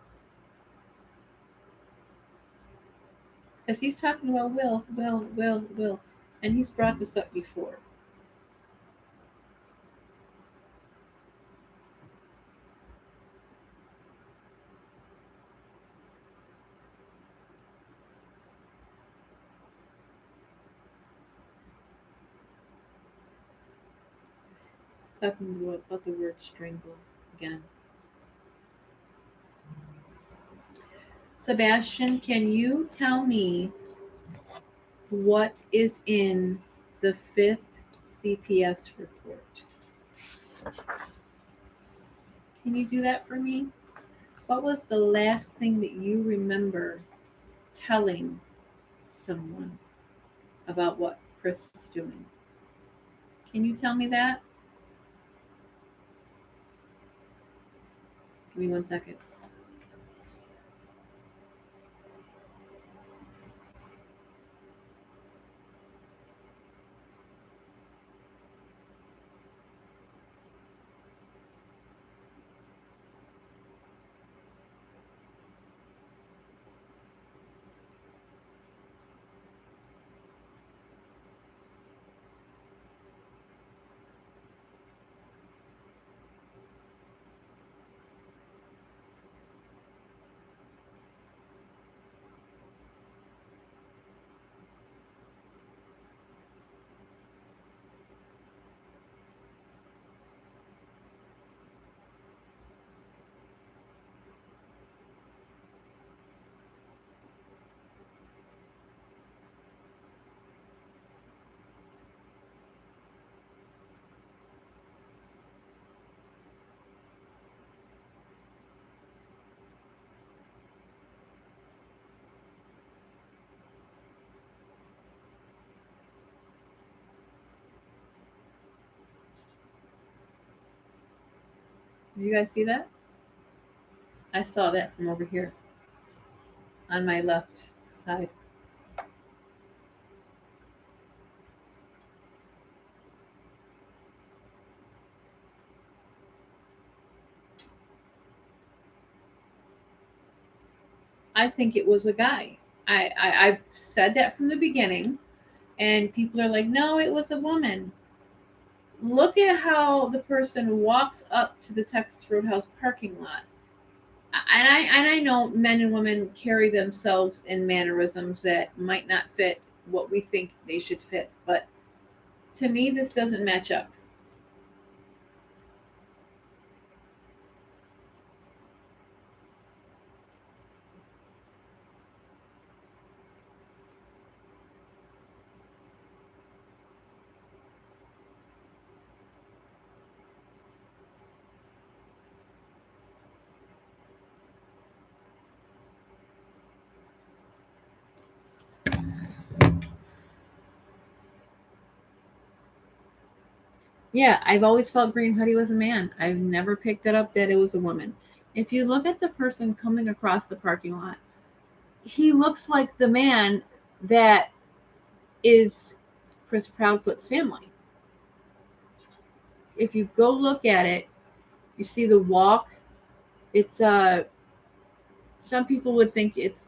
S1: because he's talking about Will, and he's brought this up before. He's talking about the word strangle again. Sebastian, can you tell me what is in the fifth CPS report? Can you do that for me? What was the last thing that you remember telling someone about what Chris is doing? Can you tell me that? Give me 1 second. You guys see that? I saw that from over here on my left side. I think it was a guy. I've said that from the beginning, and people are like, no, it was a woman. Look at how the person walks up to the Texas Roadhouse parking lot. And I know men and women carry themselves in mannerisms that might not fit what we think they should fit, but to me, this doesn't match up. Yeah, I've always felt Green Hoodie was a man. I've never picked it up that it was a woman. If you look at the person coming across the parking lot, he looks like the man that is Chris Proudfoot's family. If you go look at it, you see the walk. It's some people would think it's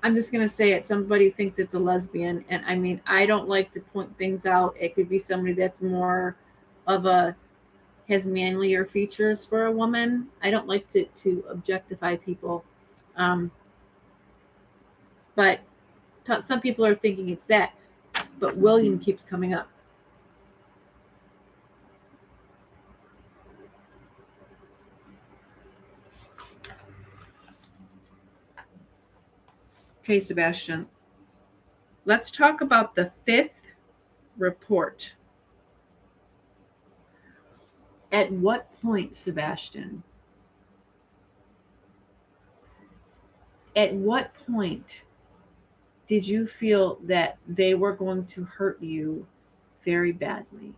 S1: I'm just gonna say it. Somebody thinks it's a lesbian, and I mean I don't like to point things out. It could be somebody that's more of a has manlier features for a woman. I don't like to objectify people, um, but some people are thinking it's that. But William keeps coming up. Okay, Sebastian. Let's talk about the fifth report. At what point, Sebastian? At what point did you feel that they were going to hurt you very badly?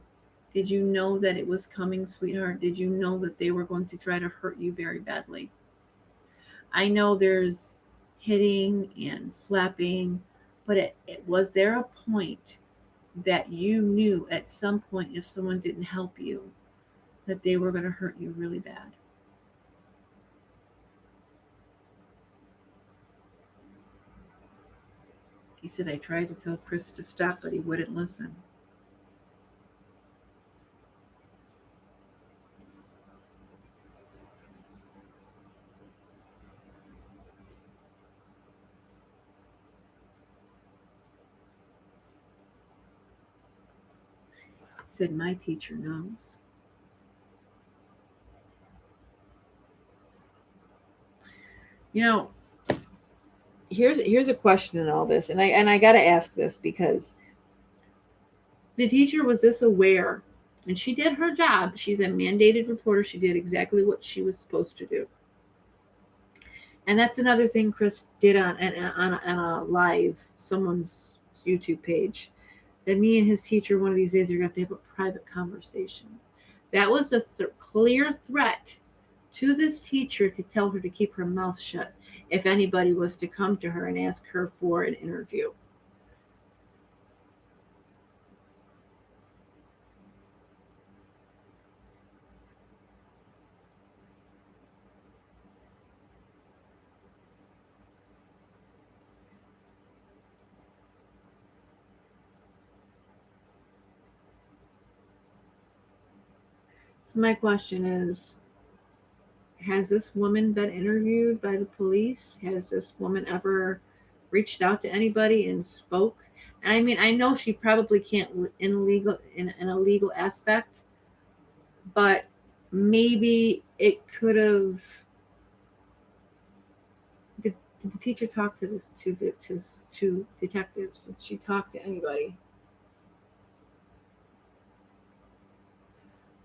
S1: Did you know that it was coming, sweetheart? Did you know that they were going to try to hurt you very badly? I know there's hitting and slapping, but was there a point that you knew at some point if someone didn't help you that they were going to hurt you really bad? He said, I tried to tell Chris to stop, but he wouldn't listen. He said, my teacher knows. You know, here's a question in all this, and I got to ask this because the teacher was this aware, and she did her job. She's a mandated reporter. She did exactly what she was supposed to do. And that's another thing Chris did on a live someone's YouTube page. That me and his teacher one of these days are going to have a private conversation. That was a clear threat to this teacher to tell her to keep her mouth shut if anybody was to come to her and ask her for an interview. So my question is, has this woman been interviewed by the police? Has this woman ever reached out to anybody and spoke? And I mean, I know she probably can't in a legal aspect, but maybe it could have. Did the teacher talk to this to detectives? Did she talk to anybody?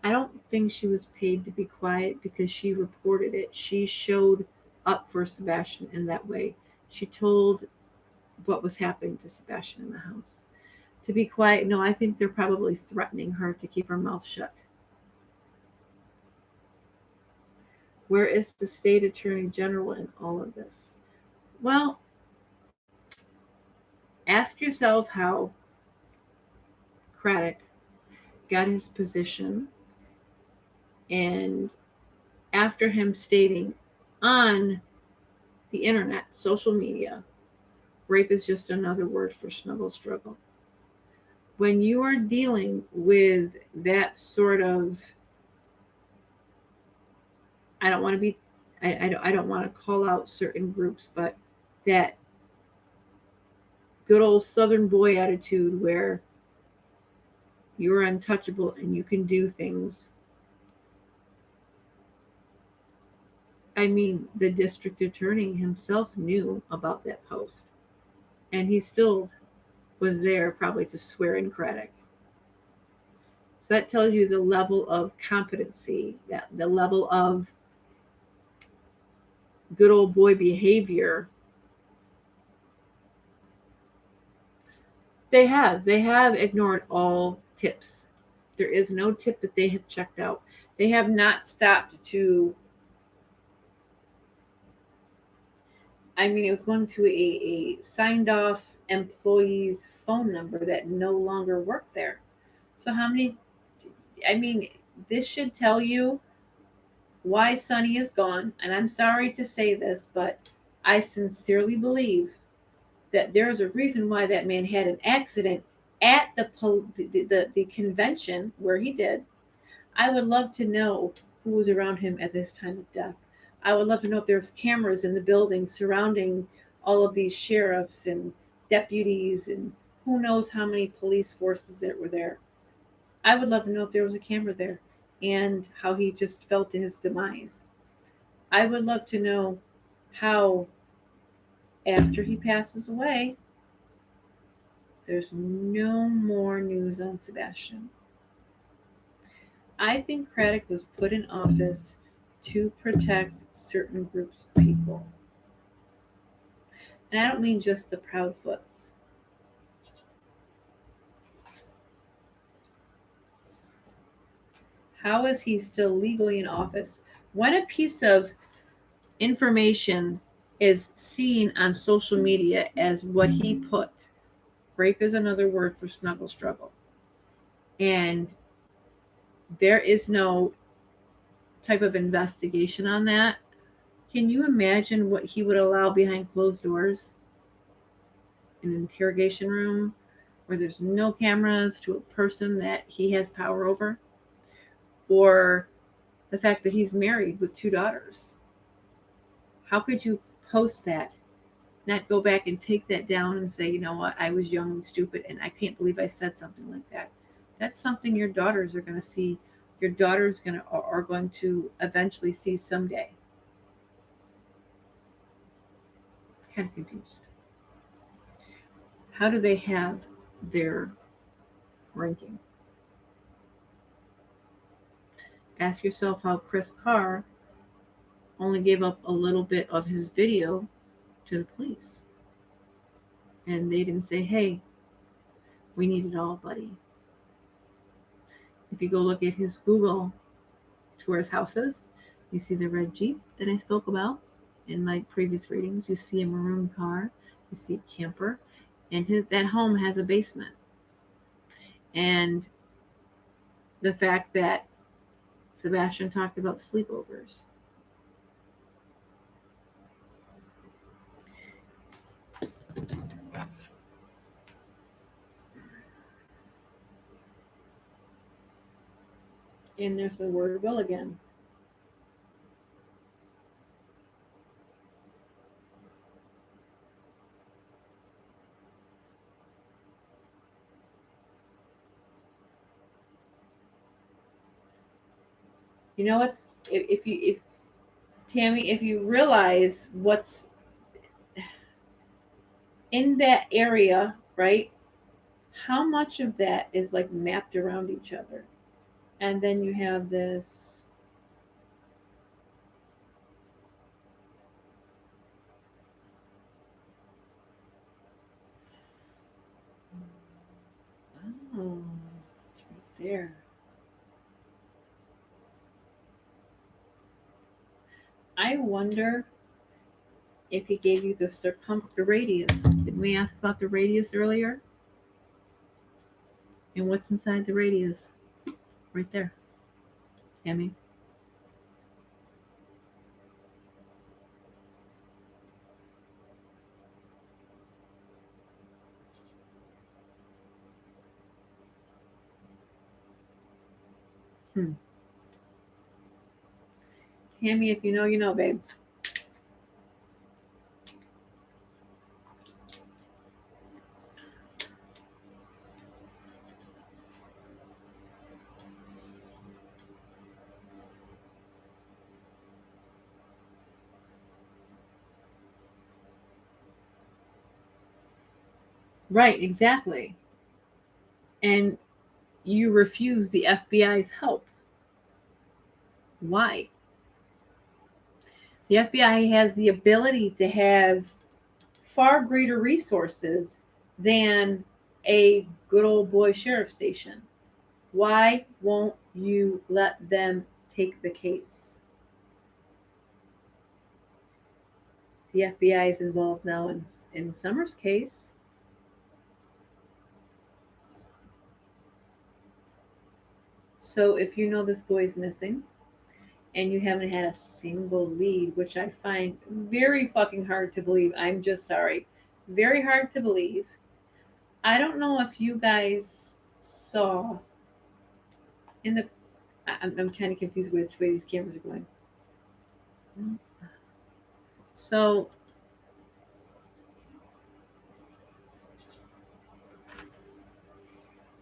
S1: I don't think she was paid to be quiet because she reported it. She showed up for Sebastian in that way. She told what was happening to Sebastian in the house. To be quiet, no, I think they're probably threatening her to keep her mouth shut. Where is the state attorney general in all of this? Well, ask yourself how Craddock got his position, and after him stating on the internet, social media, rape is just another word for snuggle struggle. When you are dealing with that sort of, I don't want to be, I don't want to call out certain groups, but that good old Southern boy attitude where you're untouchable and you can do things. I mean, the district attorney himself knew about that post, and he still was there probably to swear in Craddock. So that tells you the level of competency, that the level of good old boy behavior. They have ignored all tips. There is no tip that they have checked out. They have not stopped to. I mean, it was going to a signed off employee's phone number that no longer worked there. So how many? I mean, this should tell you why Sonny is gone. And I'm sorry to say this, but I sincerely believe that there is a reason why that man had an accident at the convention where he did. I would love to know who was around him at this time of death. I would love to know if there's cameras in the building surrounding all of these sheriffs and deputies and who knows how many police forces that were there. I would love to know if there was a camera there and how he just fell to his demise. I would love to know how, after he passes away, there's no more news on Sebastian. I think Craddock was put in office to protect certain groups of people. And I don't mean just the Proudfoots. How is he still legally in office? When a piece of information is seen on social media as what he put, rape is another word for snuggle struggle, and there is no type of investigation on that, can you imagine what he would allow behind closed doors in an interrogation room where there's no cameras to a person that he has power over? Or the fact that he's married with 2 daughters. How could you post that, not go back and take that down and say, you know what, I was young and stupid and I can't believe I said something like that? That's something your daughters are going to see. Your daughters are going to eventually see someday. kind of confused. How do they have their ranking? Ask yourself how Chris Carr only gave up a little bit of his video to the police. And they didn't say, hey, we need it all, buddy. If you go look at his Google tours houses, you see the red Jeep that I spoke about in my previous readings. You see a maroon car, you see a camper, and that home has a basement. And the fact that Sebastian talked about sleepovers. And there's the word will again. You know what's if Tammy, if you realize what's in that area, right? How much of that is like mapped around each other? And then you have this. Oh, it's right there. I wonder if he gave you the radius. Didn't we ask about the radius earlier? And what's inside the radius? Right there. Tammy. Tammy, if you know, you know, babe. Right, exactly. And you refuse the FBI's help. Why? The FBI has the ability to have far greater resources than a good old boy sheriff station. Why won't you let them take the case? The FBI is involved now in Summer's case. So if you know this boy is missing and you haven't had a single lead, which I find very fucking hard to believe, I'm just sorry, very hard to believe. I don't know if you guys saw in the. I'm kind of confused which way these cameras are going. So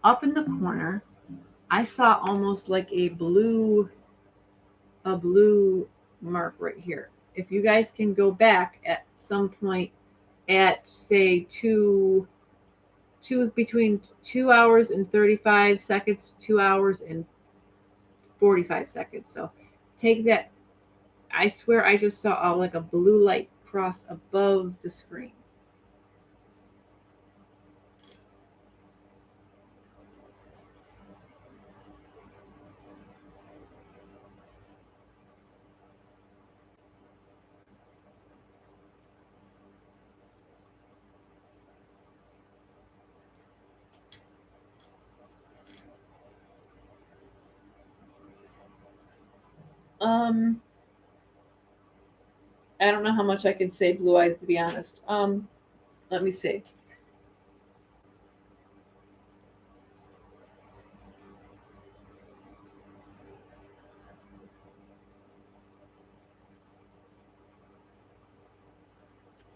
S1: up in the corner, I saw almost like a blue mark right here. If you guys can go back at some point at say between 2 hours and 35 seconds, 2 hours and 45 seconds. So take that. I swear I just saw like a blue light cross above the screen. I don't know how much I can say blue eyes to be honest. Let me see.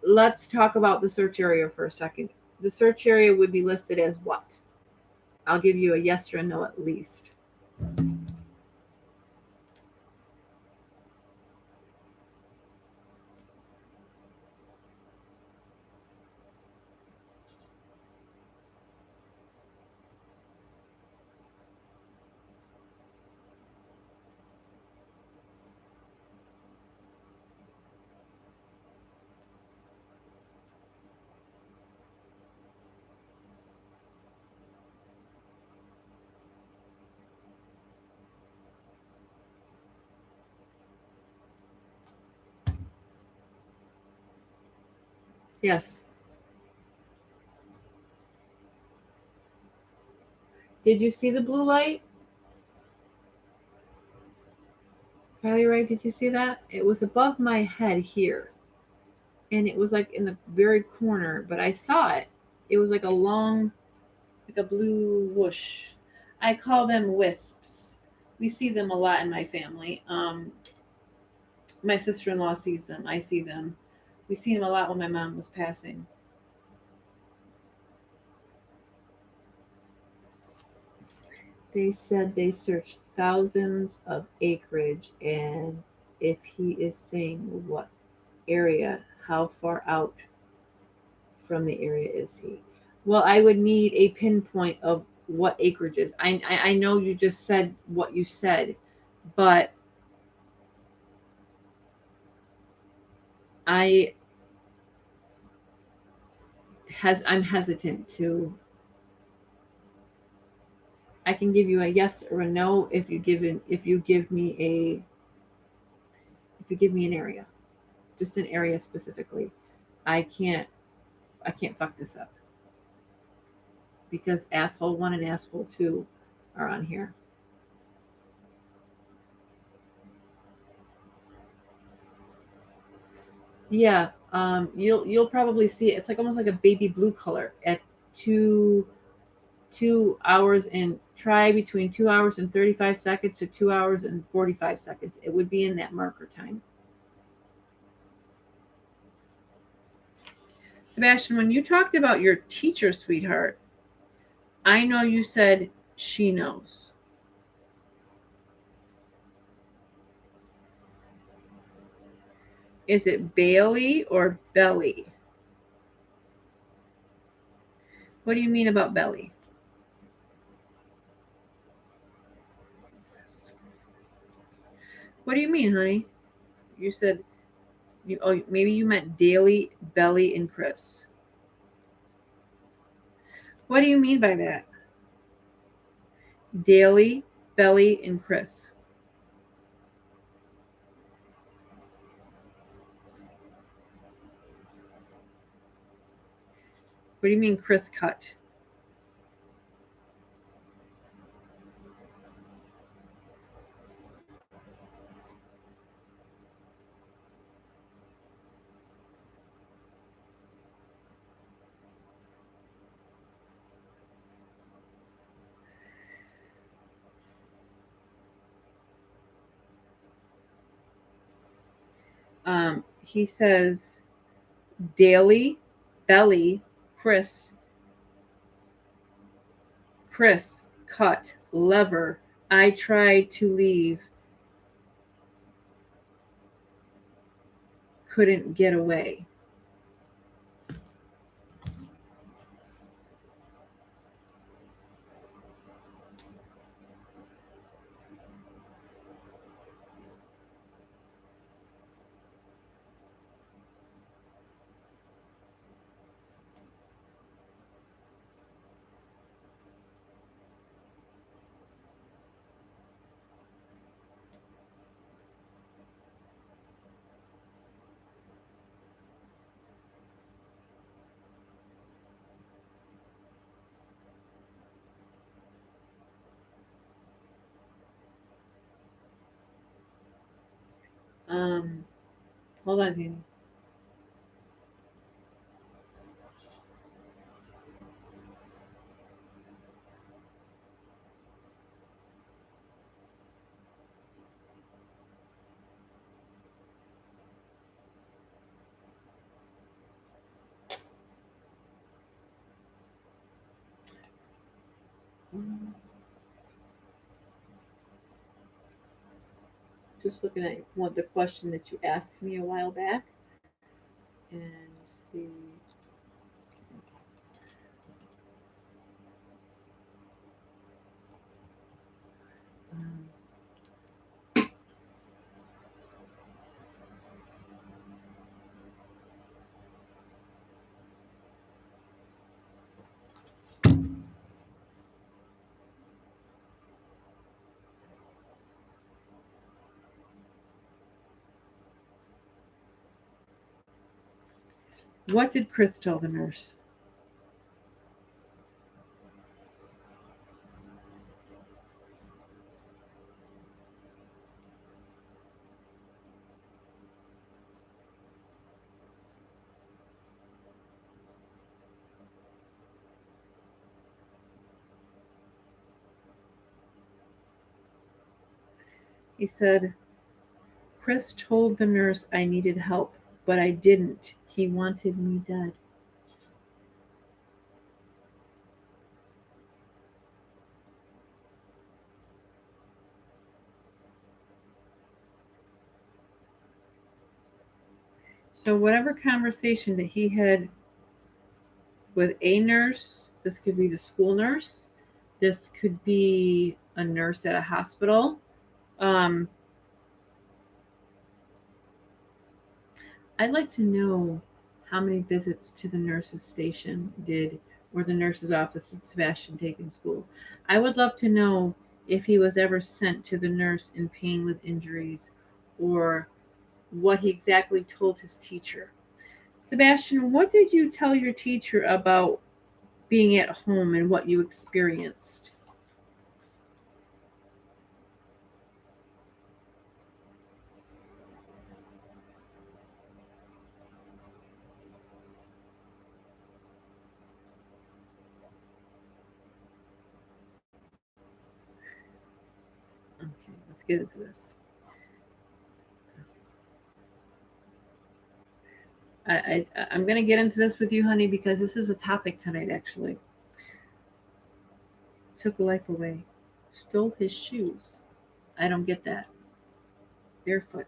S1: Let's talk about the search area for a second. The search area would be listed as what? I'll give you a yes or a no at least. Yes. Did you see the blue light? Kylie Ray, did you see that? It was above my head here. And it was like in the very corner, but I saw it. It was like a long, like a blue whoosh. I call them wisps. We see them a lot in my family. My sister in law sees them. I see them. We see them a lot when my mom was passing. They said they searched thousands of acreage, and if he is saying what area, how far out from the area is he? Well, I would need a pinpoint of what acreages. I know you just said what you said, but I I'm hesitant to. I can give you a yes or a no if you give me a if you give me an area, just an area specifically. I can't I can't fuck this up because asshole one and asshole two are on here. Yeah, you'll probably see it. It's like almost like a baby blue color at two 2 hours and try between 2 hours and 35 seconds to 2 hours and 45 seconds. It would be in that marker time. Sebastian, when you talked about your teacher, sweetheart, I know you said she knows. Is it Bailey or Belly? What do you mean about Belly? What do you mean, honey? You said maybe you meant Daily, Belly, and Chris. What do you mean by that? Daily, Belly, and Chris. What do you mean Chris cut? He says Daily, Belly, Chris, Chris, cut, lever. I tried to leave, couldn't get away. Um, hold on, Danny. Just looking at what the question that you asked me a while back, and see. Um, What did Chris tell the nurse? He said, Chris told the nurse I needed help, but I didn't. He wanted me dead. So, whatever conversation that he had with a nurse, this could be the school nurse, this could be a nurse at a hospital. Um, I'd like to know how many visits to the nurse's station did or the nurse's office did Sebastian take in school. I would love to know if he was ever sent to the nurse in pain with injuries or what he exactly told his teacher. Sebastian, what did you tell your teacher about being at home and what you experienced? Okay, let's get into this. I'm going to get into this with you, honey, because this is a topic tonight, actually. Took a life away, stole his shoes. I don't get that. Barefoot.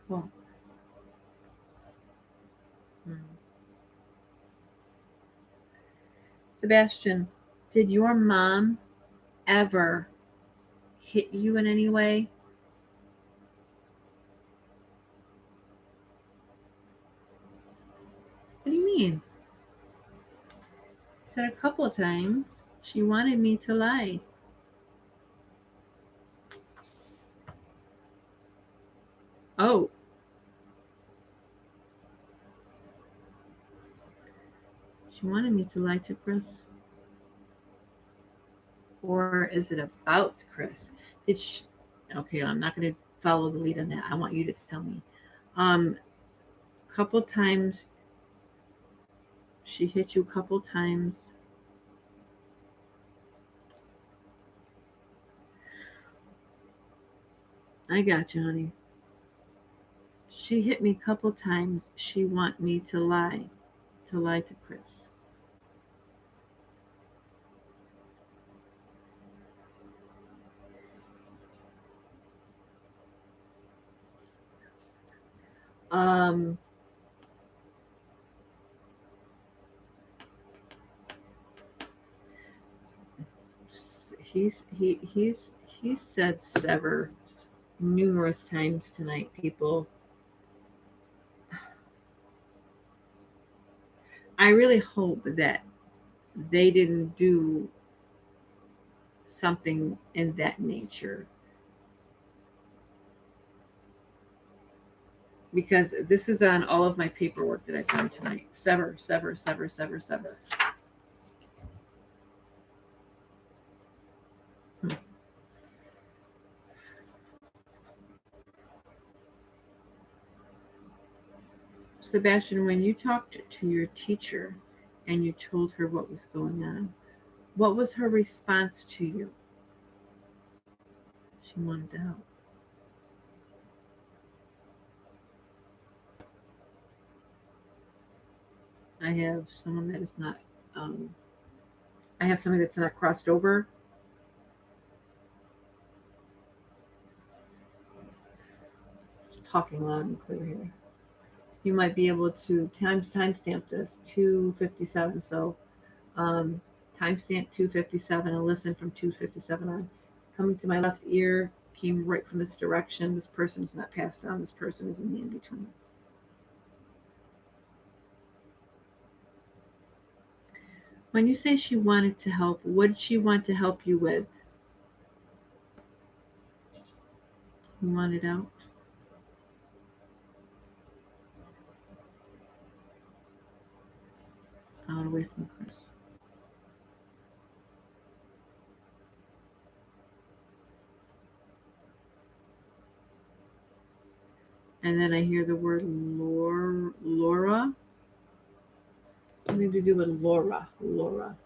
S1: Well, hmm. Sebastian, did your mom ever hit you in any way? What do you mean? Said a couple of times she wanted me to lie. Oh, she wanted me to lie to Chris. Or is it about Chris? Did she? Okay, I'm not going to follow the lead on that. I want you to tell me. Couple times she hit you. Couple times. I got you, honey. She hit me a couple times. She want me to lie to Chris. Um, he's said sever numerous times tonight. People, I really hope that they didn't do something in that nature because this is on all of my paperwork that I found tonight. Sever, sever, sever, sever, sever. Hmm. Sebastian, when you talked to your teacher and you told her what was going on, what was her response to you? She wanted to help. I have someone that is not. Um, I have somebody that's not crossed over. It's talking loud and clear here. You might be able to timestamp this 257. So um, timestamp 257 and listen from 257 on. Coming to my left ear came right from this direction. This person is not passed on. This person is in the in between. When you say she wanted to help, what did she want to help you with? He wanted out. Out away from Chris. And then I hear the word Laura. Something to do with Laura. Laura.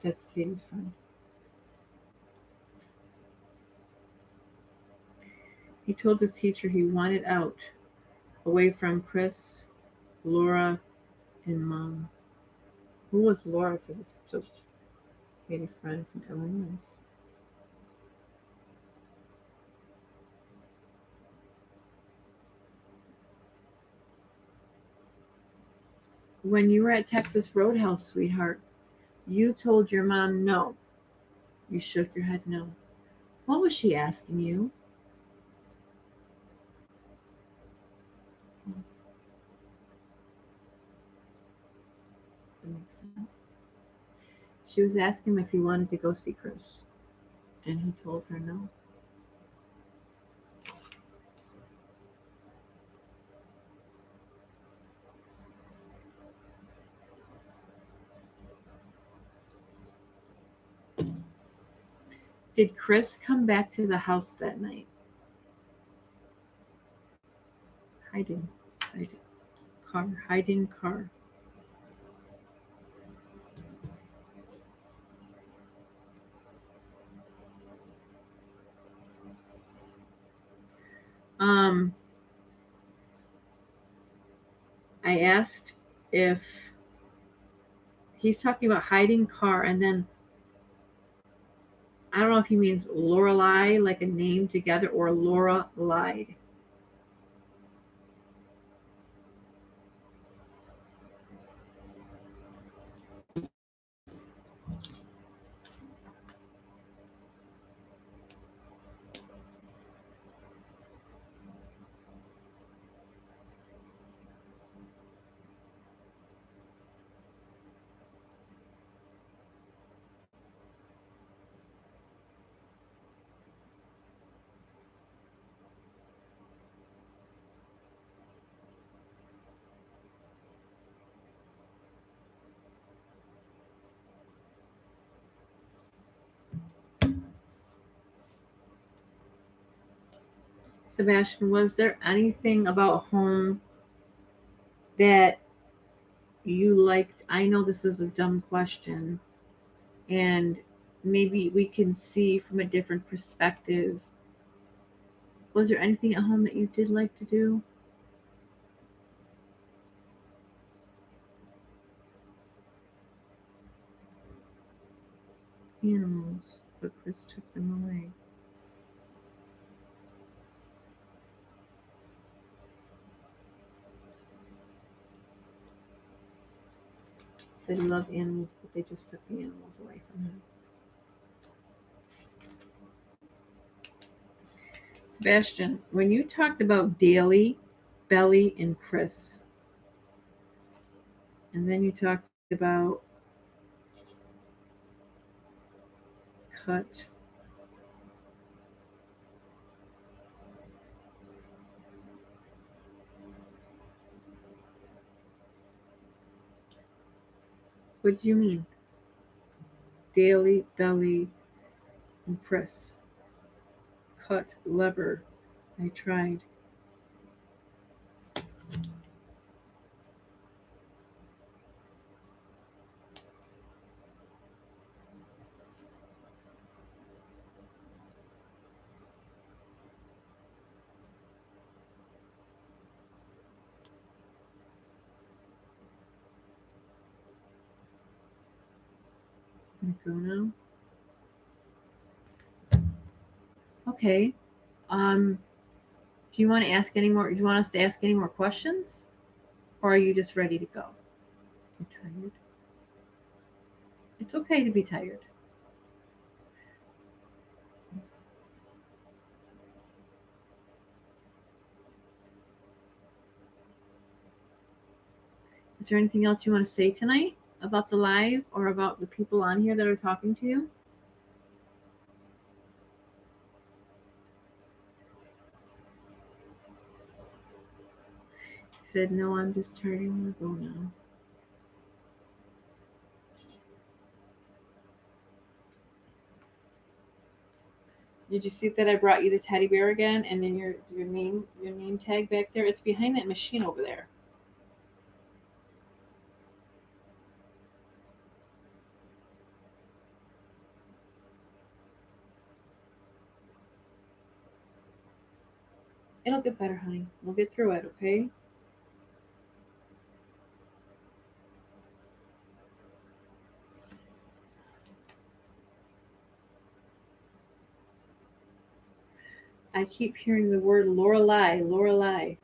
S1: That's Katie's friend. He told his teacher he wanted out, away from Chris, Laura, and Mom. Who was Laura to this Katie's friend from Illinois? When you were at Texas Roadhouse, sweetheart, you told your mom no. You shook your head no. What was she asking you? That makes sense. She was asking him if he wanted to go see Chris, and he told her no. Did Chris come back to the house that night? Hiding. Hiding car. I asked if he's talking about hiding car, and then I don't know if he means Lorelei, like a name together, or Laura lied. Sebastian, was there anything about home that you liked? I know this is a dumb question, and maybe we can see from a different perspective. Was there anything at home that you did like to do? Animals, but Chris took them away. Said he loved animals, but they just took the animals away from him. Sebastian, when you talked about Daly, Belly, and Chris, and then you talked about Cut, what do you mean? Daly, Belly, and Chris. Cut, lever. I tried. Go now. Okay. Do you want to ask any more? Do you want us to ask any more questions, or are you just ready to go? You're tired. It's okay to be tired. Is there anything else you want to say tonight about the live or about the people on here that are talking to you? He said, no, I'm just turning to go now. Did you see that I brought you the teddy bear again, and then your name tag back there? It's behind that machine over there. It'll get better, honey. We'll get through it, okay? I keep hearing the word Lorelei, Lorelei.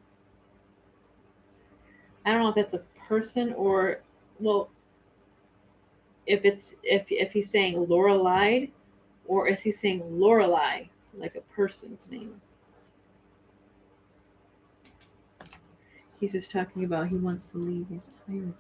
S1: I don't know if that's a person or, well, if he's saying Lorelei, or is he saying Lorelei, like a person's name? He's just talking about he wants to leave. He's tired.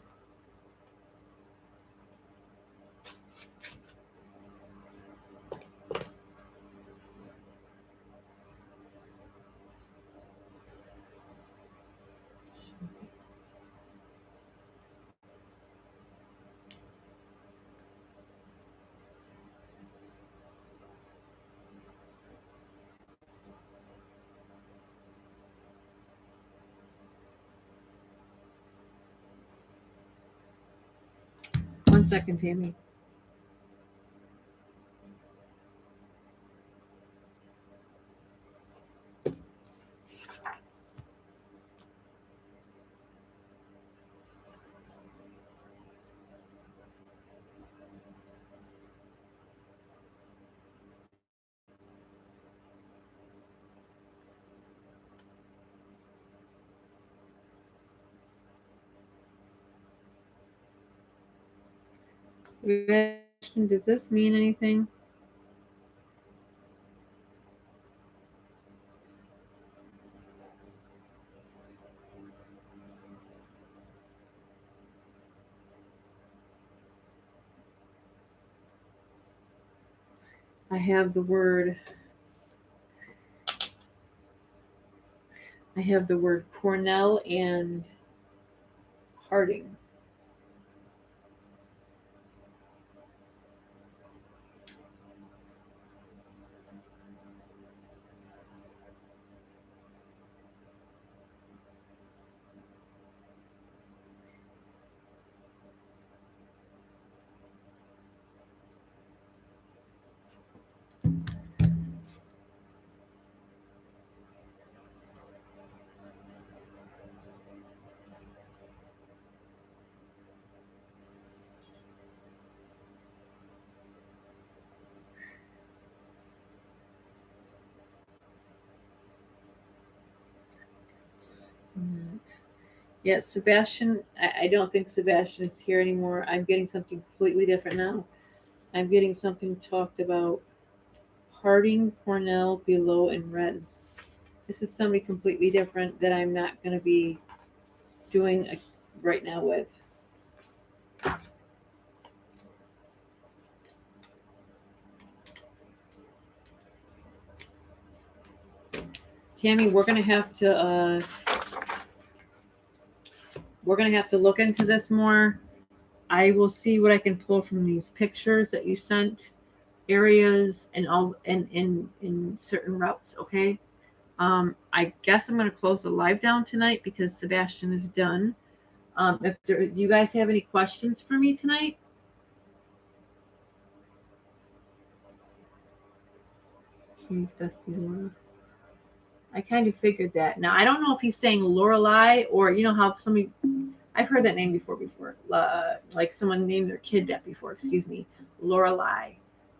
S1: One second, Tammy. Sebastian, does this mean anything? I have the word. I have the word Cornell and Harding. Yes, Sebastian. I don't think Sebastian is here anymore. I'm getting something completely different now. I'm getting something talked about Harding, Cornell, below, and Res. This is somebody completely different that I'm not going to be doing right now with. Tammy, we're gonna have to look into this more. I will see what I can pull from these pictures that you sent, areas and all in certain routes. Okay. I guess I'm gonna close the live down tonight because Sebastian is done. Do you guys have any questions for me tonight? He's Bestie Laura. I kind of figured that. Now I don't know if he's saying Lorelei or how somebody. I've heard that name before. Like someone named their kid that before. Excuse me, Lorelei.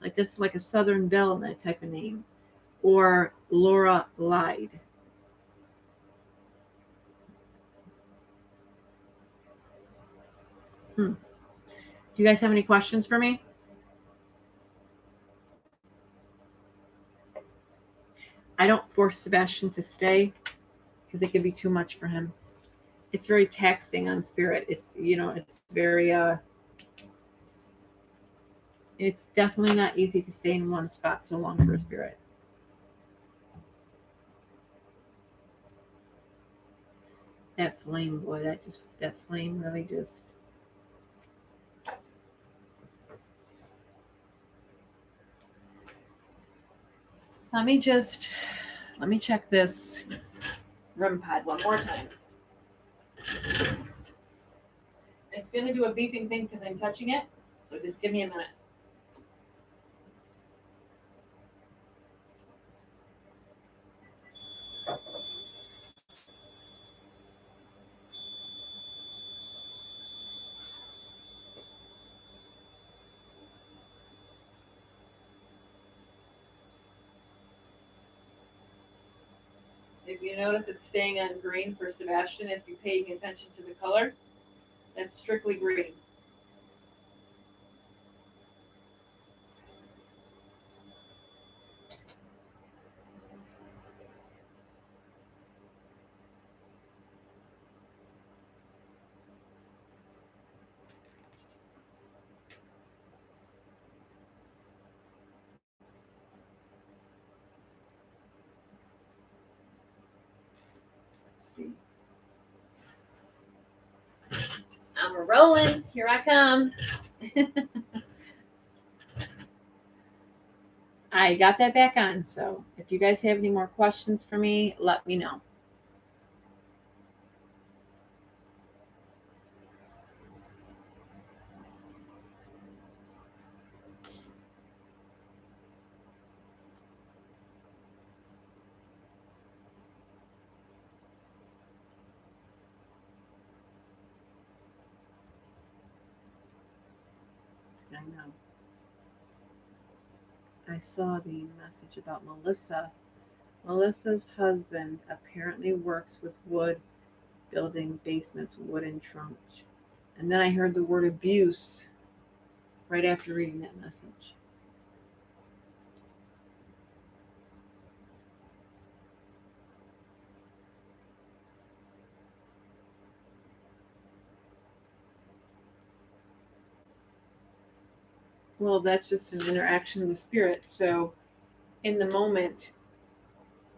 S1: Like that's like a Southern belle in that type of name. Or Laura lied. Do you guys have any questions for me? I don't force Sebastian to stay because it could be too much for him. It's very taxing on spirit. It's very it's definitely not easy to stay in one spot so long for a spirit. That flame, boy, that flame really just. Let me check this REM pod one more time. It's gonna do a beeping thing because I'm touching it, so just give me a minute. If you notice it's staying on green for Sebastian, if you're paying attention to the color, that's strictly green. Let's see. I'm a rolling. Here I come. I got that back on. So if you guys have any more questions for me, let me know. I know. I saw the message about Melissa. Melissa's husband apparently works with wood, building basements, wooden trunks. And then I heard the word abuse right after reading that message. Well, that's just an interaction with spirit. So, in the moment,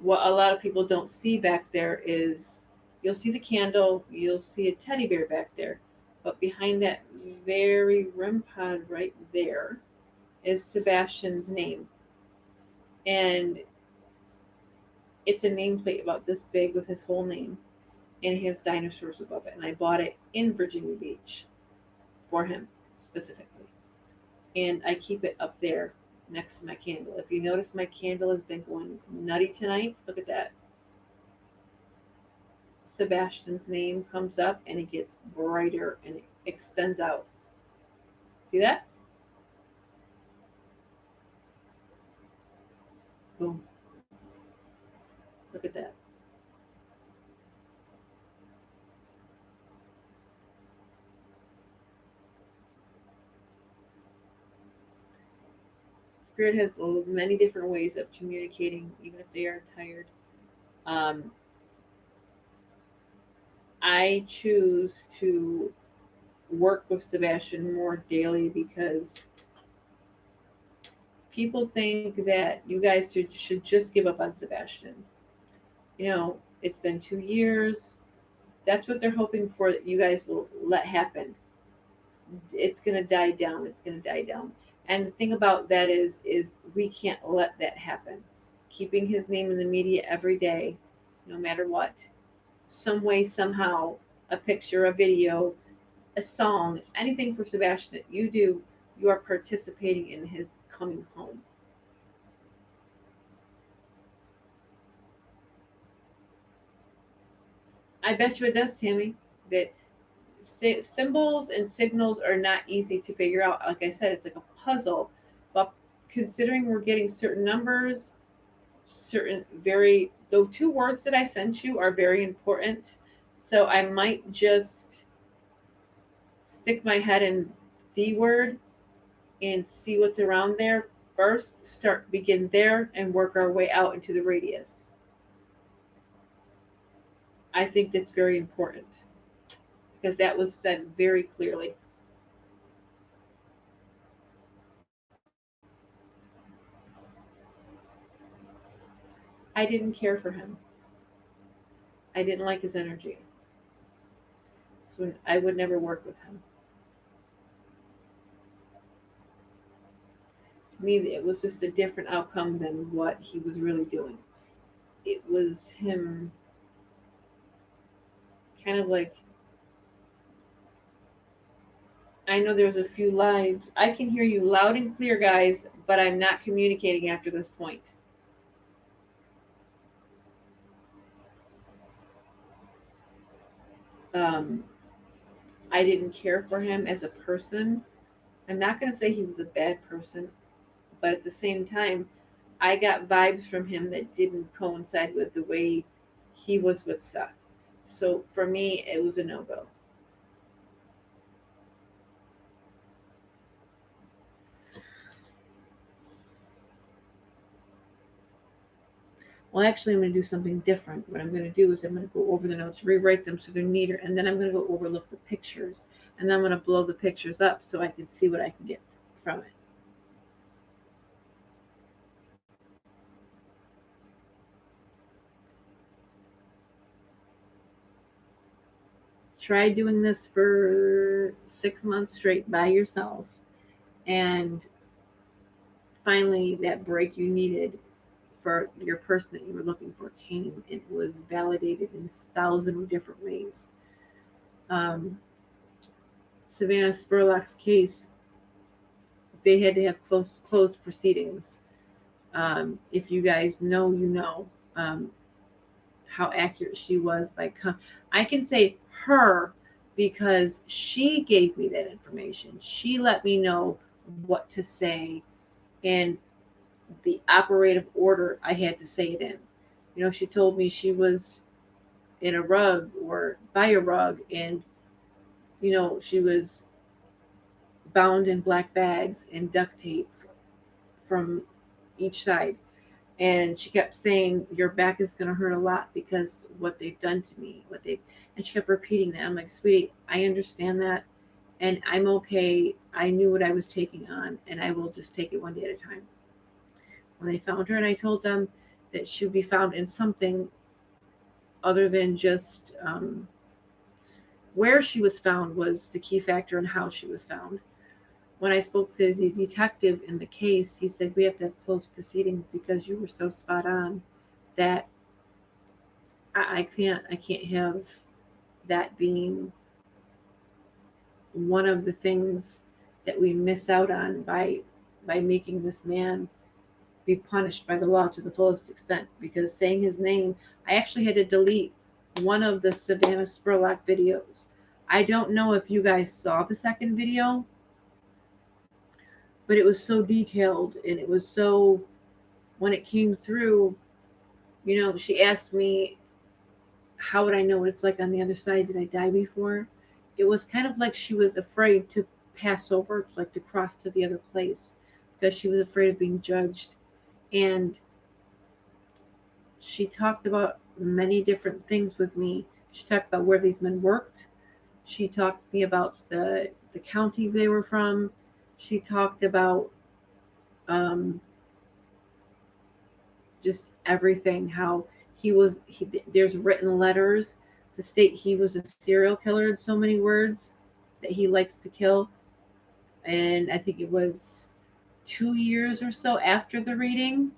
S1: what a lot of people don't see back there is you'll see the candle, you'll see a teddy bear back there, but behind that very REM pod right there is Sebastian's name. And it's a nameplate about this big with his whole name, and he has dinosaurs above it. And I bought it in Virginia Beach for him specifically. And I keep it up there next to my candle. If you notice, my candle has been going nutty tonight. Look at that. Sebastian's name comes up and it gets brighter and it extends out. See that? Boom. Look at that. Spirit has many different ways of communicating, even if they are tired. Um, I choose to work with Sebastian more daily because people think that you guys should just give up on Sebastian. It's been 2 years. That's what they're hoping for that you guys will let happen. It's gonna die down. It's gonna die down. And the thing about that is we can't let that happen. Keeping his name in the media every day, no matter what, some way, somehow, a picture, a video, a song, anything for Sebastian that you do, you are participating in his coming home. I bet you it does, Tammy. That symbols and signals are not easy to figure out. Like I said, it's like a puzzle. But considering we're getting certain numbers, certain very the two words that I sent you are very important. So I might just stick my head in the word and see what's around there first. Begin there and work our way out into the radius. I think that's very important because that was said very clearly. I didn't care for him. I didn't like his energy. So I would never work with him. To me, it was just a different outcome than what he was really doing. It was him kind of like, I know there's a few lives. I can hear you loud and clear, guys, but I'm not communicating after this point. Um, I didn't care for him as a person. I'm not going to say he was a bad person, but at the same time, I got vibes from him that didn't coincide with the way he was with Seth. So for me, it was a no go. Well, actually, I'm going to do something different. What I'm going to do is I'm going to go over the notes, rewrite them so they're neater, and then I'm going to go overlook the pictures. And then I'm going to blow the pictures up so I can see what I can get from it. Try doing this for 6 months straight by yourself. And finally, that break you needed for your person that you were looking for came and was validated in 1,000 different ways. Um, Savannah Spurlock's case, they had to have closed proceedings. If you guys know, you know how accurate she was I can say her because she gave me that information. She let me know what to say and the operative order I had to say it in. You know, she told me she was in a rug or by a rug and, you know, she was bound in black bags and duct tape from each side. And she kept saying, "Your back is going to hurt a lot because what they've done to me, what they," and she kept repeating that. I'm like, "Sweetie, I understand that, and I'm okay. I knew what I was taking on, and I will just take it one day at a time." When they found her, and I told them that she would be found in something other than just where she was found was the key factor in how she was found. When I spoke to the detective in the case, he said we have to have closed proceedings because you were so spot on that I can't have that being one of the things that we miss out on by making this man be punished by the law to the fullest extent. Because saying his name, I actually had to delete one of the Savannah Spurlock videos. I don't know if you guys saw the second video, but it was so detailed and it was so, when it came through, you know, she asked me, how would I know what it's like on the other side? Did I die before? It was kind of like she was afraid to pass over, like to cross to the other place, because she was afraid of being judged. And she talked about many different things with me. She talked about where these men worked. She talked to me about the county they were from. She talked about um, just everything. How there's written letters to state he was a serial killer in so many words that he likes to kill. And I think it was 2 years or so after the reading,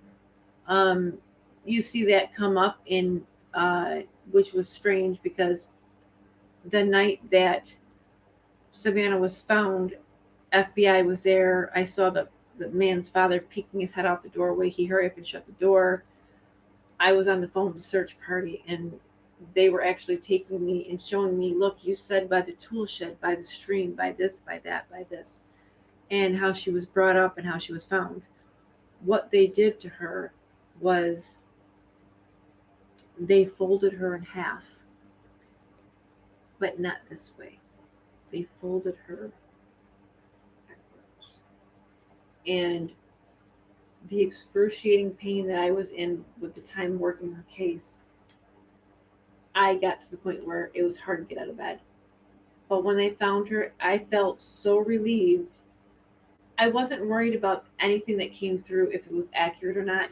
S1: um, you see that come up in, which was strange because the night that Savannah was found, FBI was there. I saw the man's father peeking his head out the doorway. He hurried up and shut the door. I was on the phone with the search party, and they were actually taking me and showing me, look, you said by the tool shed, by the stream, by this, by that, by this, and how she was brought up and how she was found. What they did to her was they folded her in half, but not this way. They folded her backwards. And the excruciating pain that I was in with the time working her case, I got to the point where it was hard to get out of bed. But when I found her, I felt so relieved. I wasn't worried about anything that came through, if it was accurate or not.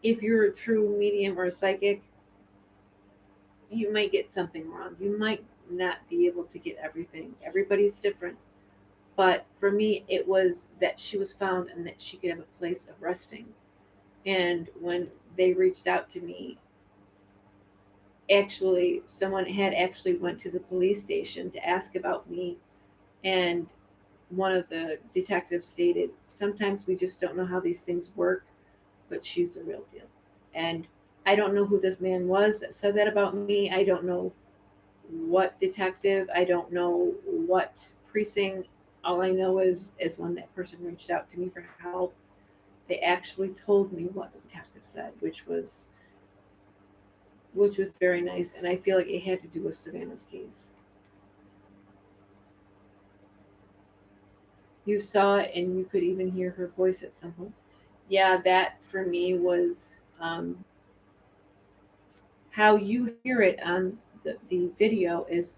S1: If you're a true medium or a psychic, you might get something wrong. You might not be able to get everything. Everybody's different. But for me, it was that she was found and that she could have a place of resting. And when they reached out to me, actually, someone had actually went to the police station to ask about me, and one of the detectives stated, sometimes we just don't know how these things work, but she's the real deal. And I don't know who this man was that said that about me. I don't know what detective. I don't know what precinct. All I know is when that person reached out to me for help, they actually told me what the detective said, which was very nice, and I feel like it had to do with Savannah's case. You saw it, and you could even hear her voice at some point. Yeah, that for me was how you hear it on the video is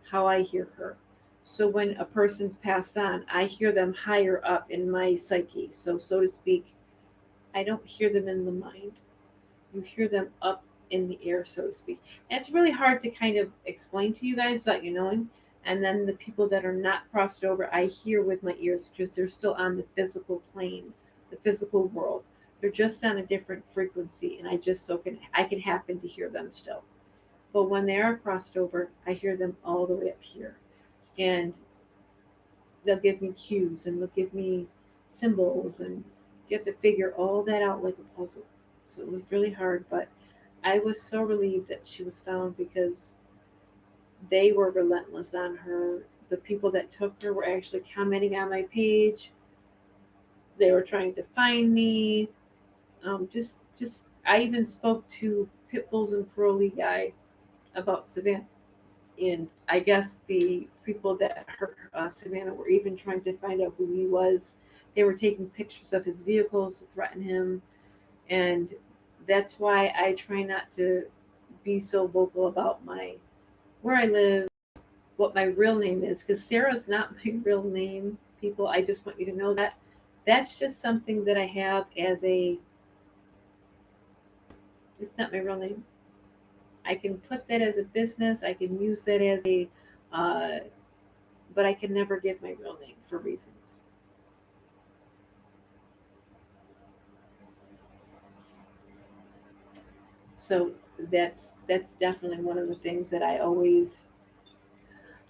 S1: how I hear her. So when a person's passed on, I hear them higher up in my psyche. So to speak, I don't hear them in the mind. You hear them up in the air, so to speak. And it's really hard to kind of explain to you guys without you knowing. And then the people that are not crossed over, I hear with my ears because they're still on the physical plane, the physical world. They're just on a different frequency, and I can happen to hear them still. But when they are crossed over, I hear them all the way up here, and they'll give me cues and they'll give me symbols, and you have to figure all that out like a puzzle. So it was really hard, but I was so relieved that she was found because they were relentless on her. The people that took her were actually commenting on my page. They were trying to find me. Just I even spoke to Pitbulls and Pearly guy about Savannah, and I guess the people that hurt Savannah were even trying to find out who he was. They were taking pictures of his vehicles to threaten him, and that's why I try not to be so vocal about my where I live, what my real name is, because Sarah's not my real name. People, I just want you to know that that's just something that I have as a. It's not my real name. I can put that as a business. I can use that as a, uh, but I can never give my real name for reasons. So that's definitely one of the things that I always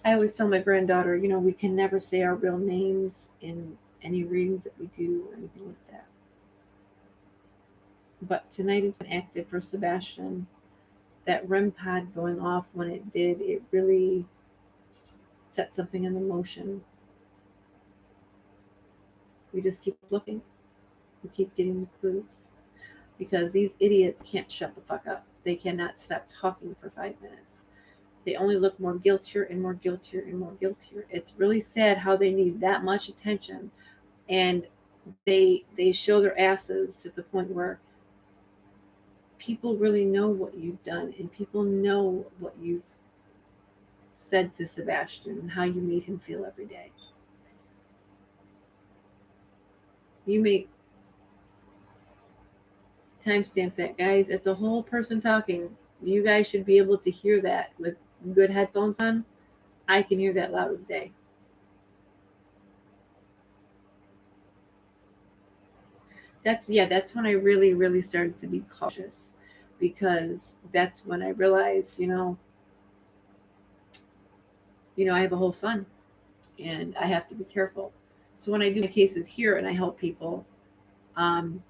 S1: tell my granddaughter. We can never say our real names in any readings that we do or anything like that. But tonight has been active for Sebastian. That REM pod going off when it did, it really set something in motion. We just keep looking. We keep getting the clues because these idiots can't shut the fuck up. They cannot stop talking for 5 minutes. They only look more guiltier and more guiltier and more guiltier. It's really sad how they need that much attention, and they show their asses to the point where people really know what you've done and people know what you've said to Sebastian and how you made him feel every day. You make timestamp that, guys. It's a whole person talking. You guys should be able to hear that with good headphones on. I can hear that loud as day. That's when I really, really started to be cautious because that's when I realized, I have a whole son and I have to be careful. So when I do my cases here and I help people, um,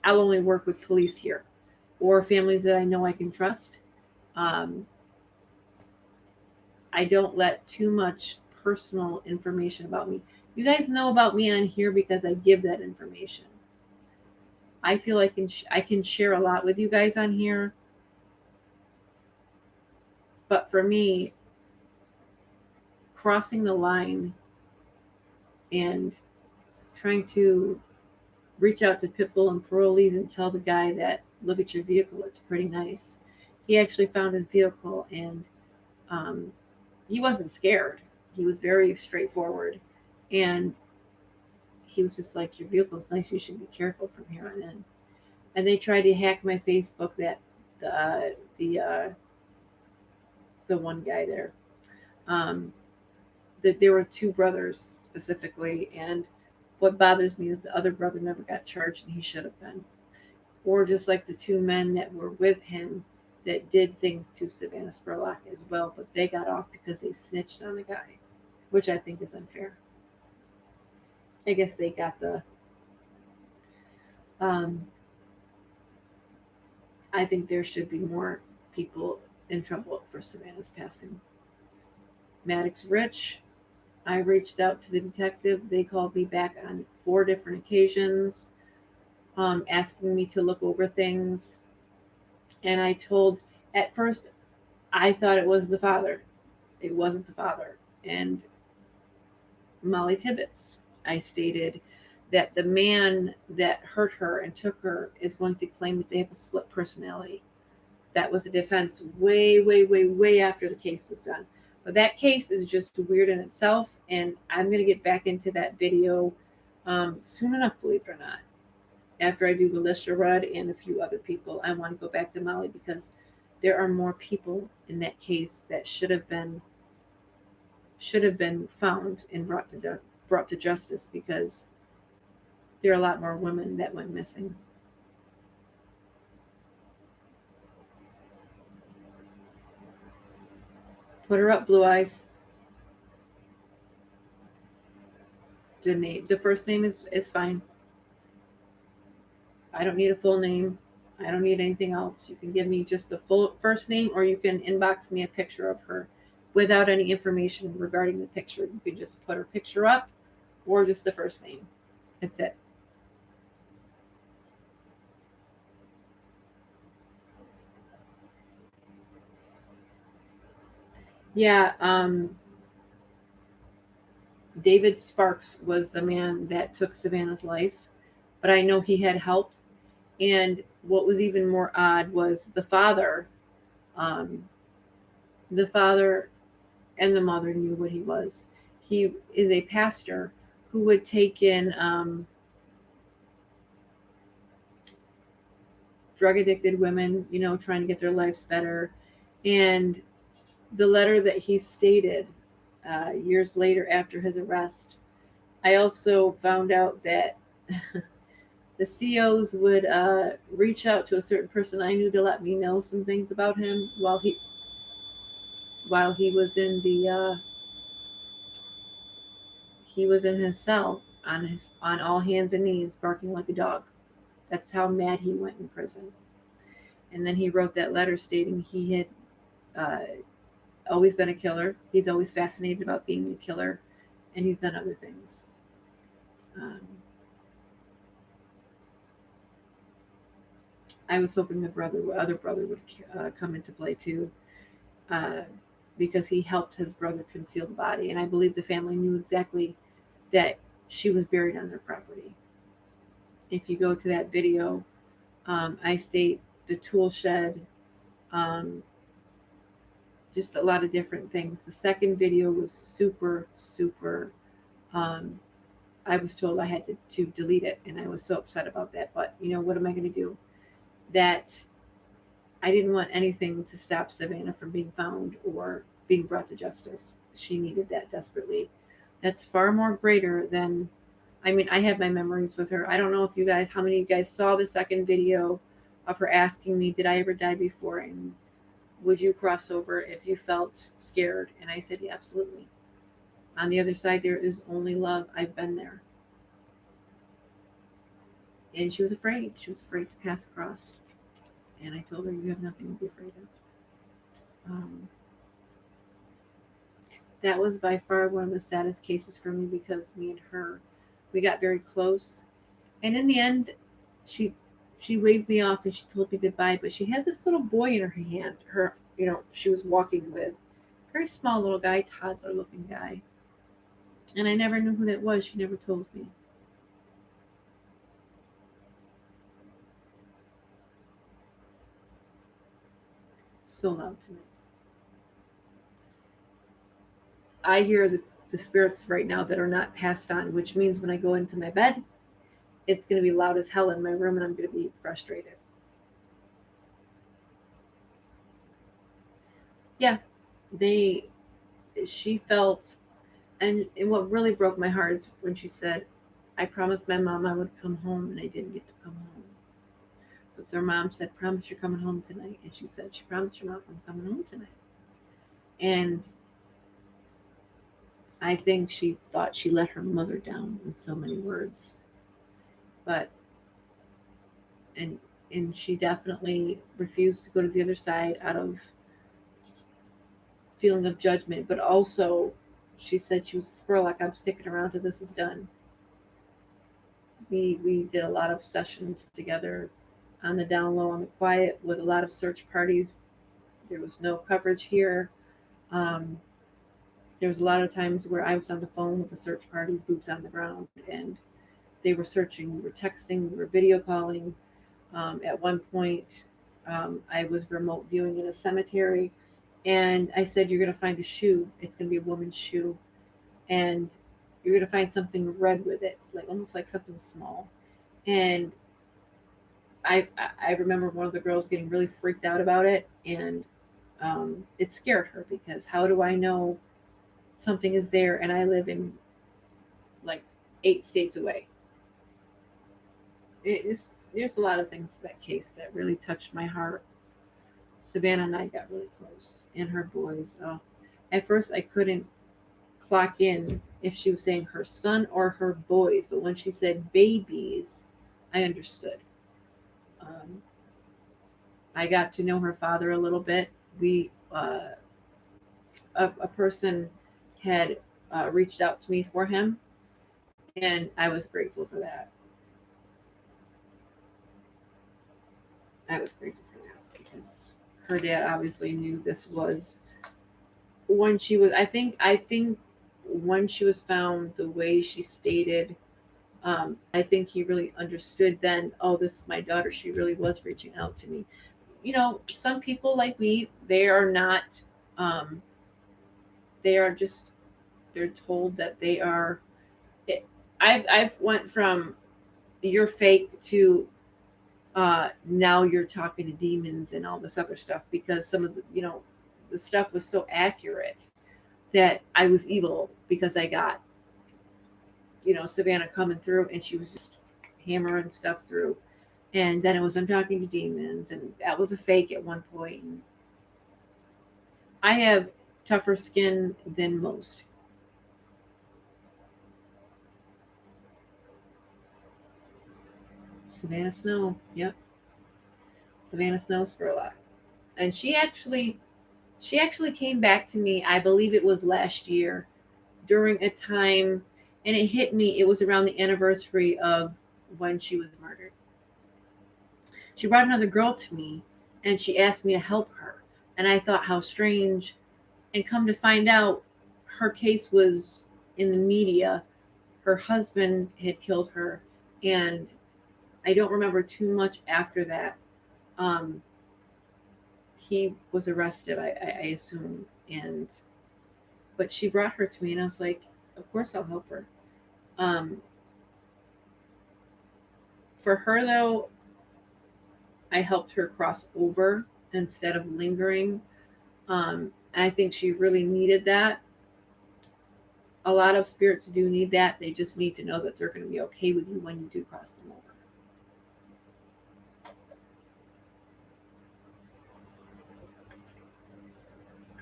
S1: I'll only work with police here or families that I know I can trust. Um, I don't let too much personal information about me. You guys know about me on here because I give that information. I feel I can share a lot with you guys on here, but for me, crossing the line and trying to reach out to Pitbull and parolees and tell the guy that, look at your vehicle, it's pretty nice. He actually found his vehicle, and um, he wasn't scared. He was very straightforward, and he was just like, your vehicle's nice, you should be careful from here on in. And they tried to hack my Facebook, that the the uh, the one guy there. Um, that there were two brothers specifically, and what bothers me is the other brother never got charged, and he should have been. Or just like the two men that were with him that did things to Savannah Spurlock as well, but they got off because they snitched on the guy, which I think is unfair. I guess they got the. Um, I think there should be more people in trouble for Savannah's passing. Maddox Rich, I reached out to the detective. They called me back on 4 different occasions, asking me to look over things. And I told, at first, I thought it was the father. It wasn't the father. And Molly Tibbetts, I stated that the man that hurt her and took her is going to claim that they have a split personality. That was a defense way, way, way, way after the case was done. But that case is just weird in itself, and I'm going to get back into that video soon enough, believe it or not. After I do Melissa Rudd and a few other people, I want to go back to Molly because there are more people in that case that should have been found and brought to justice, because there are a lot more women that went missing. Put her up, Blue Eyes. The first name is fine. I don't need a full name. I don't need anything else. You can give me just the full first name, or you can inbox me a picture of her without any information regarding the picture. You can just put her picture up, or just the first name. That's it. Yeah, David Sparks was the man that took Savannah's life, but I know he had help. And what was even more odd was um, the father and the mother knew what he was. He is a pastor who would take in drug addicted women, trying to get their lives better. And the letter that he stated years later after his arrest, I also found out that the COs would reach out to a certain person I knew to let me know some things about him while he was in his cell on all hands and knees barking like a dog. That's how mad he went in prison. And then he wrote that letter stating he had uh, always been a killer. He's always fascinated about being a killer, and he's done other things. Um, I was hoping other brother would come into play too, uh, because he helped his brother conceal the body, and I believe the family knew exactly that she was buried on their property. If you go to that video, I state the tool shed, um, just a lot of different things. The second video was super, super. Um, I was told I had to delete it, and I was so upset about that. But what am I going to do? That I didn't want anything to stop Savannah from being found or being brought to justice. She needed that desperately. That's far more greater than. I mean, I have my memories with her. I don't know if how many of you guys saw the second video of her asking me, did I ever die before? And would you cross over if you felt scared? And I said, yeah, absolutely. On the other side, there is only love. I've been there. And she was afraid. She was afraid to pass across. And I told her, you have nothing to be afraid of. Um, that was by far one of the saddest cases for me because me and her, we got very close. And in the end, she she waved me off and she told me goodbye. But she had this little boy in her hand. She was walking with very small little guy, toddler looking guy. And I never knew who that was. She never told me. So loud tonight. I hear the spirits right now that are not passed on, which means when I go into my bed, it's going to be loud as hell in my room and I'm going to be frustrated. Yeah, they, she felt, and what really broke my heart is when she said, I promised my mom I would come home and I didn't get to come home. But her mom said, promise you're coming home tonight. And she said, she promised your mom I'm coming home tonight. And I think she thought she let her mother down in so many words. But and and she definitely refused to go to the other side out of feeling of judgment, but also she said she was a squirrel, like I'm sticking around till this is done. We did a lot of sessions together on the down low, on the quiet, with a lot of search parties. There was no coverage here. Um, there was a lot of times where I was on the phone with the search parties, boots on the ground, and they were searching. We were texting, we were video calling. At one point, I was remote viewing in a cemetery, and I said, "You're going to find a shoe. It's going to be a woman's shoe, and you're going to find something red with it, like almost like something small." And I remember one of the girls getting really freaked out about it, and it scared her because how do I know something is there and I live in like 8 states away? There's a lot of things to that case that really touched my heart. Savannah and I got really close, and her boys. At first, I couldn't clock in if she was saying her son or her boys, but when she said babies, I understood. Um, I got to know her father a little bit. We a person had reached out to me for him, and I was grateful for that. I was grateful for that because her dad obviously knew this was when she was. I think when she was found, the way she stated, I think he really understood then. Oh, this is my daughter. She really was reaching out to me. Some people like me, they are not. Um, they are just. They're told that they are. It, I've went from you're fake to now you're talking to demons and all this other stuff because some of the stuff was so accurate that I was evil because I got Savannah coming through and she was just hammering stuff through, and then it was I'm talking to demons, and that was a fake at one point. And I have tougher skin than most. Savannah Snow, yep, Savannah Snow's for a lot, and she actually came back to me. I believe it was last year during a time, and it hit me. It was around the anniversary of when she was murdered. She brought another girl to me, and she asked me to help her. And I thought how strange. And come to find out, her case was in the media. Her husband had killed her, and I don't remember too much after that. Um, he was arrested, I assume, and but she brought her to me, and I was like, of course I'll help her. Um, for her though, I helped her cross over instead of lingering. And I think she really needed that. A lot of spirits do need that. They just need to know that they're going to be okay with you when you do cross them over.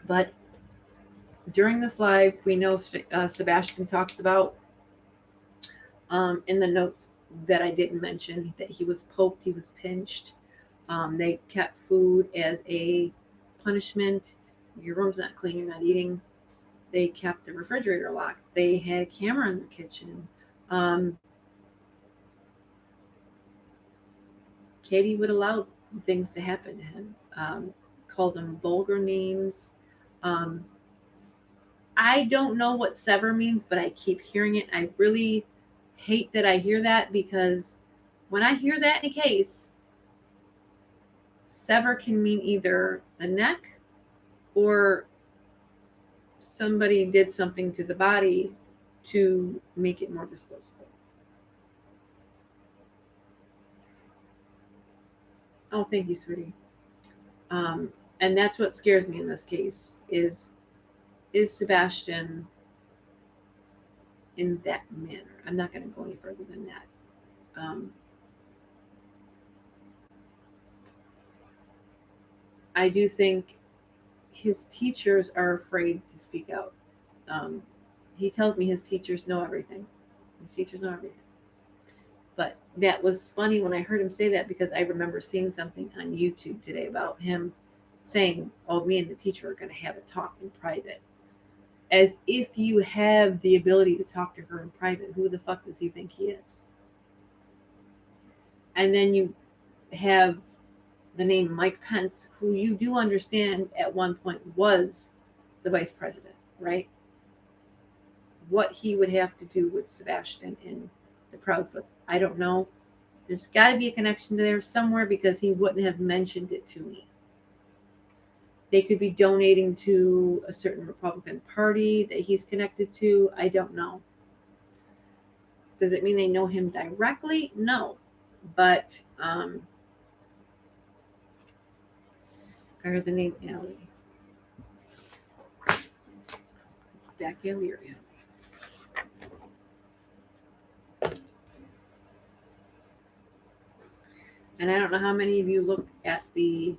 S1: But during this live, we know Sebastian talks about in the notes that I didn't mention that he was poked, he was pinched. They kept food as a punishment. Your room's not clean, you're not eating. They kept the refrigerator locked. They had a camera in the kitchen. Um, Katie would allow things to happen to him. Called him vulgar names. Um, I don't know what sever means, but I keep hearing it. I really hate that I hear that because when I hear that in a case, sever can mean either the neck or somebody did something to the body to make it more disposable. Oh, thank you, sweetie. Um, and that's what scares me in this case is Sebastian in that manner. I'm not going to go any further than that. I do think his teachers are afraid to speak out. Um, he tells me his teachers know everything. His teachers know everything. But that was funny when I heard him say that because I remember seeing something on YouTube today about him saying, "Oh, me and the teacher are going to have a talk in private." As if you have the ability to talk to her in private. Who the fuck does he think he is? And then you have the name Mike Pence, who you do understand at one point was the vice president, right? What he would have to do with Sebastian in the Proudfoots, I don't know. There's got to be a connection there somewhere because he wouldn't have mentioned it to me. They could be donating to a certain Republican Party that he's connected to. I don't know. Does it mean they know him directly? No. But I heard the name Allie. Back Illyria. And I don't know how many of you looked at the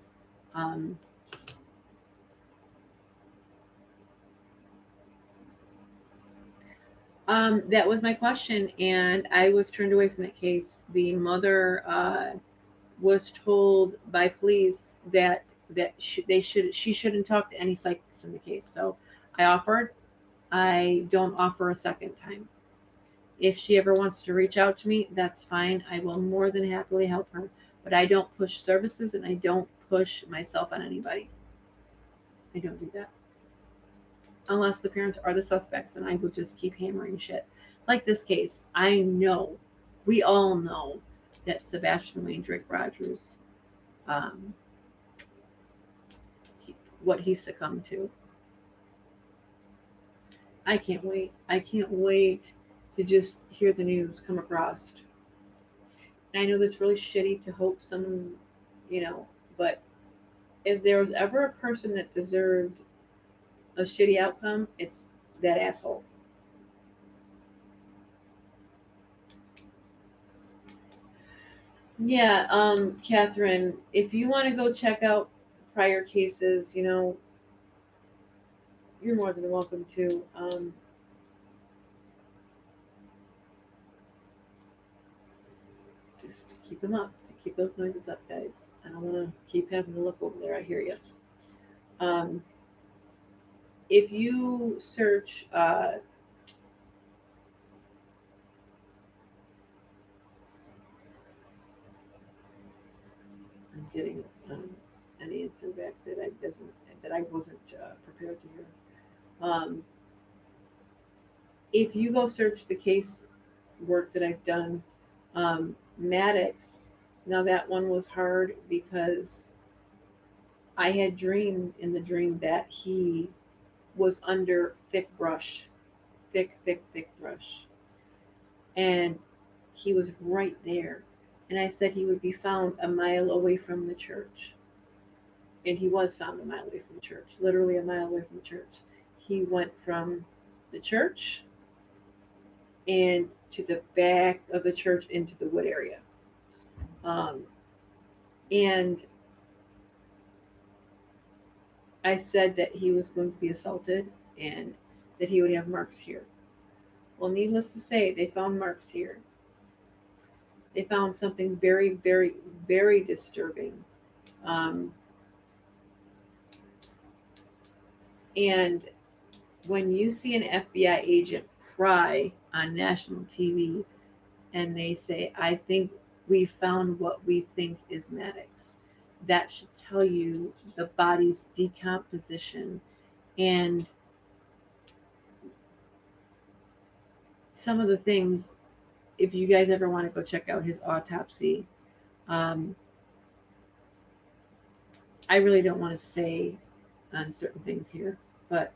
S1: that was my question, and I was turned away from that case. The mother was told by police that she shouldn't talk to any psychics in the case. So I offered. I don't offer a second time. If she ever wants to reach out to me, that's fine. I will more than happily help her. But I don't push services and I don't push myself on anybody. I don't do that. Unless the parents are the suspects and I will just keep hammering shit. Like this case, I know, we all know that Sebastian Wayne Drake Rogers, um, what he succumbed to. I can't wait. I can't wait to just hear the news come across. And I know that's really shitty to hope someone, but if there was ever a person that deserved a shitty outcome, it's that asshole. Yeah, Catherine, if you want to go check out prior cases, you're more than welcome to. Just keep them up. Keep those noises up, guys. I don't want to keep having to look over there. I hear you. If you search, I'm getting an answer back that I wasn't prepared to hear. If you go search the case work that I've done, Maddox. Now that one was hard because I had dreamed in the dream that he was under thick brush, thick brush, and he was right there. And I said he would be found a mile away from the church. And he was found a mile away from the church, literally a mile away from the church. He went from the church and to the back of the church into the wood area. And I said that he was going to be assaulted and that he would have marks here. Well, needless to say, they found marks here. They found something very, very, very disturbing. And when you see an FBI agent cry on national TV and they say, I think we found what we think is Maddox, that should tell you the body's decomposition and some of the things. If you guys ever want to go check out his autopsy, um, I really don't want to say on certain things here, but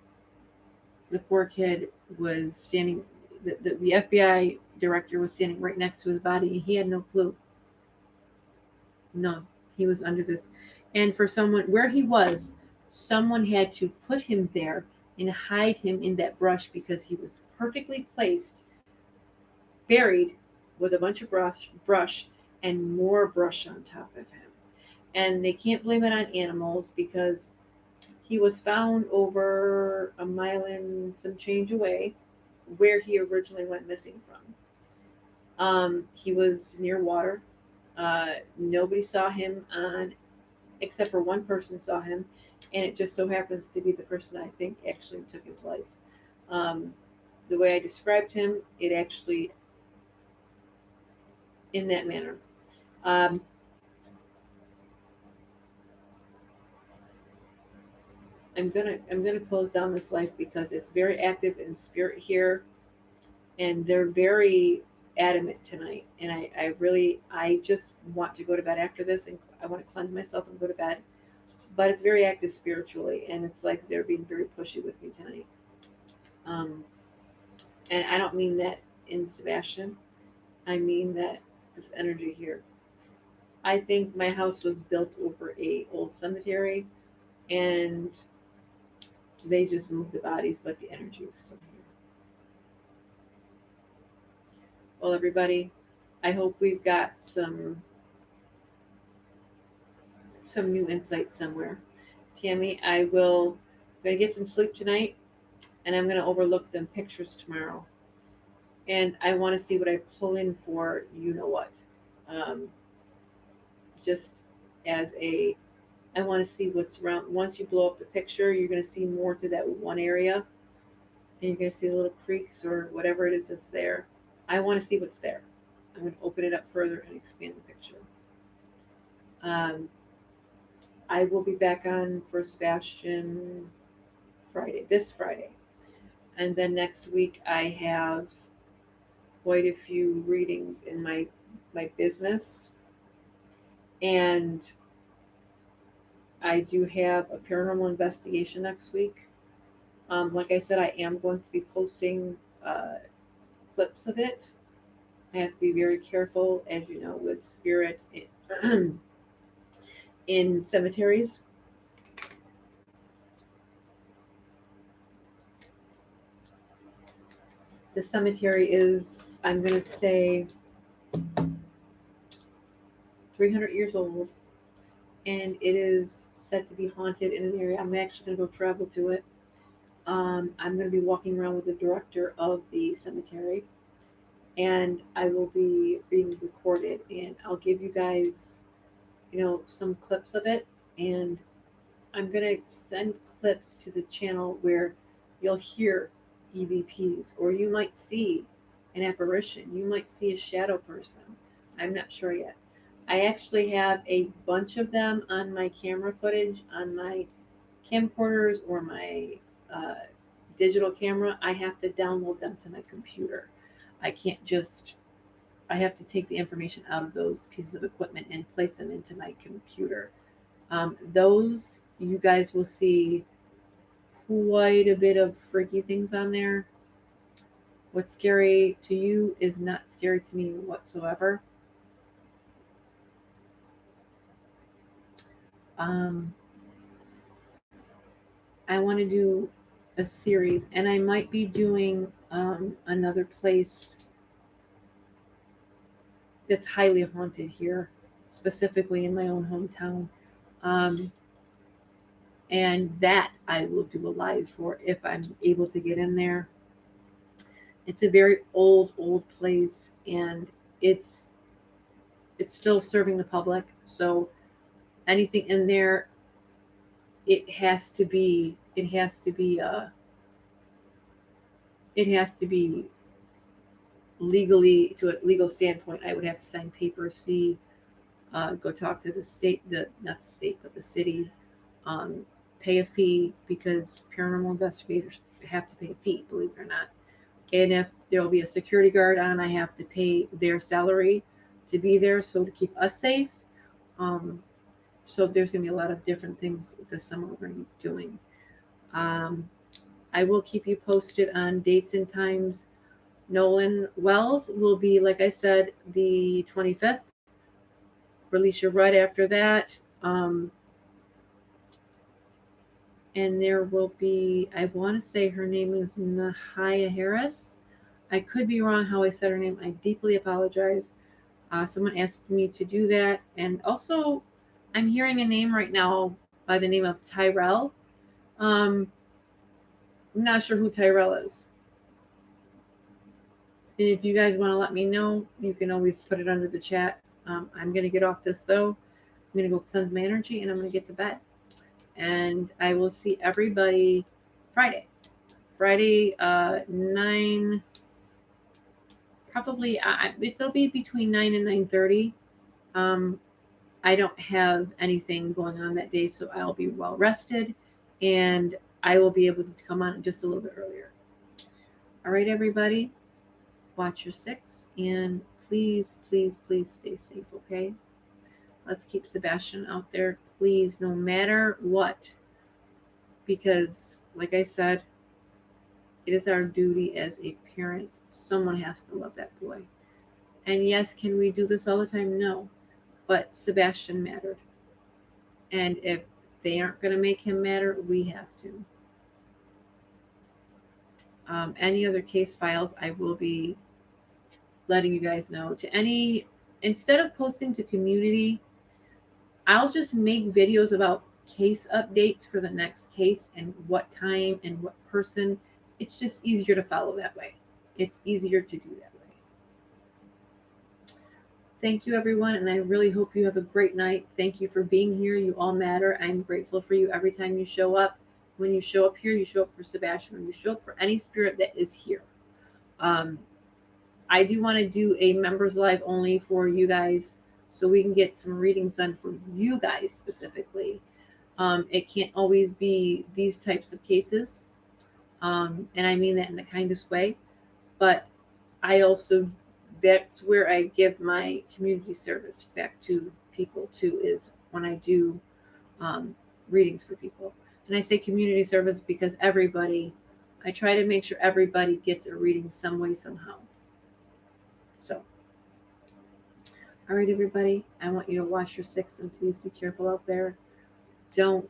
S1: the poor kid was standing, the FBI director was standing right next to his body, and he had no clue. No, he was under this. And for someone, where he was, someone had to put him there and hide him in that brush because he was perfectly placed, buried with a bunch of brush and more brush on top of him. And they can't blame it on animals because he was found over a mile and some change away where he originally went missing from. He was near water. Nobody saw him on, except for one person saw him, and it just so happens to be the person I think actually took his life. Um, the way I described him, it actually in that manner. Um, I'm gonna close down this life because it's very active in spirit here, and they're very adamant tonight. And I just want to go to bed after this, and I want to cleanse myself and go to bed. But it's very active spiritually, and it's like they're being very pushy with me tonight. Um, and I don't mean that in Sebastian. I mean that this energy here. I think my house was built over a old cemetery, and they just moved the bodies, but the energy is still here. Well, everybody, I hope we've got some new insight somewhere. Tammy, I will gonna get some sleep tonight, and I'm gonna overlook them pictures tomorrow. And I want to see what I pull in for. You know what? Um, just as a, I want to see what's around. Once you blow up the picture, you're gonna see more to that one area, and you're gonna see little creeks or whatever it is that's there. I want to see what's there. I'm going to open it up further and expand the picture. Um, I will be back on for Sebastian Friday, this Friday. And then next week I have quite a few readings in my business. And I do have a paranormal investigation next week. Like I said, I am going to be posting clips of it. I have to be very careful, as you know, with spirit in cemeteries. The cemetery is, I'm going to say, 300 years old, and it is said to be haunted in an area. I'm actually going to go travel to it. I'm going to be walking around with the director of the cemetery, and I will be being recorded, and I'll give you guys, some clips of it, and I'm going to send clips to the channel where you'll hear EVPs, or you might see an apparition. You might see a shadow person. I'm not sure yet. I actually have a bunch of them on my camera footage, on my camcorders or my uh, digital camera. I have to download them to my computer. I can't just, I have to take the information out of those pieces of equipment and place them into my computer. Those, you guys will see quite a bit of freaky things on there. What's scary to you is not scary to me whatsoever. Um, I want to do a series, and I might be doing another place that's highly haunted here, specifically in my own hometown. Um, and that I will do a live for if I'm able to get in there. It's a very old place, and it's it's still serving the public. So anything in there, it has to be it has to be it has to be legally, to a legal standpoint. I would have to sign papers, see, go talk to the state, the not the state, but the city, pay a fee because paranormal investigators have to pay a fee, believe it or not. And if there will be a security guard on, I have to pay their salary to be there, so to keep us safe. Um, so there's going to be a lot of different things this summer we're going to be doing. Um, I will keep you posted on dates and times. Nolan Wells will be, like I said, the 25th. Felicia Rudd after that. And there will be, I want to say her name is Nahia Harris. I could be wrong how I said her name. I deeply apologize. Someone asked me to do that. And also, I'm hearing a name right now by the name of Tyrell. I'm not sure who Tyrell is. And if you guys want to let me know, you can always put it under the chat. I'm going to get off this though. I'm going to go cleanse my energy and I'm going to get to bed. And I will see everybody Friday. Friday, 9, probably, it'll be between 9 and 9:30. I don't have anything going on that day, so I'll be well rested and I will be able to come on just a little bit earlier. All right, everybody, watch your six and please, please, please stay safe, okay? Let's keep Sebastian out there, please, no matter what, because, like I said, it is our duty as a parent. Someone has to love that boy. And yes, can we do this all the time? No. But Sebastian mattered. And if they aren't going to make him matter, we have to. Any other case files, I will be letting you guys know. Instead of posting to community, I'll just make videos about case updates for the next case and what time and what person. It's just easier to follow that way. It's easier to do that way. Thank you, everyone, and I really hope you have a great night. Thank you for being here. You all matter. I'm grateful for you every time you show up. When you show up here, you show up for Sebastian. When you show up for any spirit that is here. I do want to do a members live only for you guys so we can get some readings done for you guys specifically. It can't always be these types of cases. And I mean that in the kindest way. But I also, that's where I give my community service back to people too, is when I do readings for people. And I say community service because I try to make sure everybody gets a reading some way, somehow. So, all right, everybody, I want you to watch your six and please be careful out there. Don't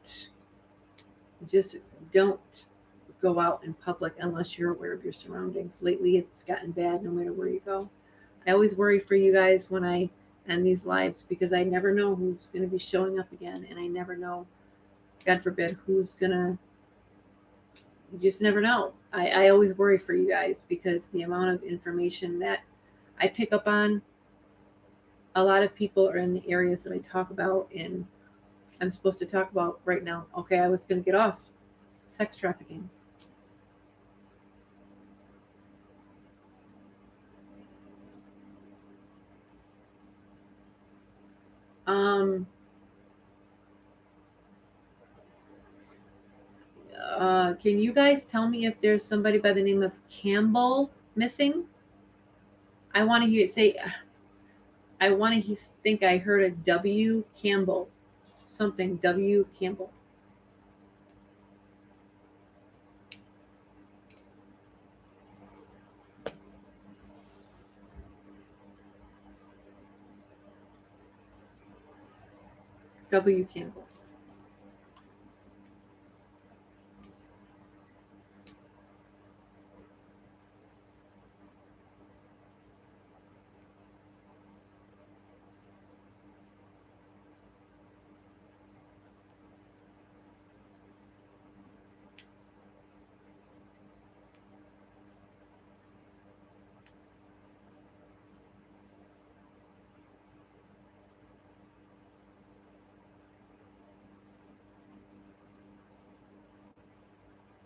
S1: go out in public unless you're aware of your surroundings. Lately, it's gotten bad no matter where you go. I always worry for you guys when I end these lives because I never know who's going to be showing up again, and I never know, God forbid, who's going to. You just never know. I always worry for you guys because the amount of information that I pick up on, a lot of people are in the areas that I talk about, and I'm supposed to talk about right now. Okay, I was going to get off sex trafficking. Can you guys tell me if there's somebody by the name of Campbell missing? I want to hear it say. I want to think I heard a W Campbell, something W Campbell. W Campbell.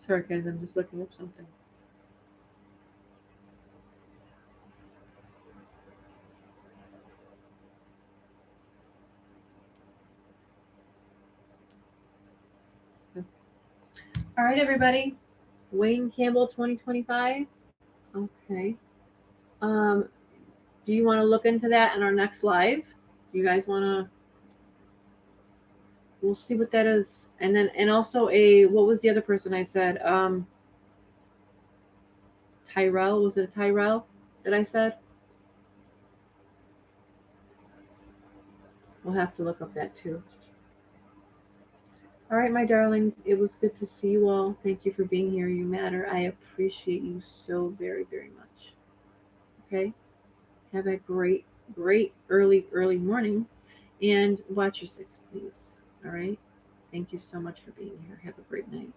S1: Sorry, guys, I'm just looking up something. All right, everybody. Wayne Campbell 2025. Okay. Um, do you want to look into that in our next live? Do you guys want to? We'll see what that is, and then also what was the other person I said? Tyrell, was it Tyrell that I said? We'll have to look up that too. All right, my darlings, it was good to see you all. Thank you for being here. You matter. I appreciate you so very, very much. Okay. Have a great, great early morning, and watch your six, please. All right. Thank you so much for being here. Have a great night.